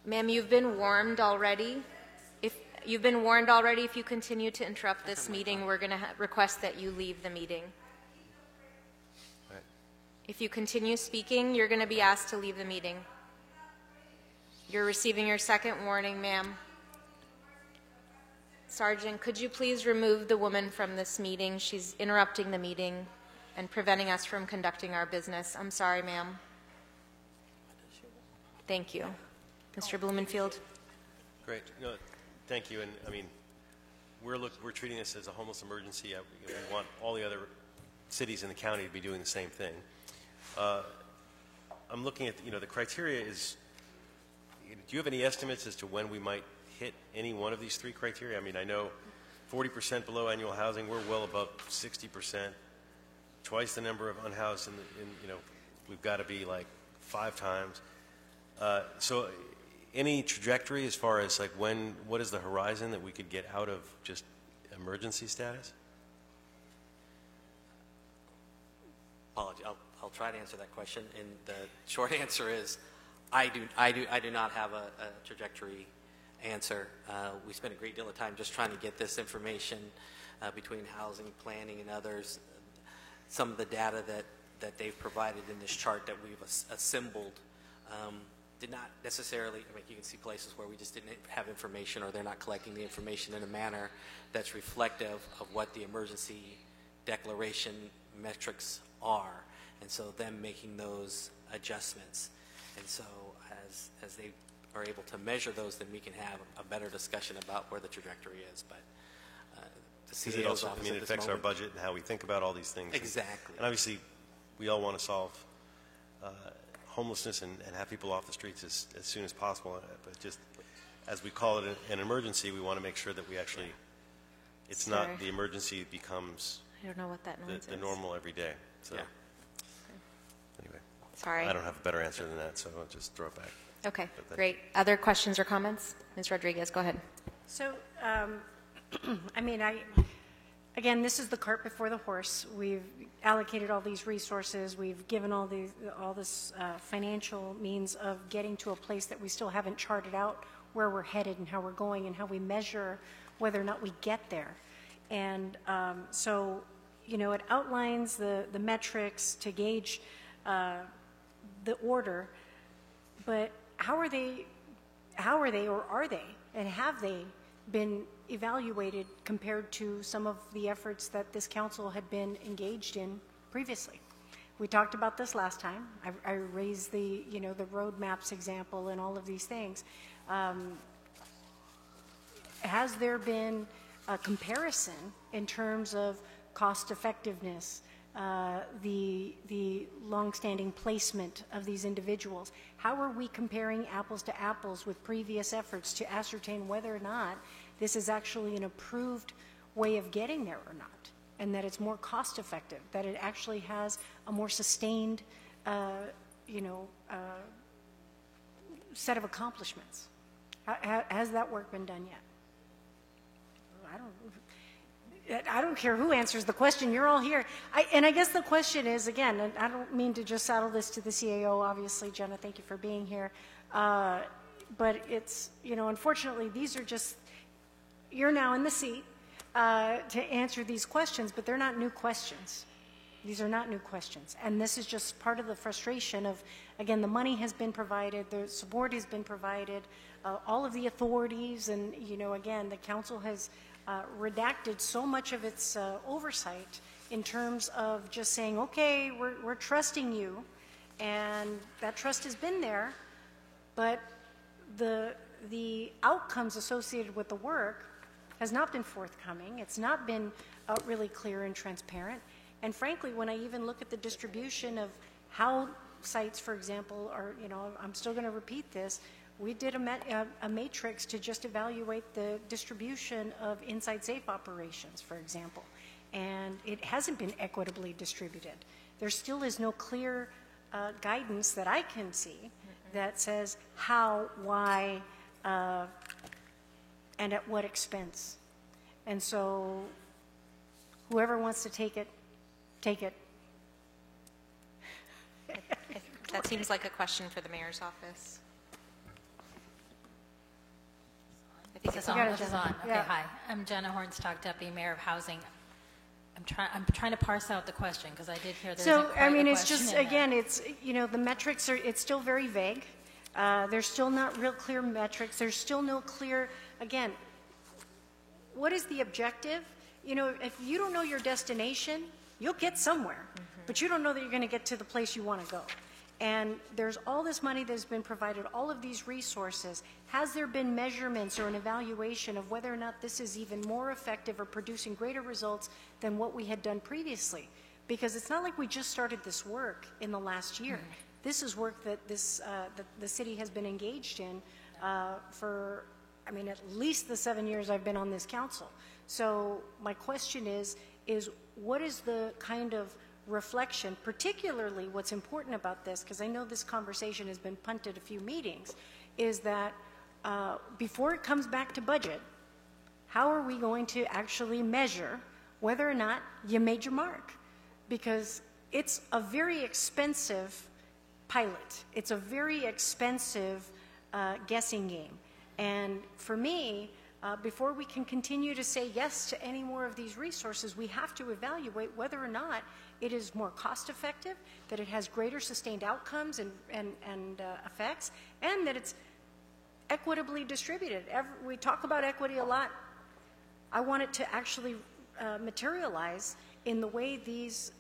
Ma'am, you've been warned already. If you've been warned already, if you continue to interrupt this meeting, we're going to request that you leave the meeting. Right. If you continue speaking, you're going to be asked to leave the meeting. You're receiving your second warning, ma'am. Sergeant, could you please remove the woman from this meeting? She's interrupting the meeting and preventing us from conducting our business. I'm sorry, ma'am. Thank you. Mr. Blumenfield. Great. No, thank you. And I mean, we're treating this as a homeless emergency. We want all the other cities in the county to be doing the same thing. I'm looking at, the criteria is, do you have any estimates as to when we might hit any one of these three criteria? I mean, I know 40% below annual housing, we're well above 60%, twice the number of unhoused, we've got to be like 5 times. So any trajectory as far as like what is the horizon that we could get out of just emergency status? Apology. I'll try to answer that question, and the short answer is I do not have a trajectory answer. We spent a great deal of time just trying to get this information between housing, planning, and others. Some of the data that they've provided in this chart that we've assembled did not necessarily, I mean, you can see places where we just didn't have information, or they're not collecting the information in a manner that's reflective of what the emergency declaration metrics are, and so them making those adjustments. And so as they are able to measure those, then we can have a better discussion about where the trajectory is. But the CAO's office, it affects our budget and how we think about all these things. Exactly. And obviously, we all want to solve homelessness and have people off the streets as soon as possible. But just as we call it an emergency, we want to make sure that we actually, it's not the emergency becomes I don't know what that noise the is. normal every day. So anyway, Sorry. I don't have a better answer than that, so I'll just throw it back. Okay, great. Other questions or comments? Ms. Rodriguez, go ahead. So, I mean, again, this is the cart before the horse. We've allocated all these resources. We've given all this financial means of getting to a place that we still haven't charted out where we're headed and how we're going and how we measure whether or not we get there. And so, it outlines the metrics to gauge the order, but how are they, or are they, and have they been evaluated compared to some of the efforts that this council had been engaged in previously? We talked about this last time. I raised the road maps example and all of these things. Has there been a comparison in terms of cost effectiveness, the longstanding placement of these individuals? How are we comparing apples to apples with previous efforts to ascertain whether or not this is actually an approved way of getting there or not, and that it's more cost effective, that it actually has a more sustained, set of accomplishments? Has that work been done yet? I don't care who answers the question. You're all here. And I guess the question is, again, and I don't mean to just saddle this to the CAO, obviously, Jenna, thank you for being here. But it's, unfortunately, these are just, you're now in the seat to answer these questions, but they're not new questions. These are not new questions. And this is just part of the frustration of, again, the money has been provided, the support has been provided, all of the authorities, and, again, the council has redacted so much of its oversight in terms of just saying, okay, we're trusting you, and that trust has been there, but the outcomes associated with the work has not been forthcoming. It's not been really clear and transparent. And frankly, when I even look at the distribution of how sites, for example, are, I'm still going to repeat this, we did a matrix to just evaluate the distribution of inside safe operations, for example. and it hasn't been equitably distributed. There still is no clear guidance that I can see that says how, why, and at what expense. And so whoever wants to take it, take it. That seems like a question for the mayor's office. I think it's on. got it, This is Jenna. on. Okay, Yeah. hi. I'm Jenna Hornstock, Deputy Mayor of Housing. I'm trying to parse out the question because I did hear there's So, I mean, it's question just, in there. again, it's, you know, the metrics are, it's still very vague. There's still not real clear metrics. There's still no clear, again, what is the objective? You know, if you don't know your destination, you'll get somewhere, but you don't know that you're going to get to the place you want to go. And there's all this money that's been provided, all of these resources. Has there been measurements or an evaluation of whether or not this is even more effective or producing greater results than what we had done previously? Because it's not like we just started this work in the last year. This is work that that the city has been engaged in for, I mean, at least the 7 years I've been on this council. So my question is what is the kind of reflection, particularly what's important about this, because I know this conversation has been punted a few meetings, is that before it comes back to budget, how are we going to actually measure whether or not you made your mark? Because it's a very expensive pilot. It's a very expensive guessing game. And for me, before we can continue to say yes to any more of these resources, we have to evaluate whether or not it is more cost-effective, that it has greater sustained outcomes and effects, and that it's equitably distributed. We talk about equity a lot. I want it to actually materialize in the way these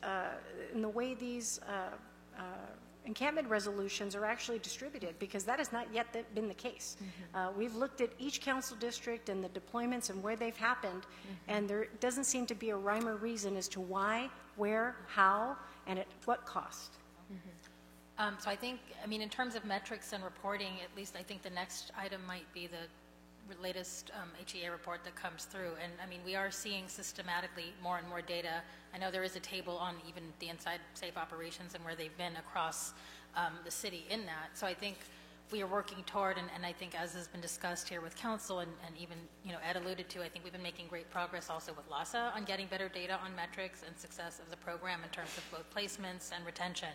encampment resolutions are actually distributed, because that has not yet been the case. We've looked at each council district and the deployments and where they've happened, and there doesn't seem to be a rhyme or reason as to why, where, how, and at what cost. So I think, I mean, in terms of metrics and reporting, at least I think the next item might be the latest HEA report that comes through. And I mean, we are seeing systematically more and more data. I know there is a table on even the inside safe operations and where they've been across the city in that. So I think we are working toward, and I think as has been discussed here with council and even, you know, Ed alluded to, I think we've been making great progress also with LASA on getting better data on metrics and success of the program in terms of both placements and retention.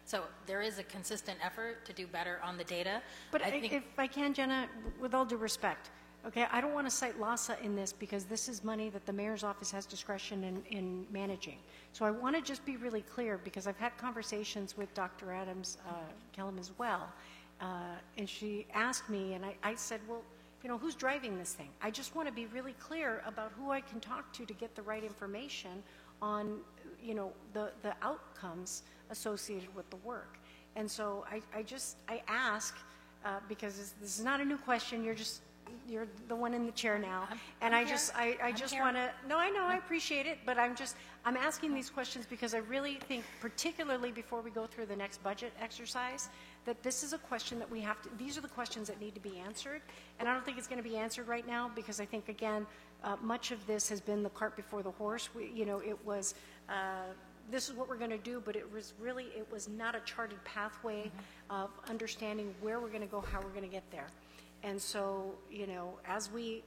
So there is a consistent effort to do better on the data. But I think, if I can, Jenna, with all due respect, okay, I don't want to cite LASA in this because this is money that the mayor's office has discretion in managing. So I want to just be really clear, because I've had conversations with Dr. Adams Kellum as well, and she asked me, and I said, well, you know, who's driving this thing? I just want to be really clear about who I can talk to get the right information on, you know, the outcomes associated with the work. And so I ask, because this is not a new question, you're the one in the chair now, and I just want to, no, I know, I appreciate it, but I'm asking these questions because I really think, particularly before we go through the next budget exercise, that this is a question that we have to, these are the questions that need to be answered, and I don't think it's going to be answered right now, because I think, again, much of this has been the cart before the horse. You know, it was, this is what we're going to do, but it was not a charted pathway of understanding where we're going to go, how we're going to get there. And so, you know, as we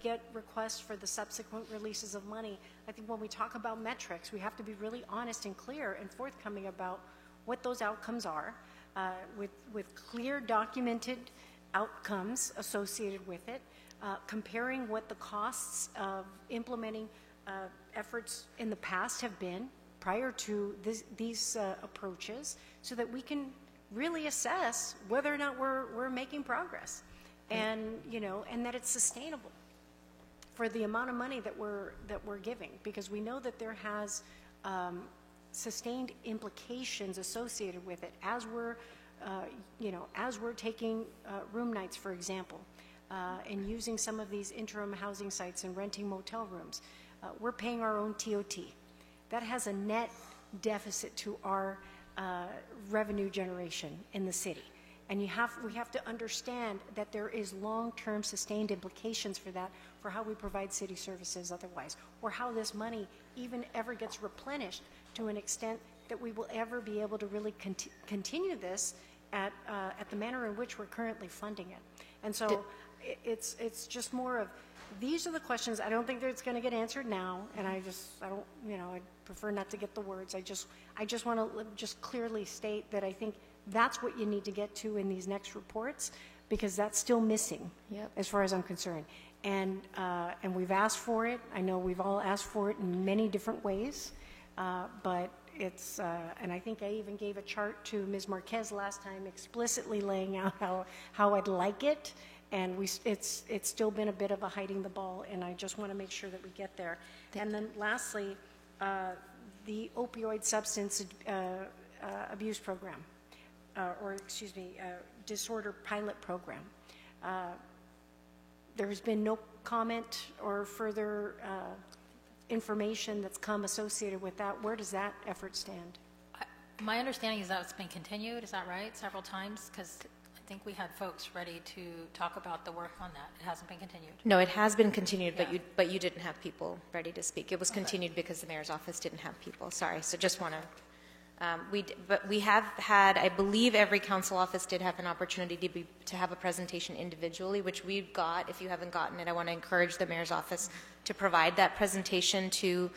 get requests for the subsequent releases of money, I think when we talk about metrics, we have to be really honest and clear and forthcoming about what those outcomes are, with clear documented outcomes associated with it, comparing what the costs of implementing efforts in the past have been prior to these approaches, so that we can really assess whether or not we're making progress. And, you know, and that it's sustainable for the amount of money that we're giving, because we know that there has sustained implications associated with it as we're taking room nights, for example, and using some of these interim housing sites and renting motel rooms. We're paying our own TOT. That has a net deficit to our revenue generation in the city. And we have to understand that there is long-term sustained implications for that, for how we provide city services otherwise, or how this money even ever gets replenished to an extent that we will ever be able to really continue this at the manner in which we're currently funding it. And so it's just more of, these are the questions. I don't think that it's going to get answered now, and I don't, I prefer not to get the words. I just want to just clearly state that I think that's what you need to get to in these next reports, because that's still missing, as far as I'm concerned. And we've asked for it. I know we've all asked for it in many different ways, but it's, and I think I even gave a chart to Ms. Marquez last time explicitly laying out how I'd like it, and it's still been a bit of a hiding the ball, and I just want to make sure that we get there. And then lastly, the opioid substance abuse program. Disorder pilot program. There has been no comment or further information that's come associated with that. Where does that effort stand? My understanding is that it's been continued, is that right, several times? Because I think we had folks ready to talk about the work on that. It hasn't been continued. No, it has been continued, but you didn't have people ready to speak. It was continued because the mayor's office didn't have people. Sorry, so just want to... But we have had, I believe every council office did have an opportunity to have a presentation individually, which we've got. If you haven't gotten it, I want to encourage the mayor's office to provide that presentation to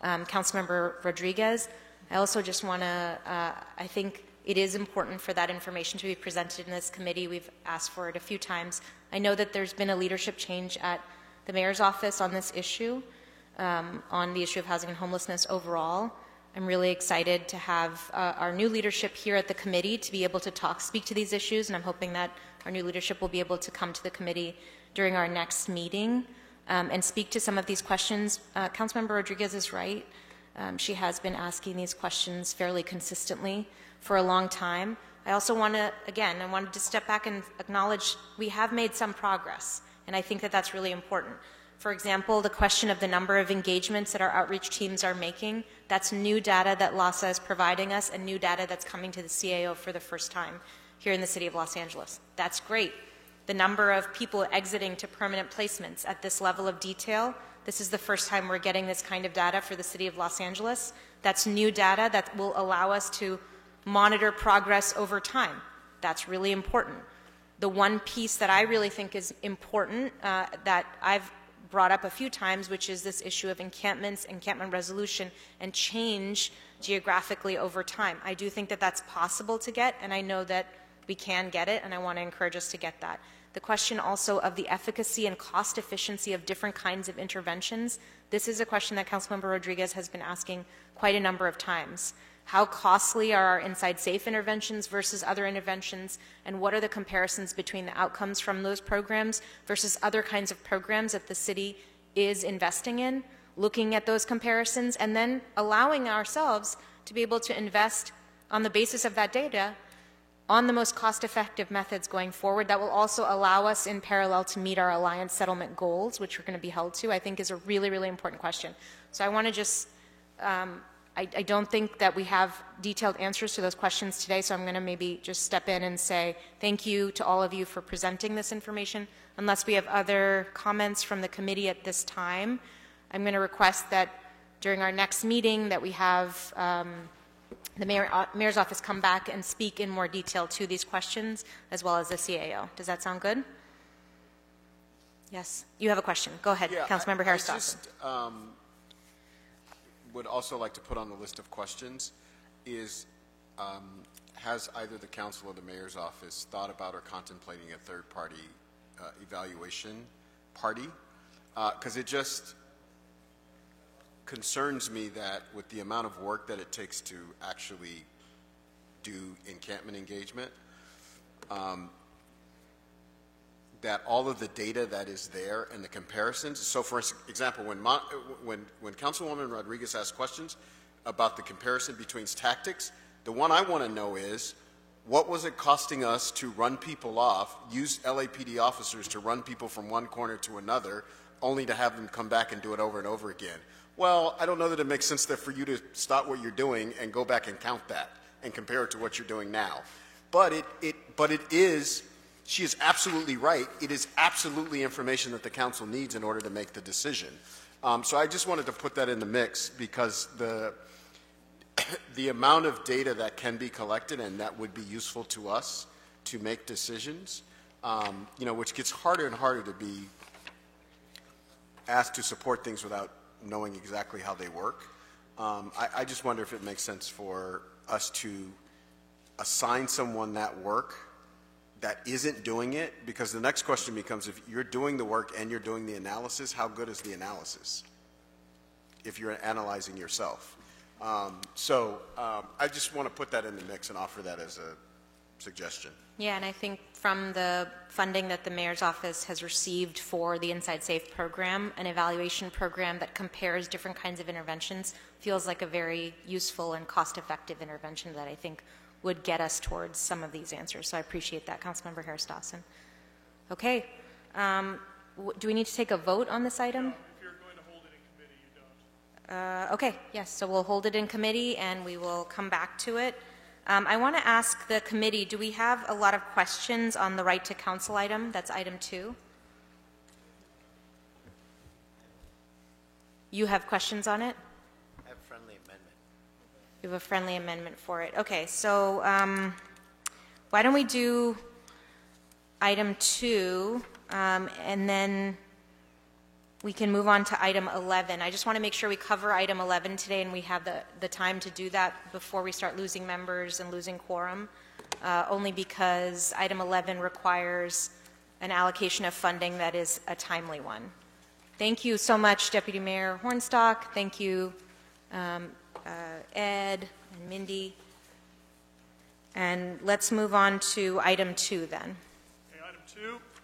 Councilmember Rodriguez. I also just want to, I think it is important for that information to be presented in this committee. We've asked for it a few times. I know that there's been a leadership change at the mayor's office on this issue, on the issue of housing and homelessness overall. I'm really excited to have our new leadership here at the committee to be able to speak to these issues, and I'm hoping that our new leadership will be able to come to the committee during our next meeting and speak to some of these questions. Councilmember Rodriguez is right. She has been asking these questions fairly consistently for a long time. I also want to, again, I wanted to step back and acknowledge we have made some progress, and I think that that's really important. For example, the question of the number of engagements that our outreach teams are making, that's new data that LAHSA is providing us and new data that's coming to the CAO for the first time here in the city of Los Angeles. That's great. The number of people exiting to permanent placements at this level of detail, this is the first time we're getting this kind of data for the city of Los Angeles. That's new data that will allow us to monitor progress over time. That's really important. The one piece that I really think is important that I've brought up a few times, which is this issue of encampments, encampment resolution, and change geographically over time. I do think that that's possible to get, and I know that we can get it, and I want to encourage us to get that. The question also of the efficacy and cost efficiency of different kinds of interventions, this is a question that Councilmember Rodriguez has been asking quite a number of times. How costly are our inside safe interventions versus other interventions, and what are the comparisons between the outcomes from those programs versus other kinds of programs that the city is investing in, looking at those comparisons, and then allowing ourselves to be able to invest on the basis of that data on the most cost-effective methods going forward that will also allow us in parallel to meet our alliance settlement goals, which we're going to be held to, I think is a really, really important question. So I want to just... I don't think that we have detailed answers to those questions today, so I'm going to maybe just step in and say thank you to all of you for presenting this information. Unless we have other comments from the committee at this time, I'm going to request that during our next meeting that we have the mayor's office come back and speak in more detail to these questions, as well as the CAO. Does that sound good? Yes. You have a question. Go ahead, Councilmember Harris-Dawson. Would also like to put on the list of questions is, has either the council or the mayor's office thought about or contemplating a third-party evaluation party? Because it just concerns me that with the amount of work that it takes to actually do encampment engagement, that all of the data that is there and the comparisons. So, for example, when Councilwoman Rodriguez asks questions about the comparison between tactics, the one I want to know is, what was it costing us to run people off, use LAPD officers to run people from one corner to another, only to have them come back and do it over and over again? Well, I don't know that it makes sense that for you to stop what you're doing and go back and count that and compare it to what you're doing now. But it is, she is absolutely right. It is absolutely information that the council needs in order to make the decision. So I just wanted to put that in the mix because the amount of data that can be collected and that would be useful to us to make decisions, which gets harder and harder to be asked to support things without knowing exactly how they work. I just wonder if it makes sense for us to assign someone that work that isn't doing it, because the next question becomes, if you're doing the work and you're doing the analysis, how good is the analysis if you're analyzing yourself? I just want to put that in the mix and offer that as a suggestion. Yeah, and I think from the funding that the mayor's office has received for the Inside Safe program, an evaluation program that compares different kinds of interventions feels like a very useful and cost-effective intervention that I think would get us towards some of these answers. So I appreciate that, Councilmember Harris Dawson. Okay, do we need to take a vote on this item? If you're going to hold it in committee, you don't. Okay, yes, so we'll hold it in committee and we will come back to it. I want to ask the committee, do we have a lot of questions on the right to counsel item? That's item 2. You have questions on it? I have a friendly amendment. You have a friendly amendment for it. Okay, so why don't we do item 2, and then we can move on to item 11. I just want to make sure we cover item 11 today and we have the time to do that before we start losing members and losing quorum, only because item 11 requires an allocation of funding that is a timely one. Thank you so much, Deputy Mayor Hornstock. Thank you, Ed and Mindy. And let's move on to item 2 then. Okay, item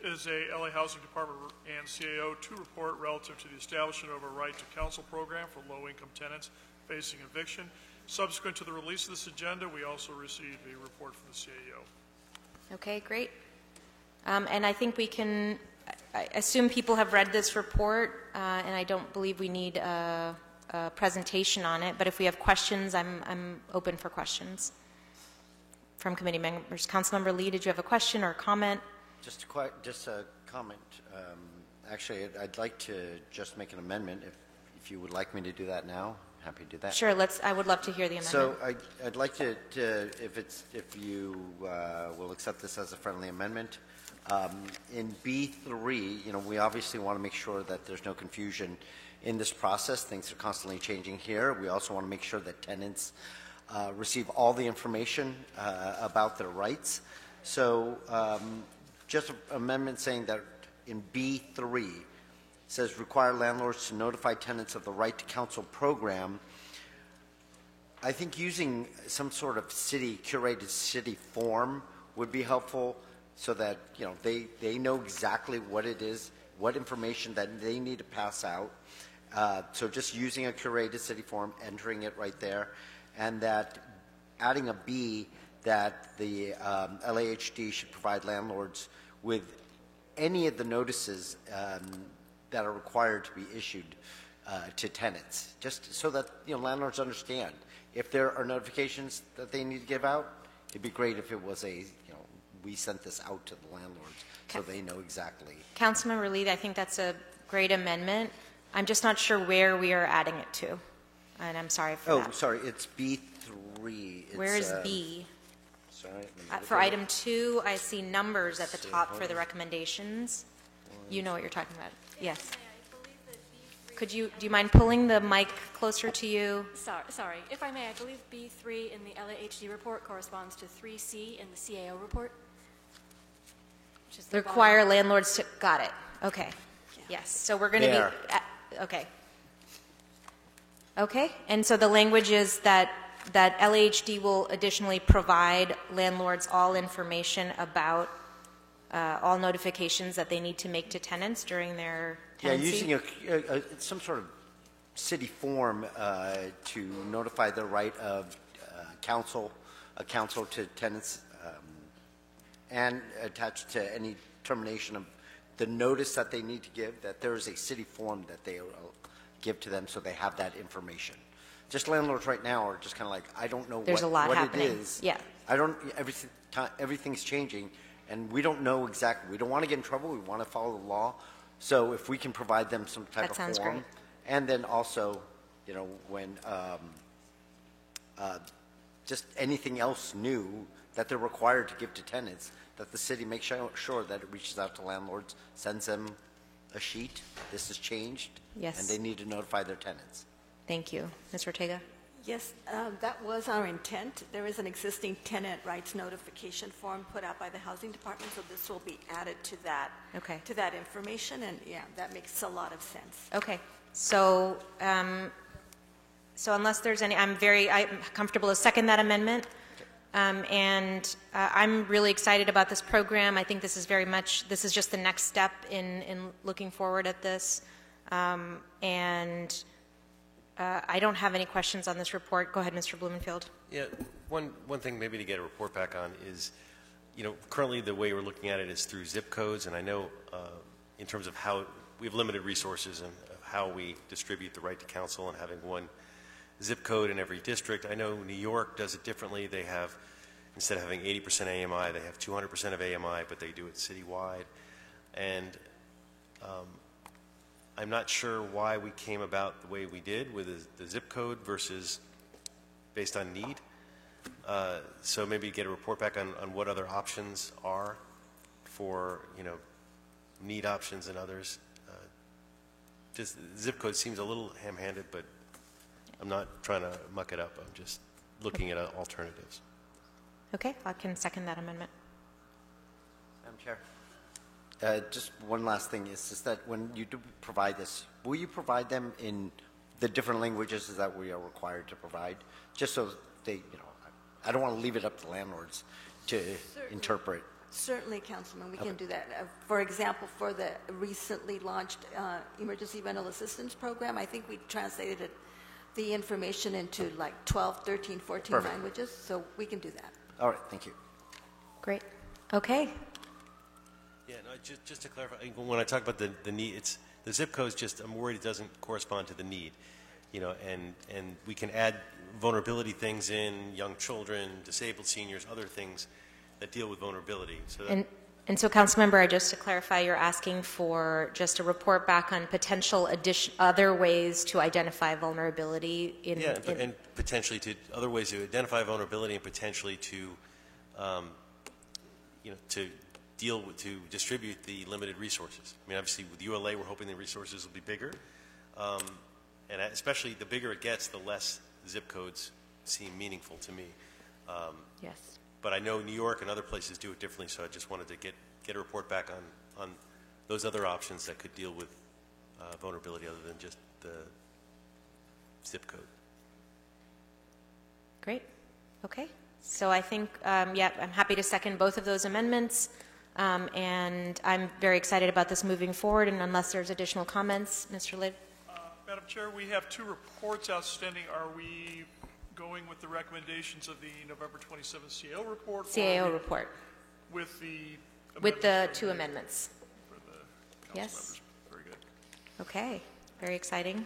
2 is a LA Housing Department and CAO 2 report relative to the establishment of a right to counsel program for low-income tenants facing eviction. Subsequent to the release of this agenda, we also received a report from the CAO. Okay, great. And I think we can, I assume people have read this report, and I don't believe we need a presentation on it, but if we have questions, I'm open for questions from committee members. Councilmember Lee, did you have a question or a comment? Just a comment. Actually, I'd like to just make an amendment. If you would like me to do that now, happy to do that. Sure. I would love to hear the amendment. So I'd like to if you will accept this as a friendly amendment. In B3, we obviously want to make sure that there's no confusion in this process. Things are constantly changing here. We also want to make sure that tenants receive all the information about their rights. So just an amendment saying that in B3 says require landlords to notify tenants of the right to counsel program. I think using some sort of curated city form would be helpful so that they know exactly what it is, what information that they need to pass out. So just using a curated city form, entering it right there, and that adding a B that the LAHD should provide landlords with any of the notices that are required to be issued to tenants, just so that landlords understand. If there are notifications that they need to give out, it'd be great if it was we sent this out to the landlords so they know exactly. Councilmember Lee, I think that's a great amendment. I'm just not sure where we are adding it to, and I'm sorry for that. Oh, sorry, it's B3. Where is B? Sorry. For item 2, I see numbers at the top for the recommendations. You know what you're talking about. Yes. Do you mind pulling the mic closer to you? Sorry. If I may, I believe B3 in the LAHD report corresponds to 3C in the CAO report. Which is the Require bottom. landlords to, got it. Okay. Yeah. Yes. So we're going to be, okay. Okay. And so the language is that LAHD will additionally provide landlords all information about all notifications that they need to make to tenants during their tenancy? Yeah, using some sort of city form to notify the right of counsel to tenants and attached to any termination of the notice that they need to give, that there is a city form that they will give to them so they have that information. just landlords right now are just kind of like, I don't know There's a lot what happening. it is. Yeah. I don't, everything's changing, and we don't know exactly. We don't want to get in trouble. We want to follow the law. So if we can provide them some type That of sounds form, great. and then also, you know, when just anything else new that they're required to give to tenants, that the city makes sure that it reaches out to landlords, sends them a sheet. This has changed. Yes. And they need to notify their tenants. Thank you. Ms. Ortega? Yes, that was our intent. There is an existing tenant rights notification form put out by the Housing Department, so this will be added to that, to that information, and yeah, that makes a lot of sense. Okay. So, so unless there's any, I'm comfortable to second that amendment. And I'm really excited about this program. I think this is this is just the next step in looking forward at this. I don't have any questions on this report. Go ahead, Mr. Blumenfield. Yeah, one thing maybe to get a report back on is, you know, currently the way we're looking at it is through zip codes, and I know in terms of how we have limited resources and how we distribute the right to counsel and having one zip code in every district. I know New York does it differently. They have, instead of having 80% AMI, they have 200% of AMI, but they do it citywide. And I'm not sure why we came about the way we did with the zip code versus based on need. So maybe get a report back on what other options are for, you know, need options and others. Just zip code seems a little ham-handed, but I'm not trying to muck it up. I'm just looking at alternatives. Okay, I can second that amendment. Madam Chair. Just one last thing is just that when you do provide this, will you provide them in the different languages that we are required to provide? Just so they, you know, I don't want to leave it up to landlords to interpret. Certainly, Councilman, we can do that. For example, for the recently launched Emergency Rental Assistance Program, I think we translated the information into like 12, 13, 14 Perfect. languages, so we can do that. All right, thank you. Great. Okay. Yeah, no, just to clarify, when I talk about the need, it's the zip code is just, I'm worried it doesn't correspond to the need, you know, and we can add vulnerability things in, young children, disabled seniors, other things that deal with vulnerability. So that, And so, Councilmember, just to clarify, you're asking for just a report back on potential other ways to identify vulnerability in... Yeah, and potentially to other ways to identify vulnerability and potentially to, you know, to deal with, to distribute the limited resources. I mean, obviously with ULA, we're hoping the resources will be bigger. And especially the bigger it gets, the less zip codes seem meaningful to me. Yes. But I know New York and other places do it differently, so I just wanted to get a report back on those other options that could deal with vulnerability other than just the zip code. Great. Okay. So I think, yeah, I'm happy to second both of those amendments. And I'm very excited about this moving forward. And unless there's additional comments, Mr. Lid. Madam Chair, we have two reports outstanding. Are we going with the recommendations of the November 27th CAO report? CAO report. With the two amendments. For the council Yes. members. Very good. Okay. Very exciting.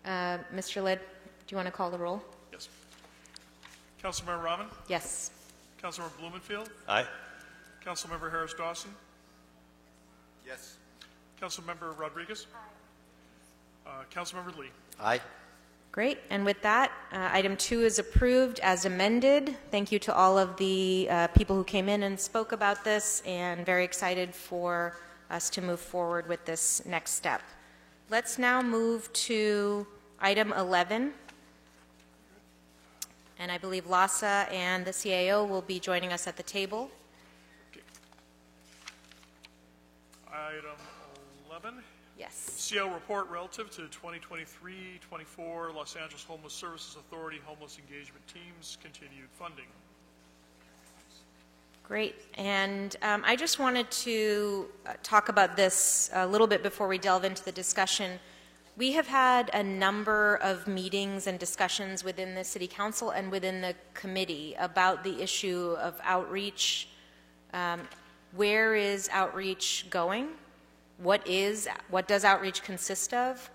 Mr. Lid, do you want to call the roll? Yes. Councilmember Rahman? Yes. Councilmember Blumenfield? Aye. Councilmember Harris Dawson? Yes. Councilmember Rodriguez? Councilmember Lee? Aye. Great. And with that, item 2 is approved as amended. Thank you to all of the people who came in and spoke about this, and very excited for us to move forward with this next step. Let's now move to item 11. And I believe LASA and the CAO will be joining us at the table. Item 11. Yes. CAO report relative to 2023-24 Los Angeles Homeless Services Authority Homeless Engagement Teams continued funding. Great. And I just wanted to talk about this a little bit before we delve into the discussion. We have had a number of meetings and discussions within the City Council and within the committee about the issue of outreach. Where is outreach going? What does outreach consist of?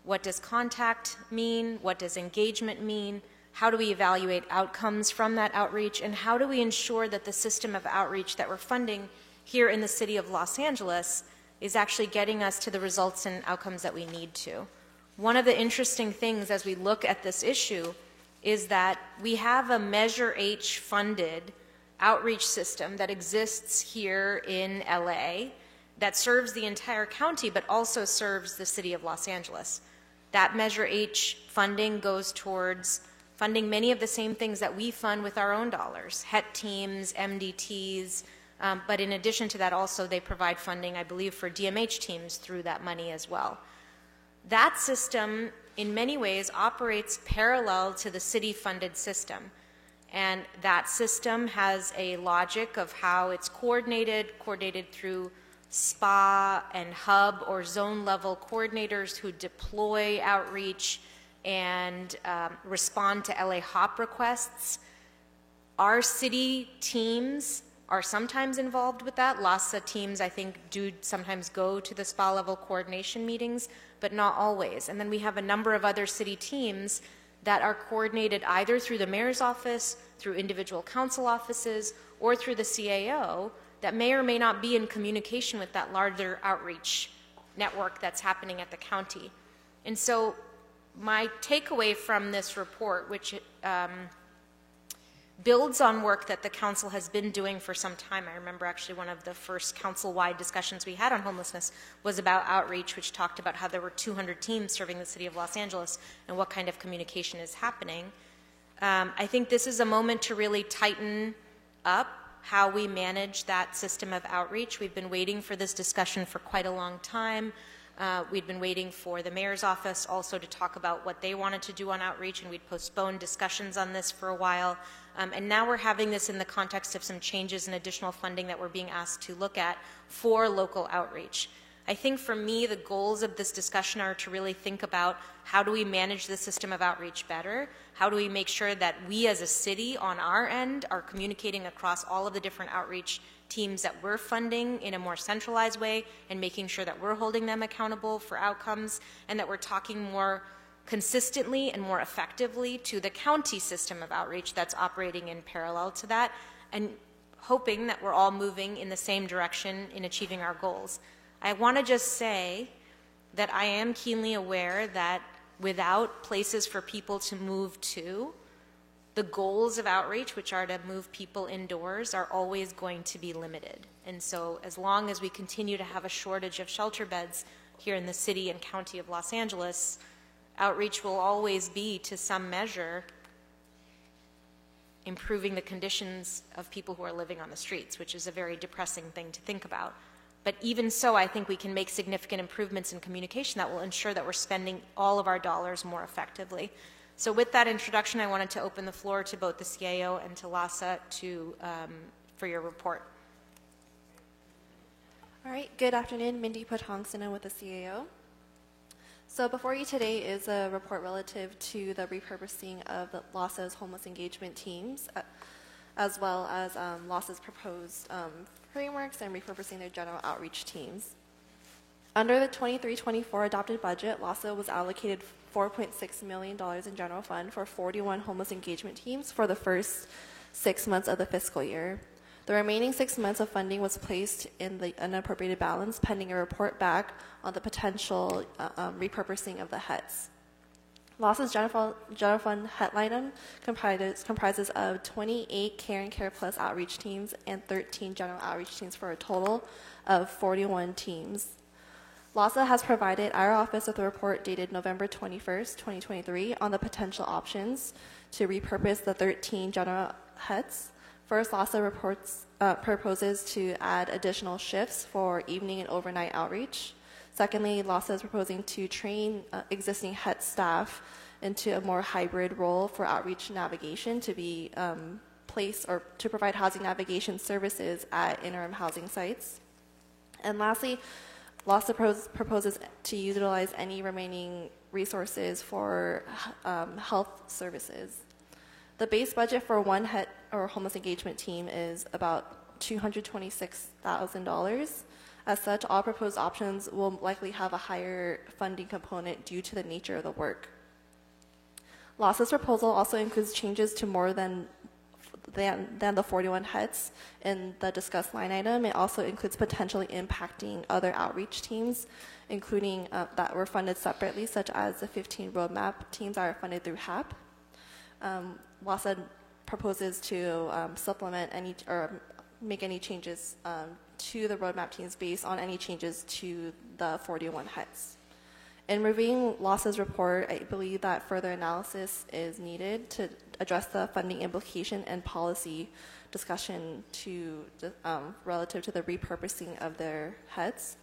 What does contact mean? What does engagement mean? How do we evaluate outcomes from that outreach? And how do we ensure that the system of outreach that we're funding here in the city of Los Angeles is actually getting us to the results and outcomes that we need to? One of the interesting things as we look at this issue is that we have a Measure H funded outreach system that exists here in LA that serves the entire county but also serves the city of Los Angeles. That Measure H funding goes towards funding many of the same things that we fund with our own dollars, HET teams, MDTs, but in addition to that also they provide funding, I believe, for DMH teams through that money as well. That system in many ways operates parallel to the city-funded system. And that system has a logic of how it's coordinated through SPA and hub or zone level coordinators who deploy outreach and respond to LA HOP requests. Our city teams are sometimes involved with that. LASA teams, I think, do sometimes go to the SPA level coordination meetings, but not always. And then we have a number of other city teams that are coordinated either through the mayor's office, through individual council offices, or through the CAO that may or may not be in communication with that larger outreach network that's happening at the county. And so my takeaway from this report, which builds on work that the council has been doing for some time. I remember actually one of the first council-wide discussions we had on homelessness was about outreach, which talked about how there were 200 teams serving the city of Los Angeles and what kind of communication is happening. I think this is a moment to really tighten up how we manage that system of outreach. We've been waiting for this discussion for quite a long time. We'd been waiting for the mayor's office also to talk about what they wanted to do on outreach, and we'd postponed discussions on this for a while. And now we're having this in the context of some changes and additional funding that we're being asked to look at for local outreach. I think for me, the goals of this discussion are to really think about how do we manage the system of outreach better? How do we make sure that we as a city on our end are communicating across all of the different outreach teams that we're funding in a more centralized way and making sure that we're holding them accountable for outcomes and that we're talking more consistently and more effectively to the county system of outreach that's operating in parallel to that, and hoping that we're all moving in the same direction in achieving our goals. I want to just say that I am keenly aware that without places for people to move to, the goals of outreach, which are to move people indoors, are always going to be limited. And so as long as we continue to have a shortage of shelter beds here in the city and county of Los Angeles, outreach will always be, to some measure, improving the conditions of people who are living on the streets, which is a very depressing thing to think about. But even so, I think we can make significant improvements in communication that will ensure that we're spending all of our dollars more effectively. So with that introduction, I wanted to open the floor to both the CAO and to LASA for your report. All right, good afternoon. Mindy Putongsonen with the CAO. So before you today is a report relative to the repurposing of the LASA's homeless engagement teams, as well as LASA's proposed frameworks and repurposing their general outreach teams. Under the 23-24 adopted budget, LASA was allocated $4.6 million in general fund for 41 homeless engagement teams for the first 6 months of the fiscal year. The remaining 6 months of funding was placed in the unappropriated balance pending a report back on the potential repurposing of the HETs. LASA's general fund HET item comprises of 28 Care and Care Plus outreach teams and 13 general outreach teams for a total of 41 teams. LASA has provided our office with a report dated November 21st, 2023 on the potential options to repurpose the 13 general HETs. First, LASA proposes to add additional shifts for evening and overnight outreach. Secondly, LASA is proposing to train existing HET staff into a more hybrid role for outreach navigation to be placed or to provide housing navigation services at interim housing sites. And lastly, LASA proposes to utilize any remaining resources for health services. The base budget for one HET or homeless engagement team is about $226,000. As such, all proposed options will likely have a higher funding component due to the nature of the work. LAHSA's proposal also includes changes to more than the 41 heads in the discussed line item. It also includes potentially impacting other outreach teams, including that were funded separately, such as the 15 roadmap teams that are funded through HAP. LAHSA proposes to supplement any or make any changes to the roadmap teams based on any changes to the 41 heads. In reviewing LAHSA's report, I believe that further analysis is needed to address the funding implication and policy discussion relative to the repurposing of their heads.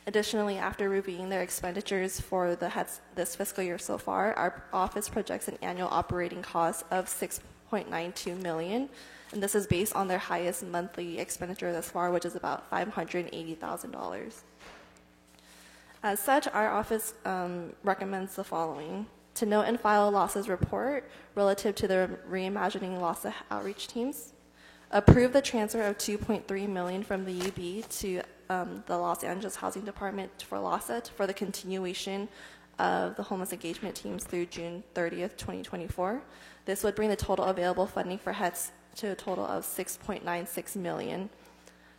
Additionally, after reviewing their expenditures for the heads this fiscal year so far, our office projects an annual operating cost of $6.92 million, and this is based on their highest monthly expenditure thus far, which is about $580,000. As such, our office recommends the following: to note and file LAHSA's report relative to the Reimagining LAHSA outreach teams, approve the transfer of $2.3 million from the UB to the Los Angeles Housing Department for LAHSA for the continuation of the homeless engagement teams through June 30th, 2024. This would bring the total available funding for HETS to a total of $6.96 million.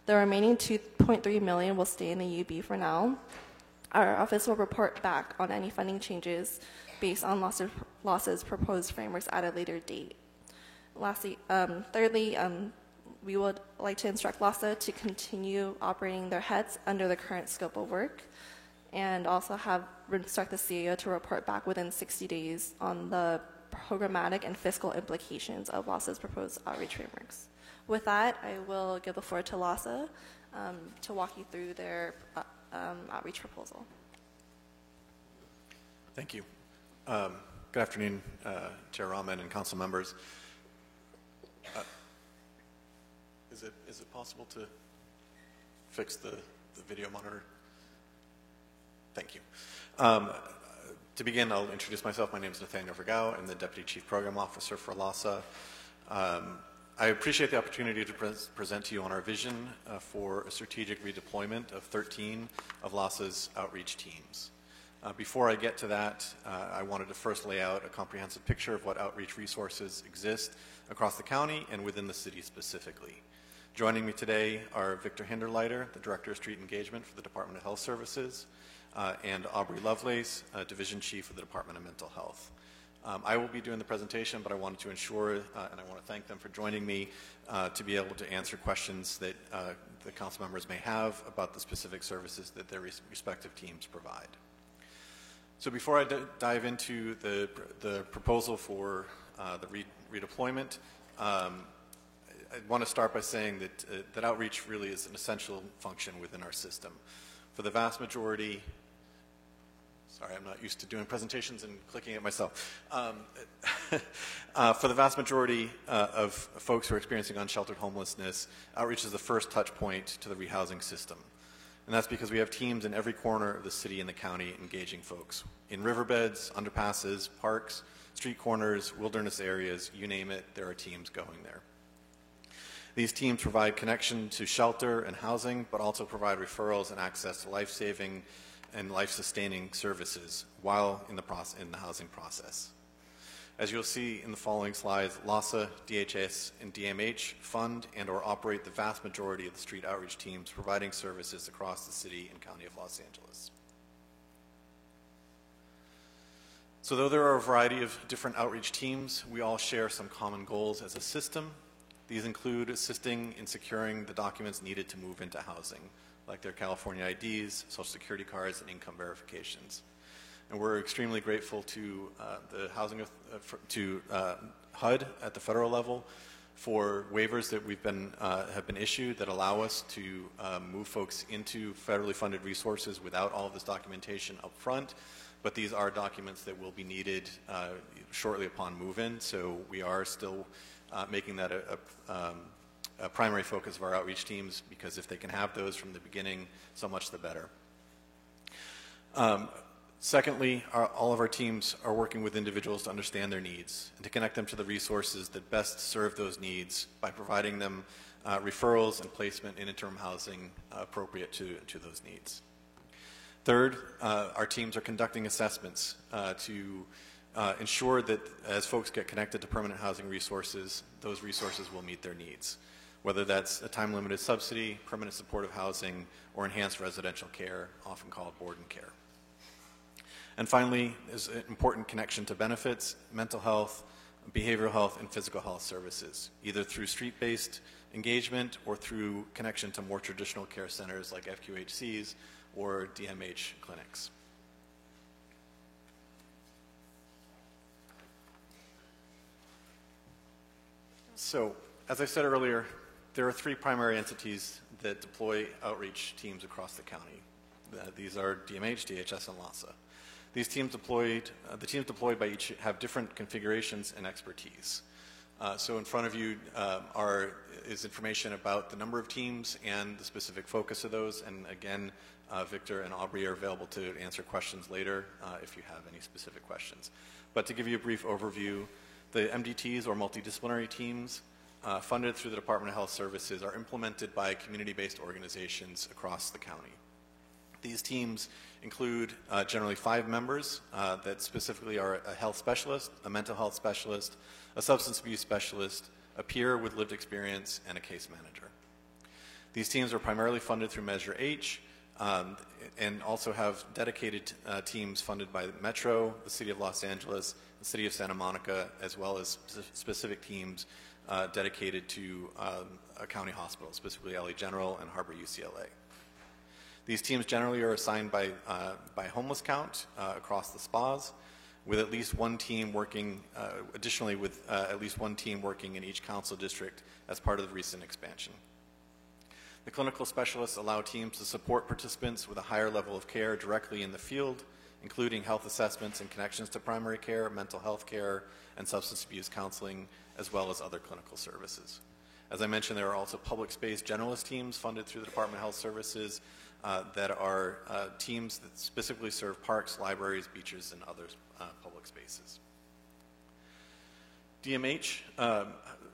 The remaining $2.3 million will stay in the UB for now. Our office will report back on any funding changes based on LAHSA's proposed frameworks at a later date. Lastly, thirdly, we would like to instruct LAHSA to continue operating their heads under the current scope of work, and also instruct the CAO to report back within 60 days on the programmatic and fiscal implications of LAHSA's proposed outreach frameworks. With that, I will give the floor to LAHSA to walk you through their outreach proposal. Thank you. Good afternoon, Chair Rahman and council members. Is it possible to fix the video monitor? Thank you. To begin, I'll introduce myself. My name is Nathaniel Vergao. I'm the Deputy Chief Program Officer for LAHSA. I appreciate the opportunity to present to you on our vision for a strategic redeployment of 13 of LAHSA's outreach teams. Before I get to that, I wanted to first lay out a comprehensive picture of what outreach resources exist across the county and within the city specifically. Joining me today are Victor Hinderleiter, the Director of Street Engagement for the Department of Health Services, and Aubrey Lovelace, Division Chief of the Department of Mental Health. I will be doing the presentation, but I wanted to ensure, and I want to thank them for joining me, to be able to answer questions that the council members may have about the specific services that their respective teams provide. So before I dive into the proposal for the redeployment, I want to start by saying that outreach really is an essential function within our system. For the vast majority, sorry, I'm not used to doing presentations and clicking it myself. For the vast majority of folks who are experiencing unsheltered homelessness, outreach is the first touch point to the rehousing system. And that's because we have teams in every corner of the city and the county engaging folks. In riverbeds, underpasses, parks, street corners, wilderness areas, you name it, there are teams going there. These teams provide connection to shelter and housing, but also provide referrals and access to life-saving and life-sustaining services while in the housing process. As you'll see in the following slides, LAHSA, DHS, and DMH fund and or operate the vast majority of the street outreach teams providing services across the city and county of Los Angeles. So though there are a variety of different outreach teams, we all share some common goals as a system. These include assisting in securing the documents needed to move into housing, like their California IDs, Social Security cards, and income verifications. And we're extremely grateful to the HUD at the federal level for waivers that have been issued that allow us to move folks into federally funded resources without all of this documentation up front. But these are documents that will be needed shortly upon move-in, so we are still making that a primary focus of our outreach teams, because if they can have those from the beginning, so much the better. Secondly, all of our teams are working with individuals to understand their needs and to connect them to the resources that best serve those needs by providing them referrals and placement in interim housing appropriate to those needs. Third, our teams are conducting assessments to ensure that as folks get connected to permanent housing resources, those resources will meet their needs, whether that's a time-limited subsidy, permanent supportive housing, or enhanced residential care, often called board and care. And finally, is an important connection to benefits, mental health, behavioral health, and physical health services, either through street-based engagement or through connection to more traditional care centers like FQHCs or DMH clinics. So, as I said earlier, there are three primary entities that deploy outreach teams across the county. These are DMH, DHS, and LAHSA. These teams deployed, the teams deployed by each have different configurations and expertise. So in front of you is information about the number of teams and the specific focus of those. And again, Victor and Aubrey are available to answer questions later if you have any specific questions. But to give you a brief overview, the MDTs, or multidisciplinary teams, funded through the Department of Health Services, are implemented by community-based organizations across the county. These teams include generally 5 members that specifically are a health specialist, a mental health specialist, a substance abuse specialist, a peer with lived experience, and a case manager. These teams are primarily funded through Measure H and also have dedicated teams funded by Metro, the City of Los Angeles, the City of Santa Monica, as well as specific teams dedicated to a county hospital, specifically LA General and Harbor UCLA. These teams generally are assigned by homeless count across the spas, with at least one team working, additionally with at least one team working in each council district as part of the recent expansion. The clinical specialists allow teams to support participants with a higher level of care directly in the field, including health assessments and connections to primary care, mental health care, and substance abuse counseling, as well as other clinical services. As I mentioned, there are also public space generalist teams funded through the Department of Health Services that are teams that specifically serve parks, libraries, beaches, and other public spaces. DMH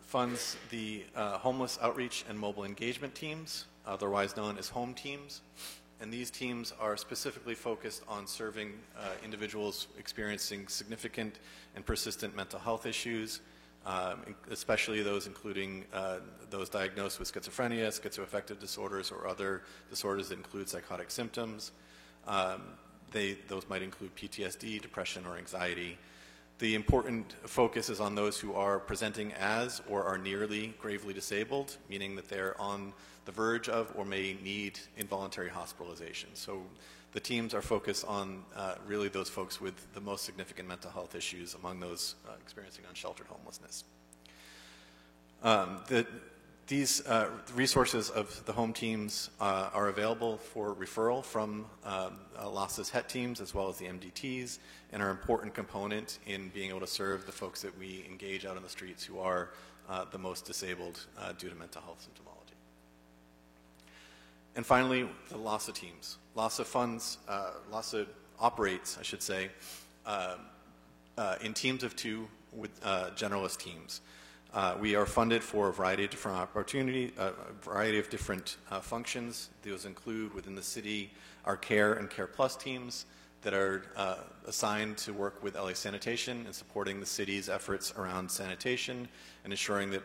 funds the homeless outreach and mobile engagement teams, otherwise known as home teams. And these teams are specifically focused on serving individuals experiencing significant and persistent mental health issues, especially those including those diagnosed with schizophrenia, schizoaffective disorders, or other disorders that include psychotic symptoms. Those might include PTSD, depression, or anxiety. The important focus is on those who are presenting as or are nearly gravely disabled, meaning that they're on the verge of or may need involuntary hospitalization. So the teams are focused on really those folks with the most significant mental health issues among those experiencing unsheltered homelessness. These resources of the home teams are available for referral from LAHSA's HET teams as well as the MDTs, and are an important component in being able to serve the folks that we engage out on the streets who are the most disabled due to mental health symptomology. And finally, the LAHSA teams. LAHSA operates, I should say, in teams of 2 with generalist teams. We are funded for a variety of different opportunities, a variety of different functions. Those include within the city our CARE and CARE Plus teams that are assigned to work with LA Sanitation and supporting the city's efforts around sanitation and ensuring that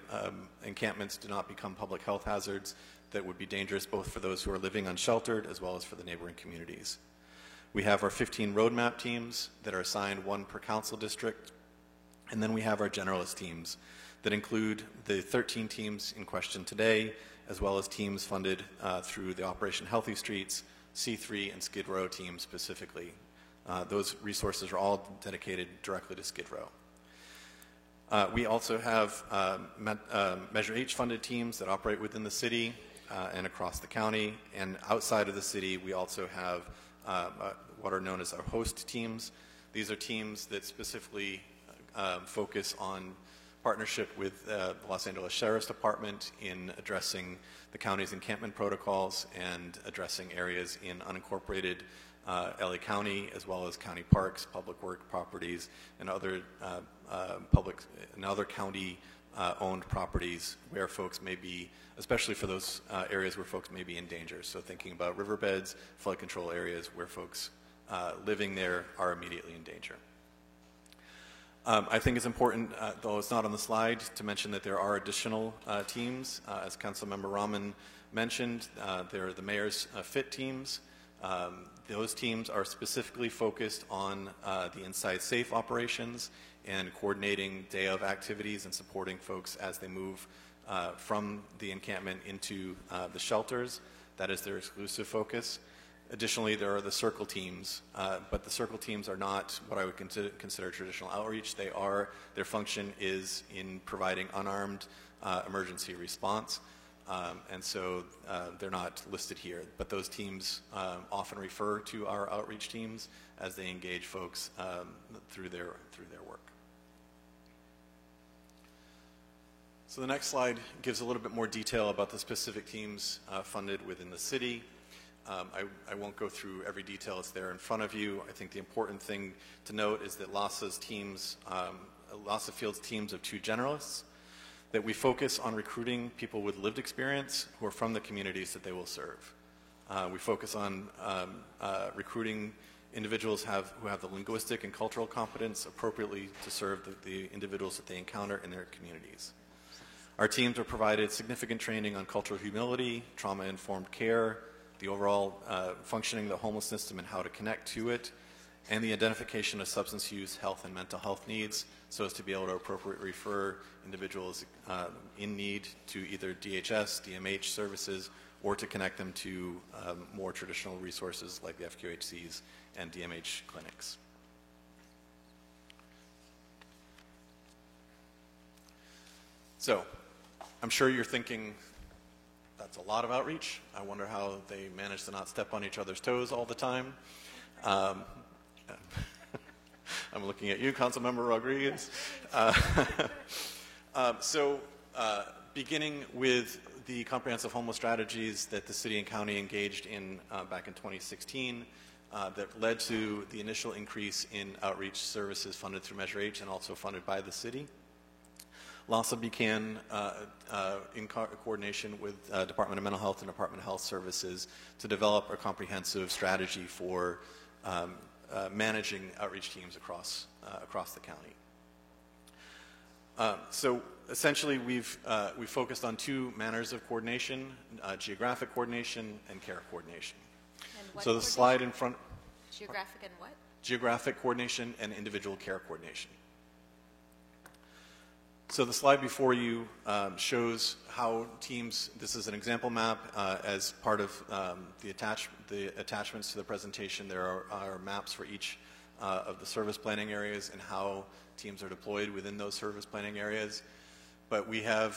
encampments do not become public health hazards that would be dangerous both for those who are living unsheltered as well as for the neighboring communities. We have our 15 roadmap teams that are assigned 1 per council district, and then we have our generalist teams that include the 13 teams in question today, as well as teams funded through the Operation Healthy Streets, C3, and Skid Row teams specifically. Those resources are all dedicated directly to Skid Row. We also have Measure H funded teams that operate within the city and across the county, and outside of the city we also have what are known as our host teams. These are teams that specifically focus on partnership with the Los Angeles Sheriff's Department in addressing the county's encampment protocols and addressing areas in unincorporated LA County, as well as county parks, public work properties, and other county-owned properties where folks may be, especially for those areas where folks may be in danger. So thinking about riverbeds, flood control areas where folks living there are immediately in danger. I think it's important, though it's not on the slide, to mention that there are additional teams. As Councilmember Rahman mentioned, there are the mayor's FIT teams. Those teams are specifically focused on the Inside Safe operations and coordinating day of activities and supporting folks as they move from the encampment into the shelters. That is their exclusive focus. Additionally, there are the circle teams, but the circle teams are not what I would consider traditional outreach. Their function is in providing unarmed emergency response. And so they're not listed here, but those teams often refer to our outreach teams as they engage folks through their work. So the next slide gives a little bit more detail about the specific teams funded within the city. I won't go through every detail. It's there in front of you. I think the important thing to note is that LASA's teams, LASA fields teams of 2 generalists, that we focus on recruiting people with lived experience who are from the communities that they will serve. We focus on recruiting individuals who have the linguistic and cultural competence appropriately to serve the individuals that they encounter in their communities. Our teams are provided significant training on cultural humility, trauma-informed care, the overall functioning of the homeless system and how to connect to it, and the identification of substance use, health, and mental health needs, so as to be able to appropriately refer individuals in need to either DHS, DMH services, or to connect them to more traditional resources like the FQHCs and DMH clinics. So, I'm sure you're thinking, that's a lot of outreach. I wonder how they manage to not step on each other's toes all the time. I'm looking at you, Councilmember Rodriguez. Beginning with the comprehensive homeless strategies that the city and county engaged in back in 2016, that led to the initial increase in outreach services funded through Measure H and also funded by the city. LASA began in coordination with Department of Mental Health and Department of Health Services to develop a comprehensive strategy for managing outreach teams across the county. So essentially, we've focused on 2 manners of coordination: geographic coordination and care coordination. And so the slide in front. Geographic and what? Geographic coordination and individual care coordination. So the slide before you shows how teams, this is an example map, as part of the attachments to the presentation. There are maps for each of the service planning areas and how teams are deployed within those service planning areas. But we have,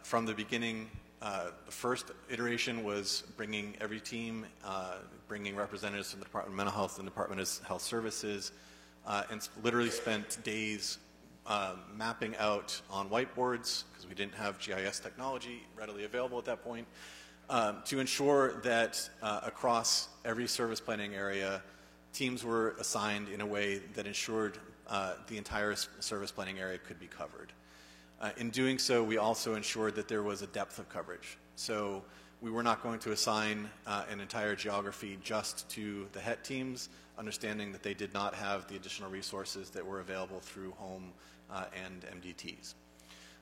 from the beginning, the first iteration was bringing every team, bringing representatives from the Department of Mental Health and Department of Health Services, and literally spent days mapping out on whiteboards, because we didn't have GIS technology readily available at that point, to ensure that across every service planning area, teams were assigned in a way that ensured the entire service planning area could be covered. In doing so, we also ensured that there was a depth of coverage. So we were not going to assign an entire geography just to the HET teams, understanding that they did not have the additional resources that were available through home and MDTs.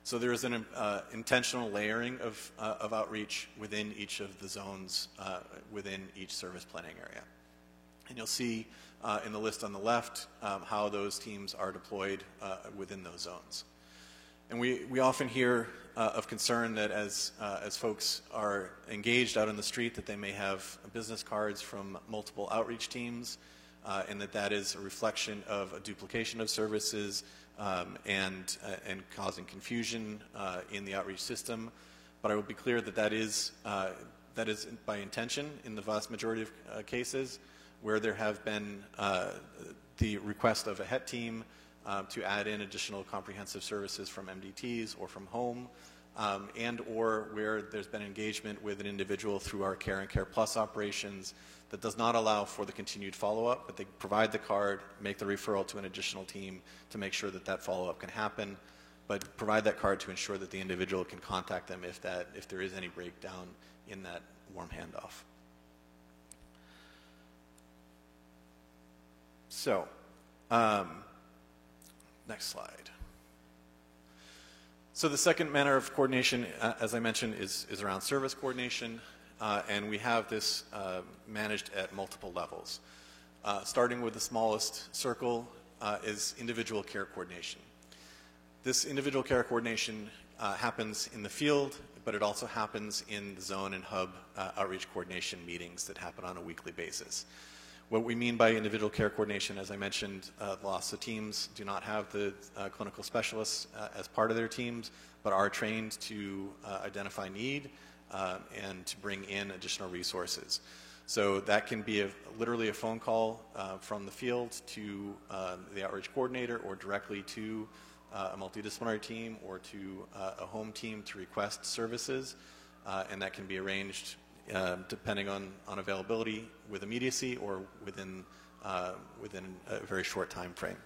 So there is an intentional layering of outreach within each of the zones within each service planning area. And you'll see in the list on the left how those teams are deployed within those zones. And we often hear of concern that as folks are engaged out on the street, that they may have business cards from multiple outreach teams, and that is a reflection of a duplication of services and causing confusion in the outreach system. But I will be clear that that is by intention in the vast majority of cases, where there have been the request of a HET team to add in additional comprehensive services from MDTs or from home. and or where there's been engagement with an individual through our Care and Care Plus operations that does not allow for the continued follow-up, but they provide the card, make the referral to an additional team to make sure that that follow-up can happen, but provide that card to ensure that the individual can contact them if there is any breakdown in that warm handoff. So, next slide. So the second manner of coordination, as I mentioned, is around service coordination, and we have this managed at multiple levels. Starting with the smallest circle is individual care coordination. This individual care coordination happens in the field, but it also happens in the zone and hub outreach coordination meetings that happen on a weekly basis. What we mean by individual care coordination, as I mentioned, LAHSA teams do not have the clinical specialists as part of their teams, but are trained to identify need and to bring in additional resources. So that can be literally a phone call from the field to the outreach coordinator, or directly to a multidisciplinary team, or to a home team to request services, and that can be arranged depending on availability with immediacy or within a very short time frame.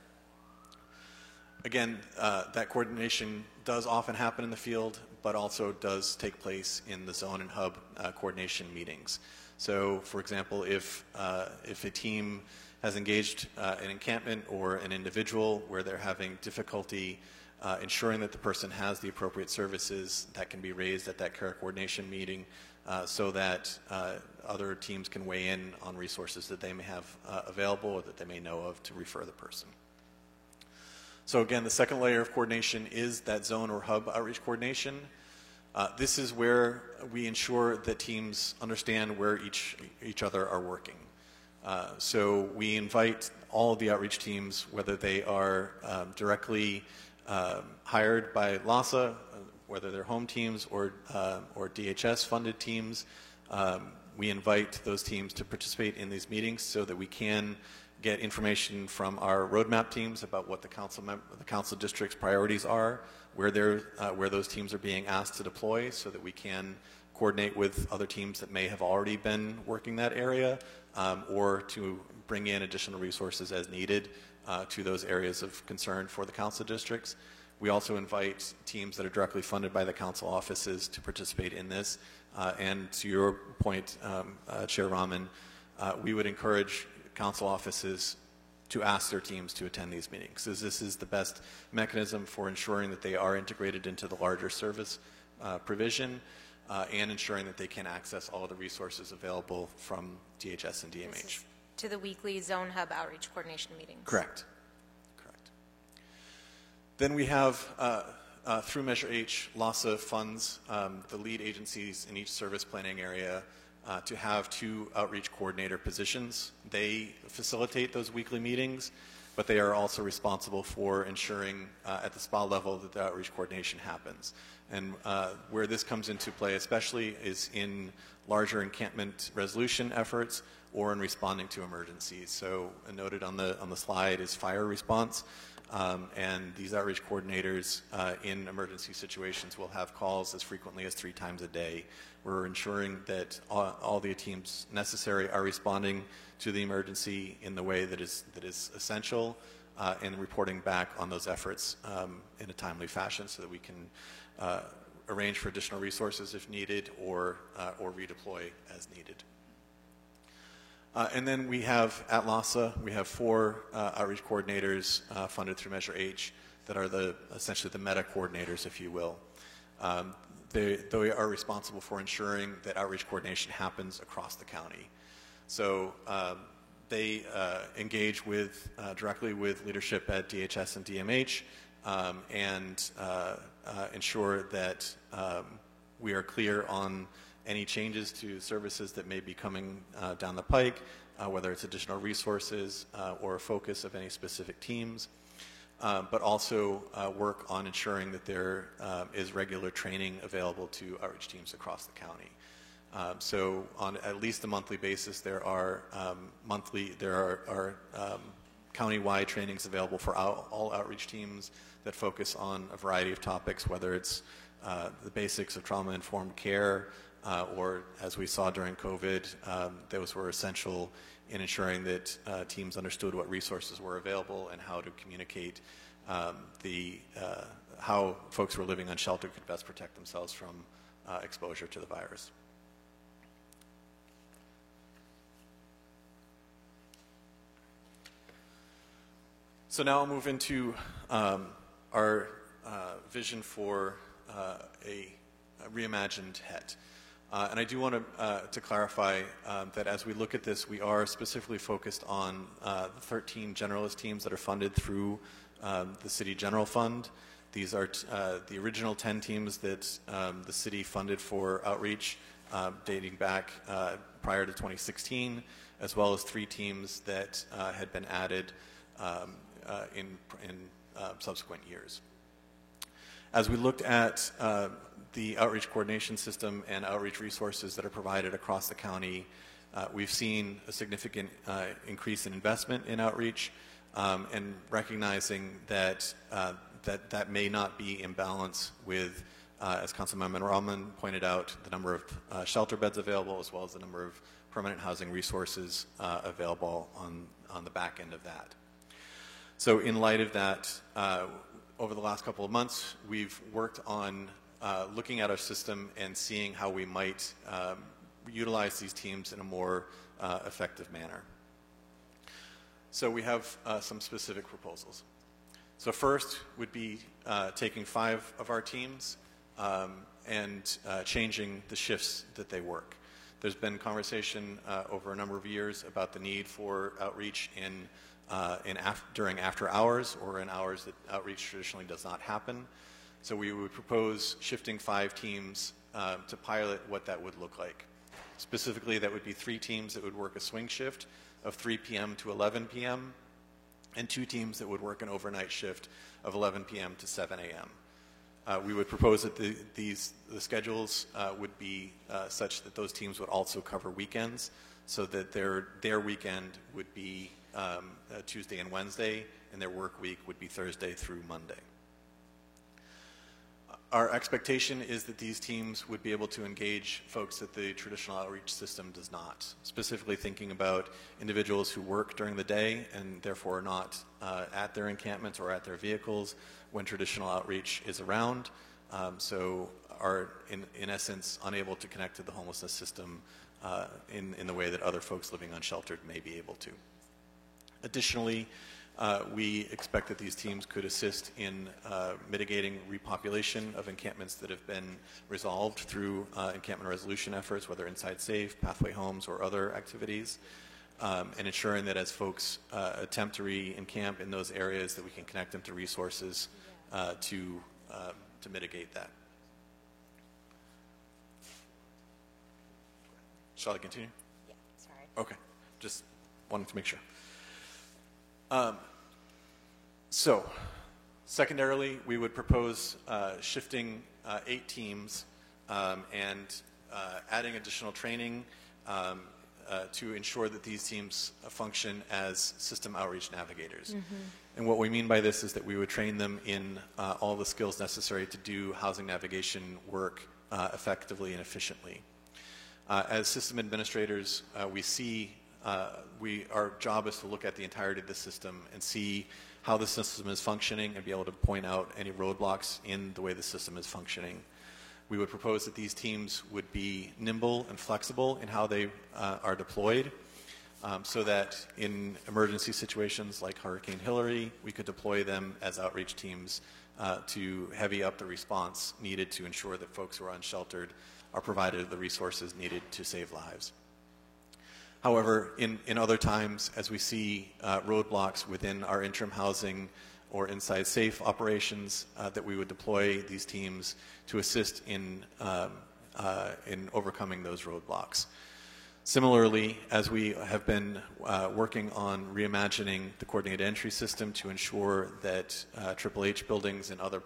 Again, that coordination does often happen in the field, but also does take place in the zone and hub coordination meetings. So, for example, if a team has engaged an encampment or an individual where they're having difficulty ensuring that the person has the appropriate services, that can be raised at that care coordination meeting so that other teams can weigh in on resources that they may have available or that they may know of to refer the person. So again, the second layer of coordination is that zone or hub outreach coordination. This is where we ensure that teams understand where each other are working. So we invite all of the outreach teams, whether they are directly hired by LAHSA, whether they're home teams or DHS-funded teams, we invite those teams to participate in these meetings so that we can get information from our roadmap teams about what the council district's priorities are, where those teams are being asked to deploy, so that we can coordinate with other teams that may have already been working that area, or to bring in additional resources as needed to those areas of concern for the council districts. We also invite teams that are directly funded by the council offices to participate in this. And to your point, Chair Rahman, we would encourage council offices to ask their teams to attend these meetings, as this is the best mechanism for ensuring that they are integrated into the larger service provision and ensuring that they can access all of the resources available from DHS and DMH. This is to the weekly Zone Hub outreach coordination meetings. Correct. Then we have, through Measure H, LAHSA funds the lead agencies in each service planning area to have 2 outreach coordinator positions. They facilitate those weekly meetings, but they are also responsible for ensuring at the SPA level that the outreach coordination happens. And where this comes into play especially is in larger encampment resolution efforts or in responding to emergencies. So noted on the slide is fire response. And these outreach coordinators in emergency situations will have calls as frequently as 3 times a day. We're ensuring that all the teams necessary are responding to the emergency in the way that is essential and reporting back on those efforts in a timely fashion so that we can arrange for additional resources if needed or redeploy as needed. And then we have, at LAHSA, we have 4 outreach coordinators funded through Measure H that are essentially the meta coordinators, if you will. They are responsible for ensuring that outreach coordination happens across the county. So they engage directly with leadership at DHS and DMH and ensure that we are clear on any changes to services that may be coming down the pike, whether it's additional resources or a focus of any specific teams, but also work on ensuring that there is regular training available to outreach teams across the county. So on at least a monthly basis, there are county-wide trainings available for all outreach teams that focus on a variety of topics, whether it's the basics of trauma-informed care, or as we saw during COVID, those were essential in ensuring that teams understood what resources were available and how to communicate how folks who were living unsheltered could best protect themselves from exposure to the virus. So now I'll move into our vision for a reimagined HET. And I do want to clarify that as we look at this, we are specifically focused on the 13 generalist teams that are funded through the City General Fund. These are the original 10 teams that the city funded for outreach dating back prior to 2016, as well as 3 teams that had been added in subsequent years. As we looked at the outreach coordination system and outreach resources that are provided across the county, we've seen a significant increase in investment in outreach, and recognizing that that may not be in balance with, as Councilmember Rahman pointed out, the number of shelter beds available, as well as the number of permanent housing resources available on the back end of that. So in light of that, over the last couple of months, we've worked on looking at our system and seeing how we might utilize these teams in a more effective manner. So we have some specific proposals. So first would be taking 5 of our teams and changing the shifts that they work. There's been conversation over a number of years about the need for outreach during after hours or in hours that outreach traditionally does not happen. So we would propose shifting 5 teams to pilot what that would look like. Specifically, that would be 3 teams that would work a swing shift of 3 p.m. to 11 p.m. and 2 teams that would work an overnight shift of 11 p.m. to 7 a.m. We would propose that the schedules would be such that those teams would also cover weekends, so that their weekend would be Tuesday and Wednesday, and their work week would be Thursday through Monday. Our expectation is that these teams would be able to engage folks that the traditional outreach system does not, specifically thinking about individuals who work during the day and therefore are not at their encampments or at their vehicles when traditional outreach is around, so are in essence unable to connect to the homelessness system in the way that other folks living unsheltered may be able to. Additionally, we expect that these teams could assist in mitigating repopulation of encampments that have been resolved through encampment resolution efforts, whether Inside Safe, Pathway Homes, or other activities, and ensuring that as folks attempt to re-encamp in those areas, that we can connect them to resources to mitigate that. Shall I continue? Yeah, sorry. Okay, just wanted to make sure. So, secondarily, we would propose shifting 8 teams and adding additional training to ensure that these teams function as system outreach navigators. And what we mean by this is that we would train them in all the skills necessary to do housing navigation work effectively and efficiently. As system administrators, we see our job is to look at the entirety of the system and see how the system is functioning and be able to point out any roadblocks in the way the system is functioning. We would propose that these teams would be nimble and flexible in how they are deployed, so that in emergency situations like Hurricane Hillary, we could deploy them as outreach teams to heavy up the response needed to ensure that folks who are unsheltered are provided the resources needed to save lives. However, in other times, as we see roadblocks within our interim housing or Inside Safe operations, that we would deploy these teams to assist in overcoming those roadblocks. Similarly, as we have been working on reimagining the coordinated entry system to ensure that Triple H buildings and other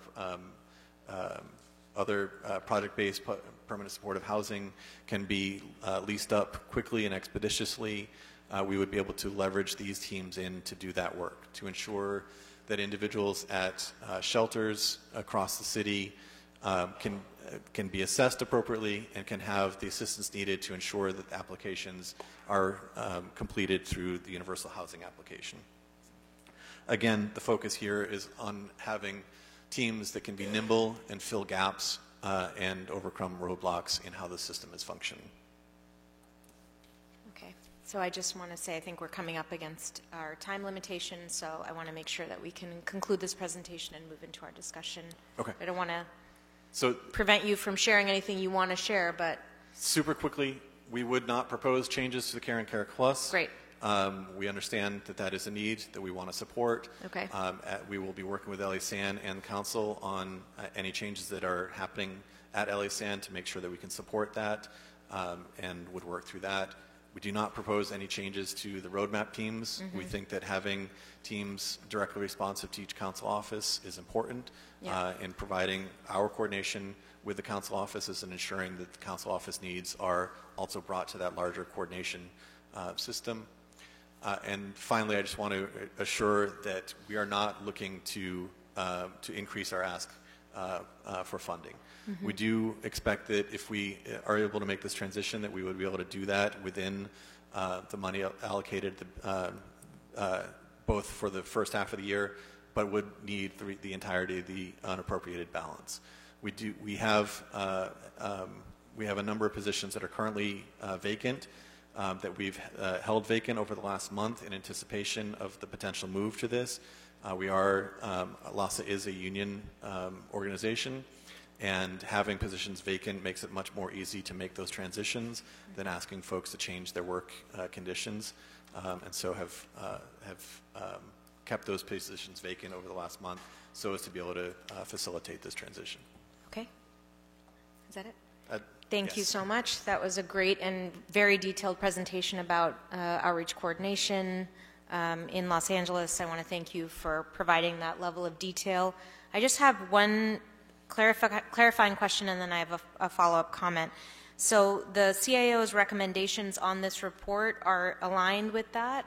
project-based permanent supportive housing can be leased up quickly and expeditiously, we would be able to leverage these teams in to do that work, to ensure that individuals at shelters across the city can be assessed appropriately and can have the assistance needed to ensure that the applications are completed through the universal housing application. Again, the focus here is on having teams that can be nimble and fill gaps and overcome roadblocks in how the system is functioning. Okay, so I just want to say I think we're coming up against our time limitation, so I want to make sure that we can conclude this presentation and move into our discussion. Okay. I don't want to prevent you from sharing anything you want to share, but... Super quickly, we would not propose changes to the Care and Care Plus. Great. We understand that that is a need that we want to support. Okay. We will be working with LA San and Council on any changes that are happening at LA San to make sure that we can support that and would work through that. We do not propose any changes to the roadmap teams. We think that having teams directly responsive to each council office is important in providing our coordination with the council offices and ensuring that the council office needs are also brought to that larger coordination system. And finally, I just want to assure that we are not looking to increase our ask for funding. We do expect that if we are able to make this transition, that we would be able to do that within the money allocated both for the first half of the year, but would need the entirety of the unappropriated balance. We have a number of positions that are currently vacant. That we've held vacant over the last month in anticipation of the potential move to this. LAHSA is a union organization, and having positions vacant makes it much more easy to make those transitions than asking folks to change their work conditions, and so have kept those positions vacant over the last month so as to be able to facilitate this transition. Okay. Is that it? Thank you so much. That was a great and very detailed presentation about outreach coordination in Los Angeles. I want to thank you for providing that level of detail. I just have one clarifying question, and then I have a follow-up comment. So the CAO's recommendations on this report are aligned with that,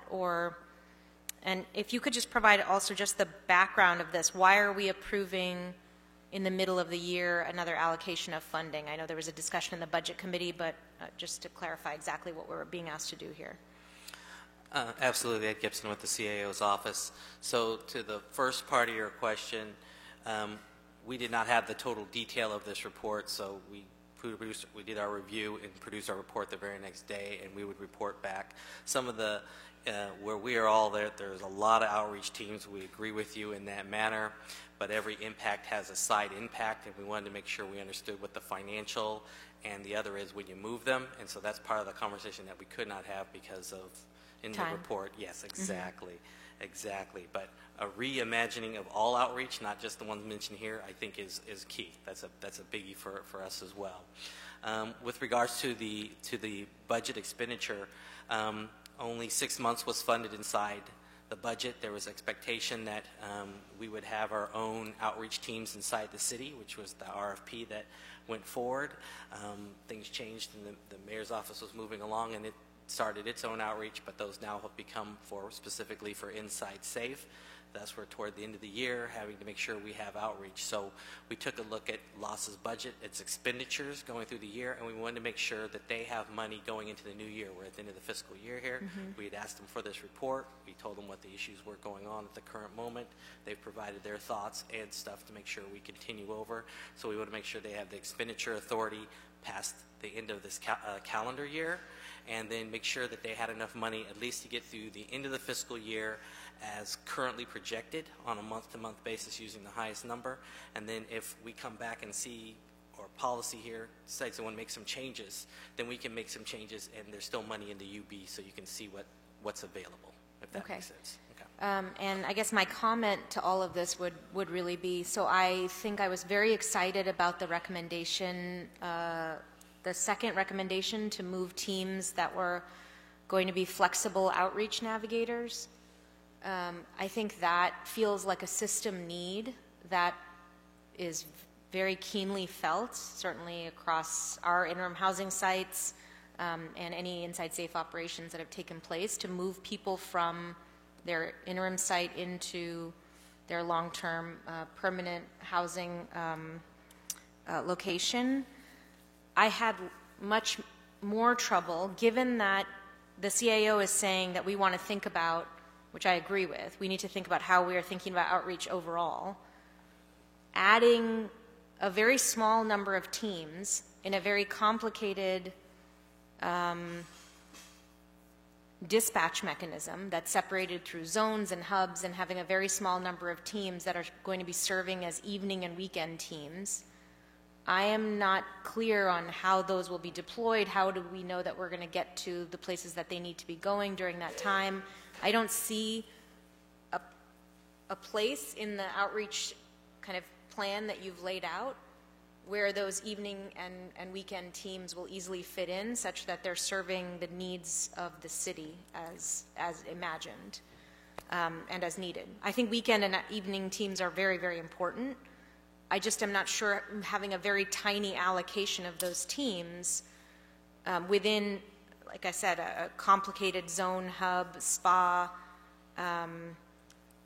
and if you could just provide also just the background of this. Why are we approving in the middle of the year another allocation of funding? I know there was a discussion in the budget committee, but just to clarify exactly what we're being asked to do here. Absolutely, Ed Gibson with the CAO's office. So to the first part of your question, we did not have the total detail of this report, so we did our review and produced our report the very next day, and we would report back. Some of the where we are all there's a lot of outreach teams. We agree with you in that manner, but every impact has a side impact, and we wanted to make sure we understood what the financial and the other is when you move them, and so that's part of the conversation that we could not have because of in the report. Yes, exactly. Exactly. But a reimagining of all outreach, not just the ones mentioned here, I think is key. That's a biggie for us as well. With regards to the budget expenditure, only 6 months was funded inside the budget. There was expectation that we would have our own outreach teams inside the city, which was the RFP that went forward. Things changed, and the mayor's office was moving along, and it started its own outreach, but those now have become specifically for Inside Safe. Thus, we're toward the end of the year having to make sure we have outreach. So we took a look at LAHSA's budget, its expenditures going through the year, and we wanted to make sure that they have money going into the new year. We're at the end of the fiscal year here. We had asked them for this report. We told them what the issues were going on at the current moment. They've provided their thoughts and stuff to make sure we continue over. So we want to make sure they have the expenditure authority past the end of this calendar year, and then make sure that they had enough money at least to get through the end of the fiscal year as currently projected on a month-to-month basis using the highest number. And then if we come back and see, or policy here decides they want to make some changes, then we can make some changes, and there's still money in the UB so you can see what's available, if that makes sense. And I guess my comment to all of this would really be, so I think I was very excited about the recommendation, the second recommendation to move teams that were going to be flexible outreach navigators. I think that feels like a system need that is very keenly felt, certainly across our interim housing sites and any Inside Safe operations that have taken place, to move people from their interim site into their long-term permanent housing location, I had much more trouble, given that the CAO is saying that we want to think about, which I agree with, we need to think about how we are thinking about outreach overall, adding a very small number of teams in a very complicated dispatch mechanism that's separated through zones and hubs, and having a very small number of teams that are going to be serving as evening and weekend teams. I am not clear on how those will be deployed. How do we know that we're going to get to the places that they need to be going during that time? I don't see a place in the outreach kind of plan that you've laid out where those evening and weekend teams will easily fit in, such that they're serving the needs of the city as imagined and as needed. I think weekend and evening teams are very, very important. I just am not sure having a very tiny allocation of those teams within, like I said, a complicated zone, hub, spa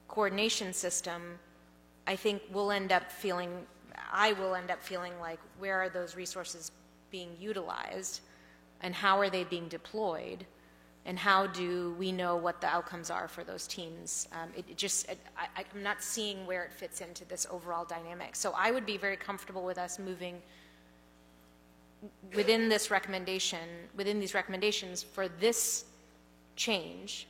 coordination system. I think I will end up feeling like, where are those resources being utilized, and how are they being deployed, and how do we know what the outcomes are for those teams? I'm not seeing where it fits into this overall dynamic. So I would be very comfortable with us moving within these recommendations for this change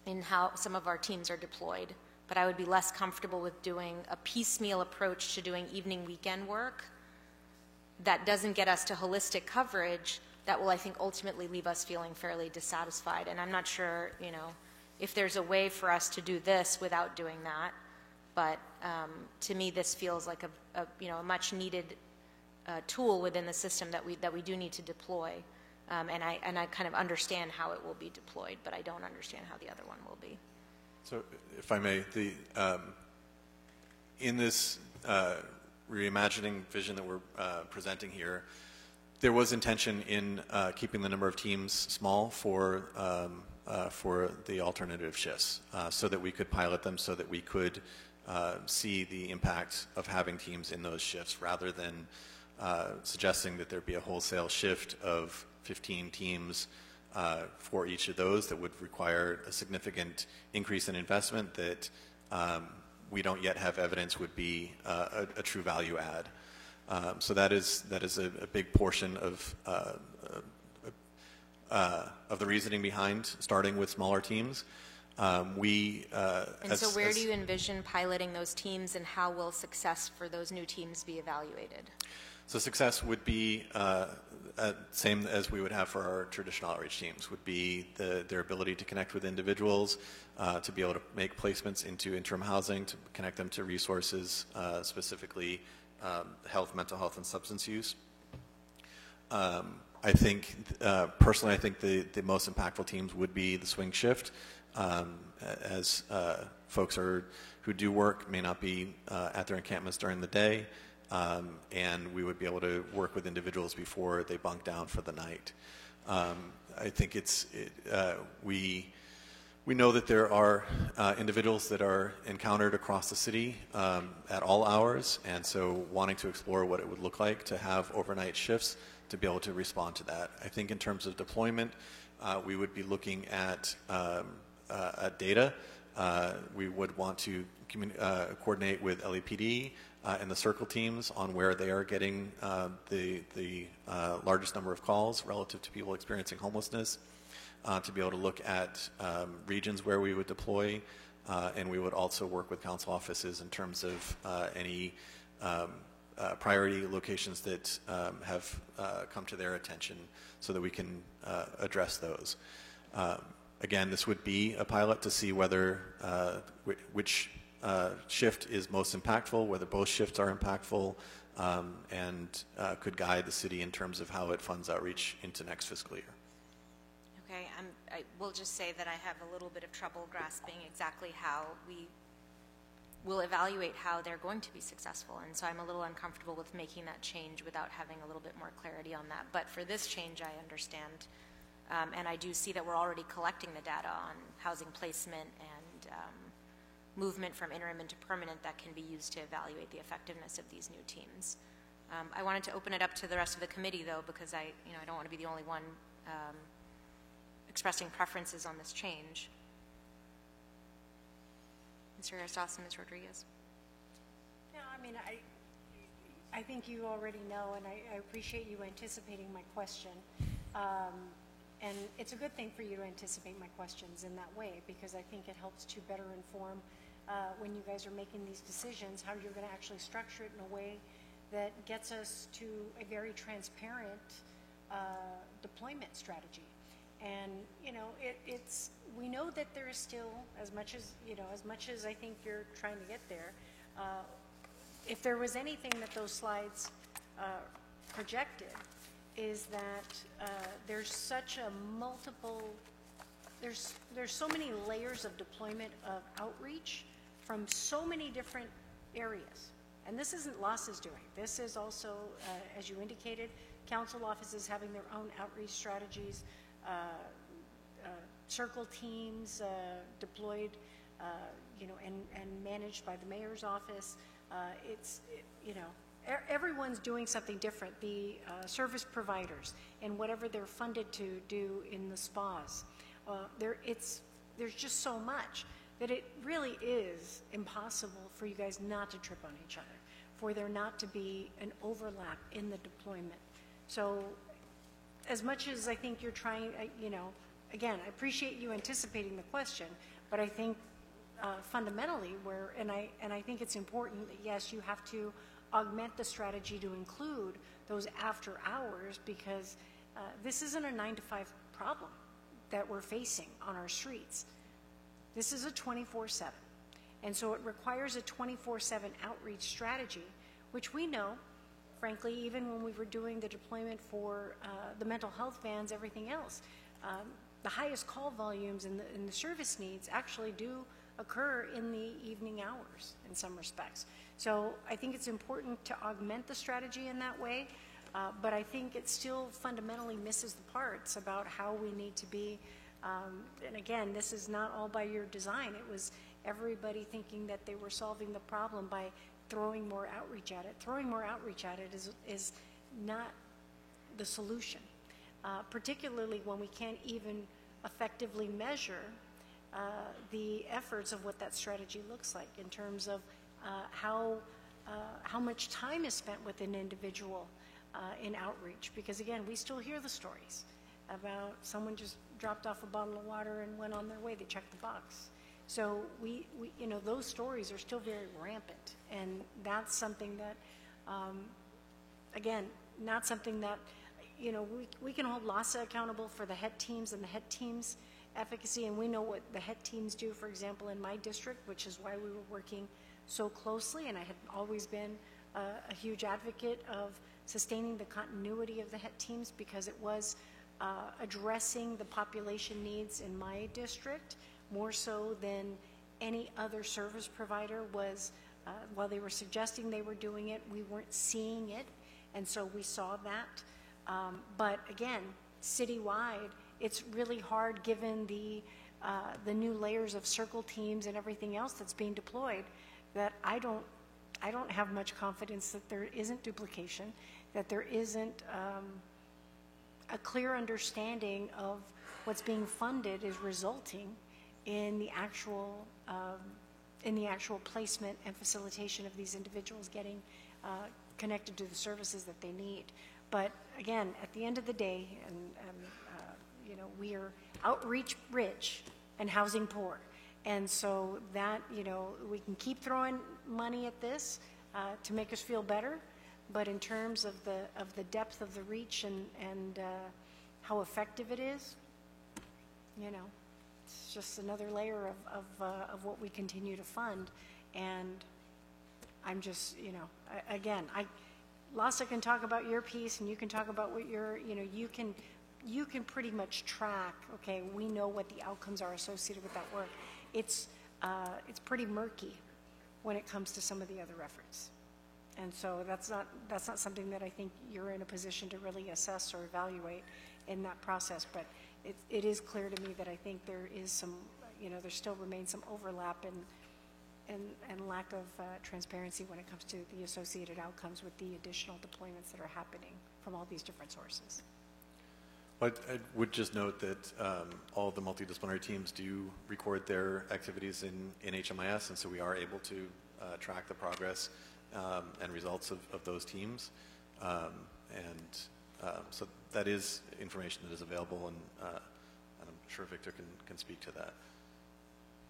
in how some of our teams are deployed. But I would be less comfortable with doing a piecemeal approach to doing evening weekend work that doesn't get us to holistic coverage that will, I think, ultimately leave us feeling fairly dissatisfied. And I'm not sure, if there's a way for us to do this without doing that. But to me, this feels like a much needed tool within the system that we do need to deploy. And I kind of understand how it will be deployed, but I don't understand how the other one will be. So, if I may, in this reimagining vision that we're presenting here, there was intention in keeping the number of teams small for the alternative shifts, so that we could pilot them, so that we could see the impact of having teams in those shifts, rather than suggesting that there be a wholesale shift of 15 teams for each of those that would require a significant increase in investment that we don't yet have evidence would be a true value add. So that is a big portion of the reasoning behind starting with smaller teams. So where do you envision piloting those teams, and how will success for those new teams be evaluated? So success would be same as we would have for our traditional outreach teams, would be their ability to connect with individuals, to be able to make placements into interim housing, to connect them to resources, specifically mental health, and substance use. I think, personally, I think the most impactful teams would be the swing shift, as folks who do work may not be at their encampments during the day. And we would be able to work with individuals before they bunk down for the night. I think we know that there are individuals that are encountered across the city at all hours, and so wanting to explore what it would look like to have overnight shifts to be able to respond to that. I think in terms of deployment, we would be looking at data. We would want to coordinate with LAPD and the circle teams on where they are getting the largest number of calls relative to people experiencing homelessness, to be able to look at regions where we would deploy, and we would also work with council offices in terms of any priority locations that have come to their attention, so that we can address those. Again, this would be a pilot to see whether which shift is most impactful, whether both shifts are impactful, and could guide the city in terms of how it funds outreach into next fiscal year. Okay, I will just say that I have a little bit of trouble grasping exactly how we will evaluate how they're going to be successful, and so I'm a little uncomfortable with making that change without having a little bit more clarity on that. But for this change, I understand, and I do see that we're already collecting the data on housing placement and movement from interim into permanent that can be used to evaluate the effectiveness of these new teams. I wanted to open it up to the rest of the committee, though, because I don't want to be the only one expressing preferences on this change. Mr. Arias, Ms. Rodriguez. No, I mean, I think you already know, and I appreciate you anticipating my question. And it's a good thing for you to anticipate my questions in that way, because I think it helps to better inform when you guys are making these decisions, how you're going to actually structure it in a way that gets us to a very transparent deployment strategy. And we know that there is still, as much as I think you're trying to get there, if there was anything that those slides projected, is that there's such a there's so many layers of deployment of outreach from so many different areas. And this isn't LAHSA's doing. This is also, as you indicated, council offices having their own outreach strategies, circle teams deployed, and managed by the mayor's office. Everyone's doing something different. The service providers and whatever they're funded to do in the spas. There's just so much that it really is impossible for you guys not to trip on each other, for there not to be an overlap in the deployment. So as much as I think you're trying, again, I appreciate you anticipating the question, but I think fundamentally and I think it's important that, yes, you have to augment the strategy to include those after hours, because this isn't a 9-to-5 problem that we're facing on our streets. This is a 24/7. And so it requires a 24/7 outreach strategy, which we know, frankly, even when we were doing the deployment for the mental health vans, everything else, the highest call volumes and the service needs actually do occur in the evening hours in some respects. So I think it's important to augment the strategy in that way, but I think it still fundamentally misses the parts about how we need to be. And again, this is not all by your design. It was everybody thinking that they were solving the problem by throwing more outreach at it. Throwing more outreach at it is not the solution, particularly when we can't even effectively measure the efforts of what that strategy looks like in terms of how much time is spent with an individual in outreach. Because again, we still hear the stories about someone just dropped off a bottle of water and went on their way. They checked the box. So we those stories are still very rampant, and that's something that, again, not something that, we can hold LAHSA accountable for the HET teams and the HET teams efficacy, and we know what the HET teams do, for example, in my district, which is why we were working so closely, and I had always been a huge advocate of sustaining the continuity of the HET teams, because it was addressing the population needs in my district more so than any other service provider was. While they were suggesting they were doing it, we weren't seeing it, and so we saw that. But again, citywide, it's really hard given the new layers of circle teams and everything else that's being deployed, that I don't have much confidence that there isn't duplication, that there isn't a clear understanding of what's being funded is resulting in the actual placement and facilitation of these individuals getting connected to the services that they need. But again, at the end of the day, and we are outreach rich and housing poor, and so that we can keep throwing money at this to make us feel better, but in terms of the depth of the reach and how effective it is, it's just another layer of what we continue to fund. And I'm just, again, LAHSA can talk about your piece, and you can talk about what you can pretty much track, okay, we know what the outcomes are associated with that work. It's pretty murky when it comes to some of the other efforts. And so that's not something that I think you're in a position to really assess or evaluate in that process. But it is clear to me that I think there is some, there still remains some overlap and lack of transparency when it comes to the associated outcomes with the additional deployments that are happening from all these different sources. But I would just note that all of the multidisciplinary teams do record their activities in HMIS, and so we are able to track the progress and results of those teams. So that is information that is available, and I'm sure Victor can speak to that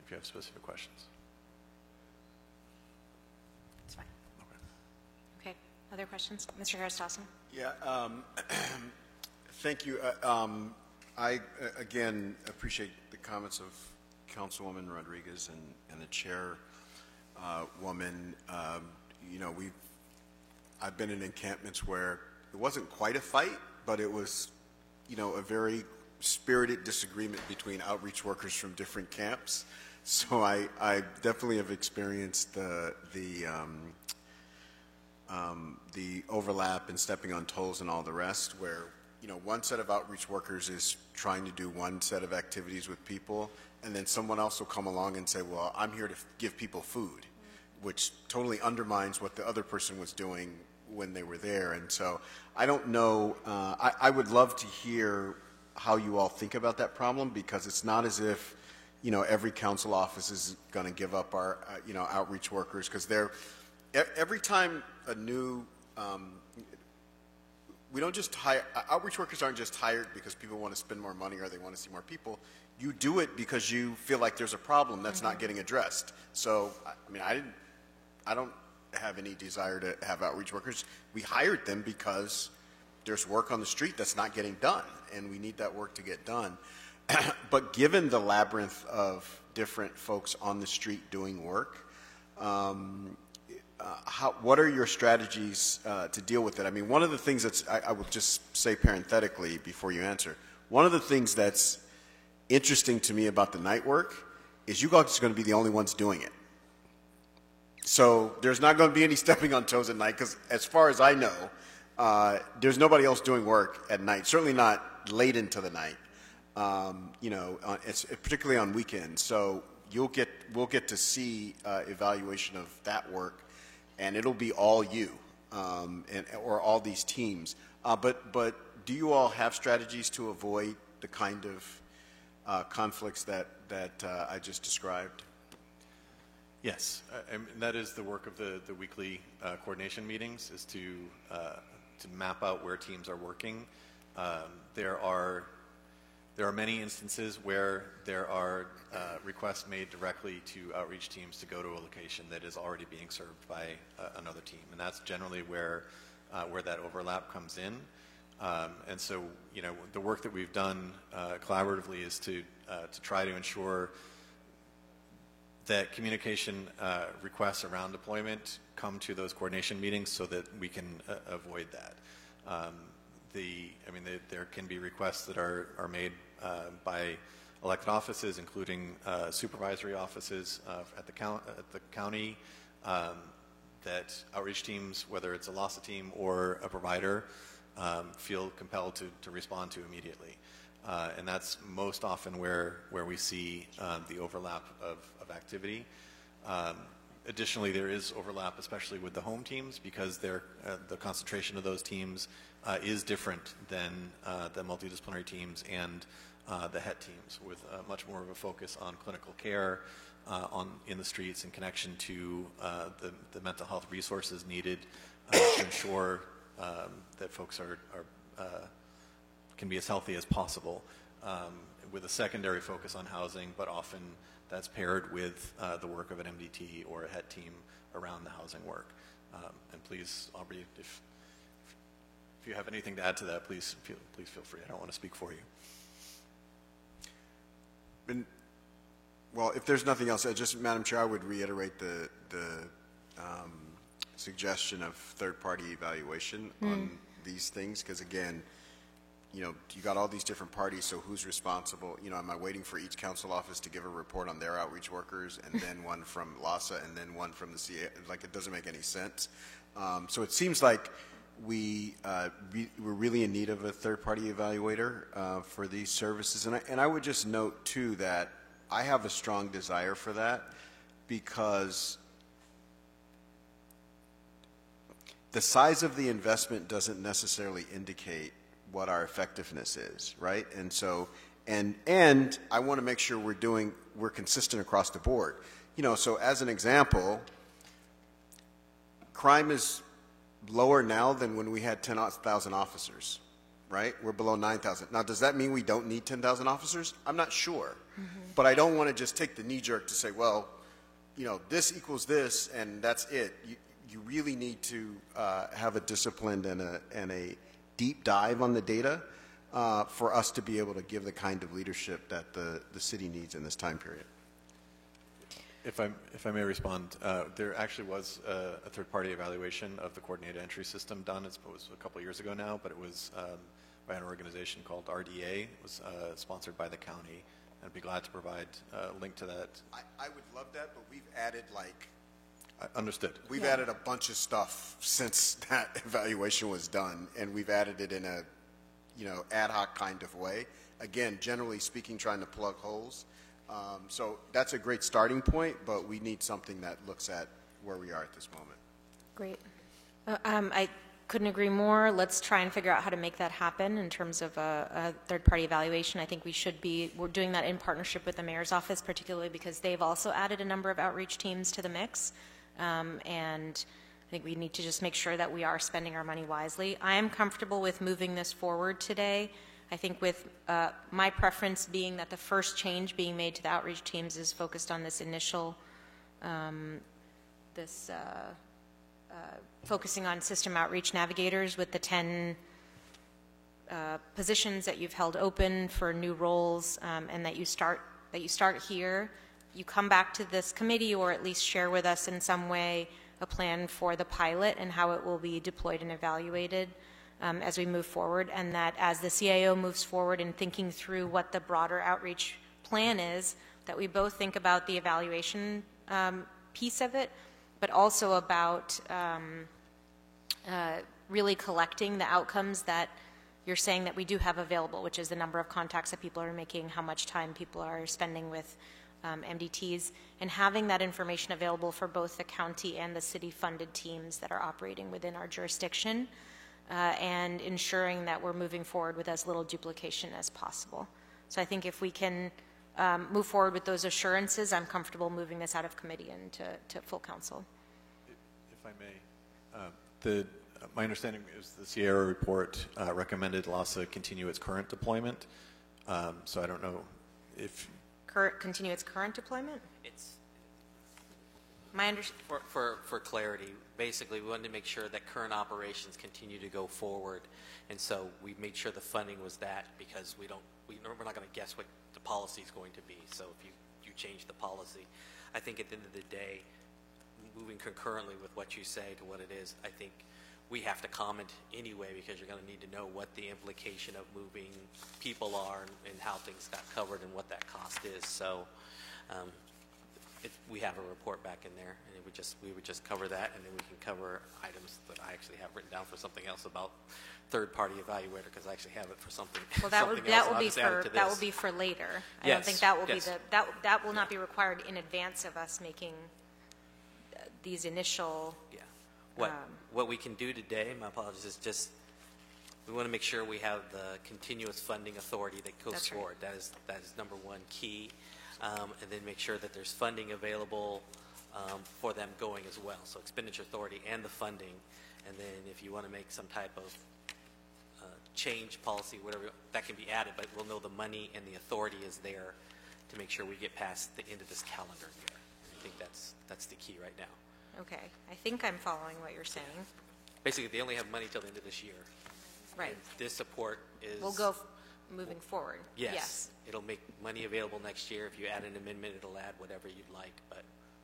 if you have specific questions. It's fine. Okay. Other questions? Mr. Harris-Dawson? Yeah. Thank you. I, again, appreciate the comments of Councilwoman Rodriguez and the chairwoman. You know, I've been in encampments where it wasn't quite a fight, but it was, you know, a very spirited disagreement between outreach workers from different camps. So I definitely have experienced the overlap and stepping on toes and all the rest, where, you know, one set of outreach workers is trying to do one set of activities with people, and then someone else will come along and say, well, I'm here to give people food, which totally undermines what the other person was doing when they were there. And so I don't know, I would love to hear how you all think about that problem, because it's not as if, you know, every council office is going to give up our, you know, outreach workers, because they're, every time a new, we don't just hire, outreach workers aren't just hired because people want to spend more money or they want to see more people. You do it because you feel like there's a problem that's not getting addressed. So, I mean, I don't have any desire to have outreach workers. We hired them because there's work on the street that's not getting done, and we need that work to get done. But given the labyrinth of different folks on the street doing work, what are your strategies to deal with it? I mean, one of the things that's, I will just say parenthetically before you answer, one of the things that's interesting to me about the night work is you guys are going to be the only ones doing it. So there's not going to be any stepping on toes at night, because as far as I know, there's nobody else doing work at night, certainly not late into the night, you know, it's particularly on weekends. So we'll get to see evaluation of that work, and it'll be all you or all these teams. But do you all have strategies to avoid the kind of conflicts that I just described? Yes, and that is the work of the weekly coordination meetings, is to map out where teams are working. There are many instances where there are requests made directly to outreach teams to go to a location that is already being served by another team, and that's generally where that overlap comes in. And so, you know, the work that we've done collaboratively is to try to ensure that communication requests around deployment come to those coordination meetings so that we can avoid that. There can be requests that are made by elected offices, including supervisory offices at the county, that outreach teams, whether it's a LAHSA team or a provider, feel compelled to respond to immediately. And that's most often where we see the overlap of activity. Additionally, there is overlap, especially with the home teams, because the concentration of those teams is different than the multidisciplinary teams and the HET teams, with much more of a focus on clinical care in the streets in connection to the mental health resources needed to ensure that folks can be as healthy as possible, with a secondary focus on housing, but often that's paired with the work of an MDT or a HET team around the housing work. And please, Aubrey, if you have anything to add to that, please feel free. I don't want to speak for you. Well, if there's nothing else, Madam Chair, I would reiterate the suggestion of third-party evaluation on these things, because again, you know, you got all these different parties, so who's responsible? You know, am I waiting for each council office to give a report on their outreach workers, and then one from LAHSA, and then one from the CA? Like, it doesn't make any sense. So it seems like we're really in need of a third-party evaluator for these services. And I would just note, too, that I have a strong desire for that. because the size of the investment doesn't necessarily indicate what our effectiveness is, right? And so, and I want to make sure we're consistent across the board. You know, so as an example, crime is lower now than when we had 10,000 officers, right? We're below 9,000. Now, does that mean we don't need 10,000 officers? I'm not sure. But I don't want to just take the knee jerk to say, well, you know, this equals this and that's it. You really need to have a disciplined and a deep dive on the data for us to be able to give the kind of leadership that the city needs in this time period. If I may respond, there actually was a third-party evaluation of the coordinated entry system done. It was a couple of years ago now, but it was by an organization called RDA. It was sponsored by the county. I'd be glad to provide a link to that. I would love that, but we've added Understood. We've added a bunch of stuff since that evaluation was done, and we've added it in a, you know, ad hoc kind of way. Again, generally speaking, trying to plug holes. So that's a great starting point, but we need something that looks at where we are at this moment. Great. I couldn't agree more. Let's try and figure out how to make that happen in terms of a third-party evaluation. I think we're doing that in partnership with the mayor's office, particularly because they've also added a number of outreach teams to the mix. And I think we need to just make sure that we are spending our money wisely. I am comfortable with moving this forward today. I think with my preference being that the first change being made to the outreach teams is focused on this initial, focusing on system outreach navigators with the 10 positions that you've held open for new roles, and that you start here. You come back to this committee, or at least share with us in some way a plan for the pilot and how it will be deployed and evaluated as we move forward, and that as the CAO moves forward in thinking through what the broader outreach plan is, that we both think about the evaluation piece of it, but also about really collecting the outcomes that you're saying that we do have available, which is the number of contacts that people are making, how much time people are spending with MDTs, and having that information available for both the county and the city-funded teams that are operating within our jurisdiction, and ensuring that we're moving forward with as little duplication as possible. So I think if we can move forward with those assurances, I'm comfortable moving this out of committee and to full council. If I may, my understanding is the Sierra report recommended LASA continue its current deployment. So I don't know if... Continue its current deployment? It's my for clarity, basically we wanted to make sure that current operations continue to go forward, and so we made sure the funding was that, because we're not going to guess what the policy is going to be. So if you change the policy, I think at the end of the day, moving concurrently with what you say to what it is, I think we have to comment anyway, because you're going to need to know what the implication of moving people are and how things got covered and what that cost is. So we have a report back in there, and we would just cover that, and then we can cover items that I actually have written down for something else about third-party evaluator, because I actually have it for something. Well, that will be for later. I don't think that will be that will not be required in advance of us making these initial. Yeah. What we can do today, my apologies, is just we want to make sure we have the continuous funding authority that goes forward. That is number one key, and then make sure that there's funding available for them going as well. So expenditure authority and the funding, and then if you want to make some type of change policy, whatever, that can be added, but we'll know the money and the authority is there to make sure we get past the end of this calendar year. I think that's the key right now. Okay, I think I'm following what you're saying. Basically, they only have money till the end of this year. Right. And this support is... We'll go moving forward. Yes. It'll make money available next year. If you add an amendment, it'll add whatever you'd like, but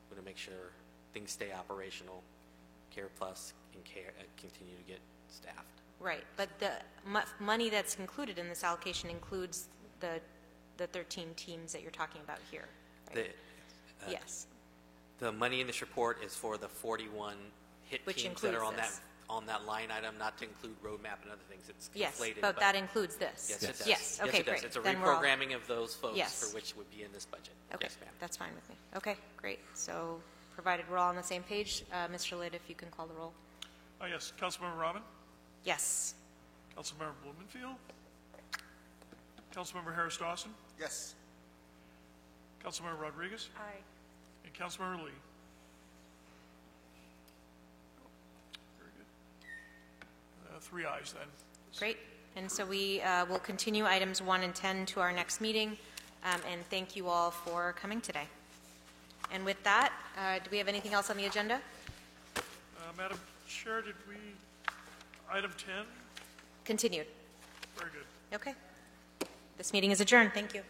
we're going to make sure things stay operational. Care Plus and continue to get staffed. Right, but the money that's included in this allocation includes the 13 teams that you're talking about here, right? Yes. The money in this report is for the 41 hit teams that are on that on that line item, not to include roadmap and other things. It's Yes, conflated. but that includes this. Yes, it does. Yes, okay, Yes, it does. great. It's a Then we're all- reprogramming of those folks Yes. for which would be in this budget. Okay, Yes, ma'am. that's fine with me. Okay, great. So provided we're all on the same page, Mr. Litt, if you can call the roll. Yes, Councilmember Rahman, Yes. Councilmember Blumenfield, Councilmember Harris Dawson, Yes. Councilmember Rodriguez, Aye. and Councilmember Lee. Very good. 3 ayes then. Great. And so we will continue items 1 and 10 to our next meeting. And thank you all for coming today. And with that, do we have anything else on the agenda? Madam Chair, did we, item 10? Continued. Very good. Okay. This meeting is adjourned. Thank you.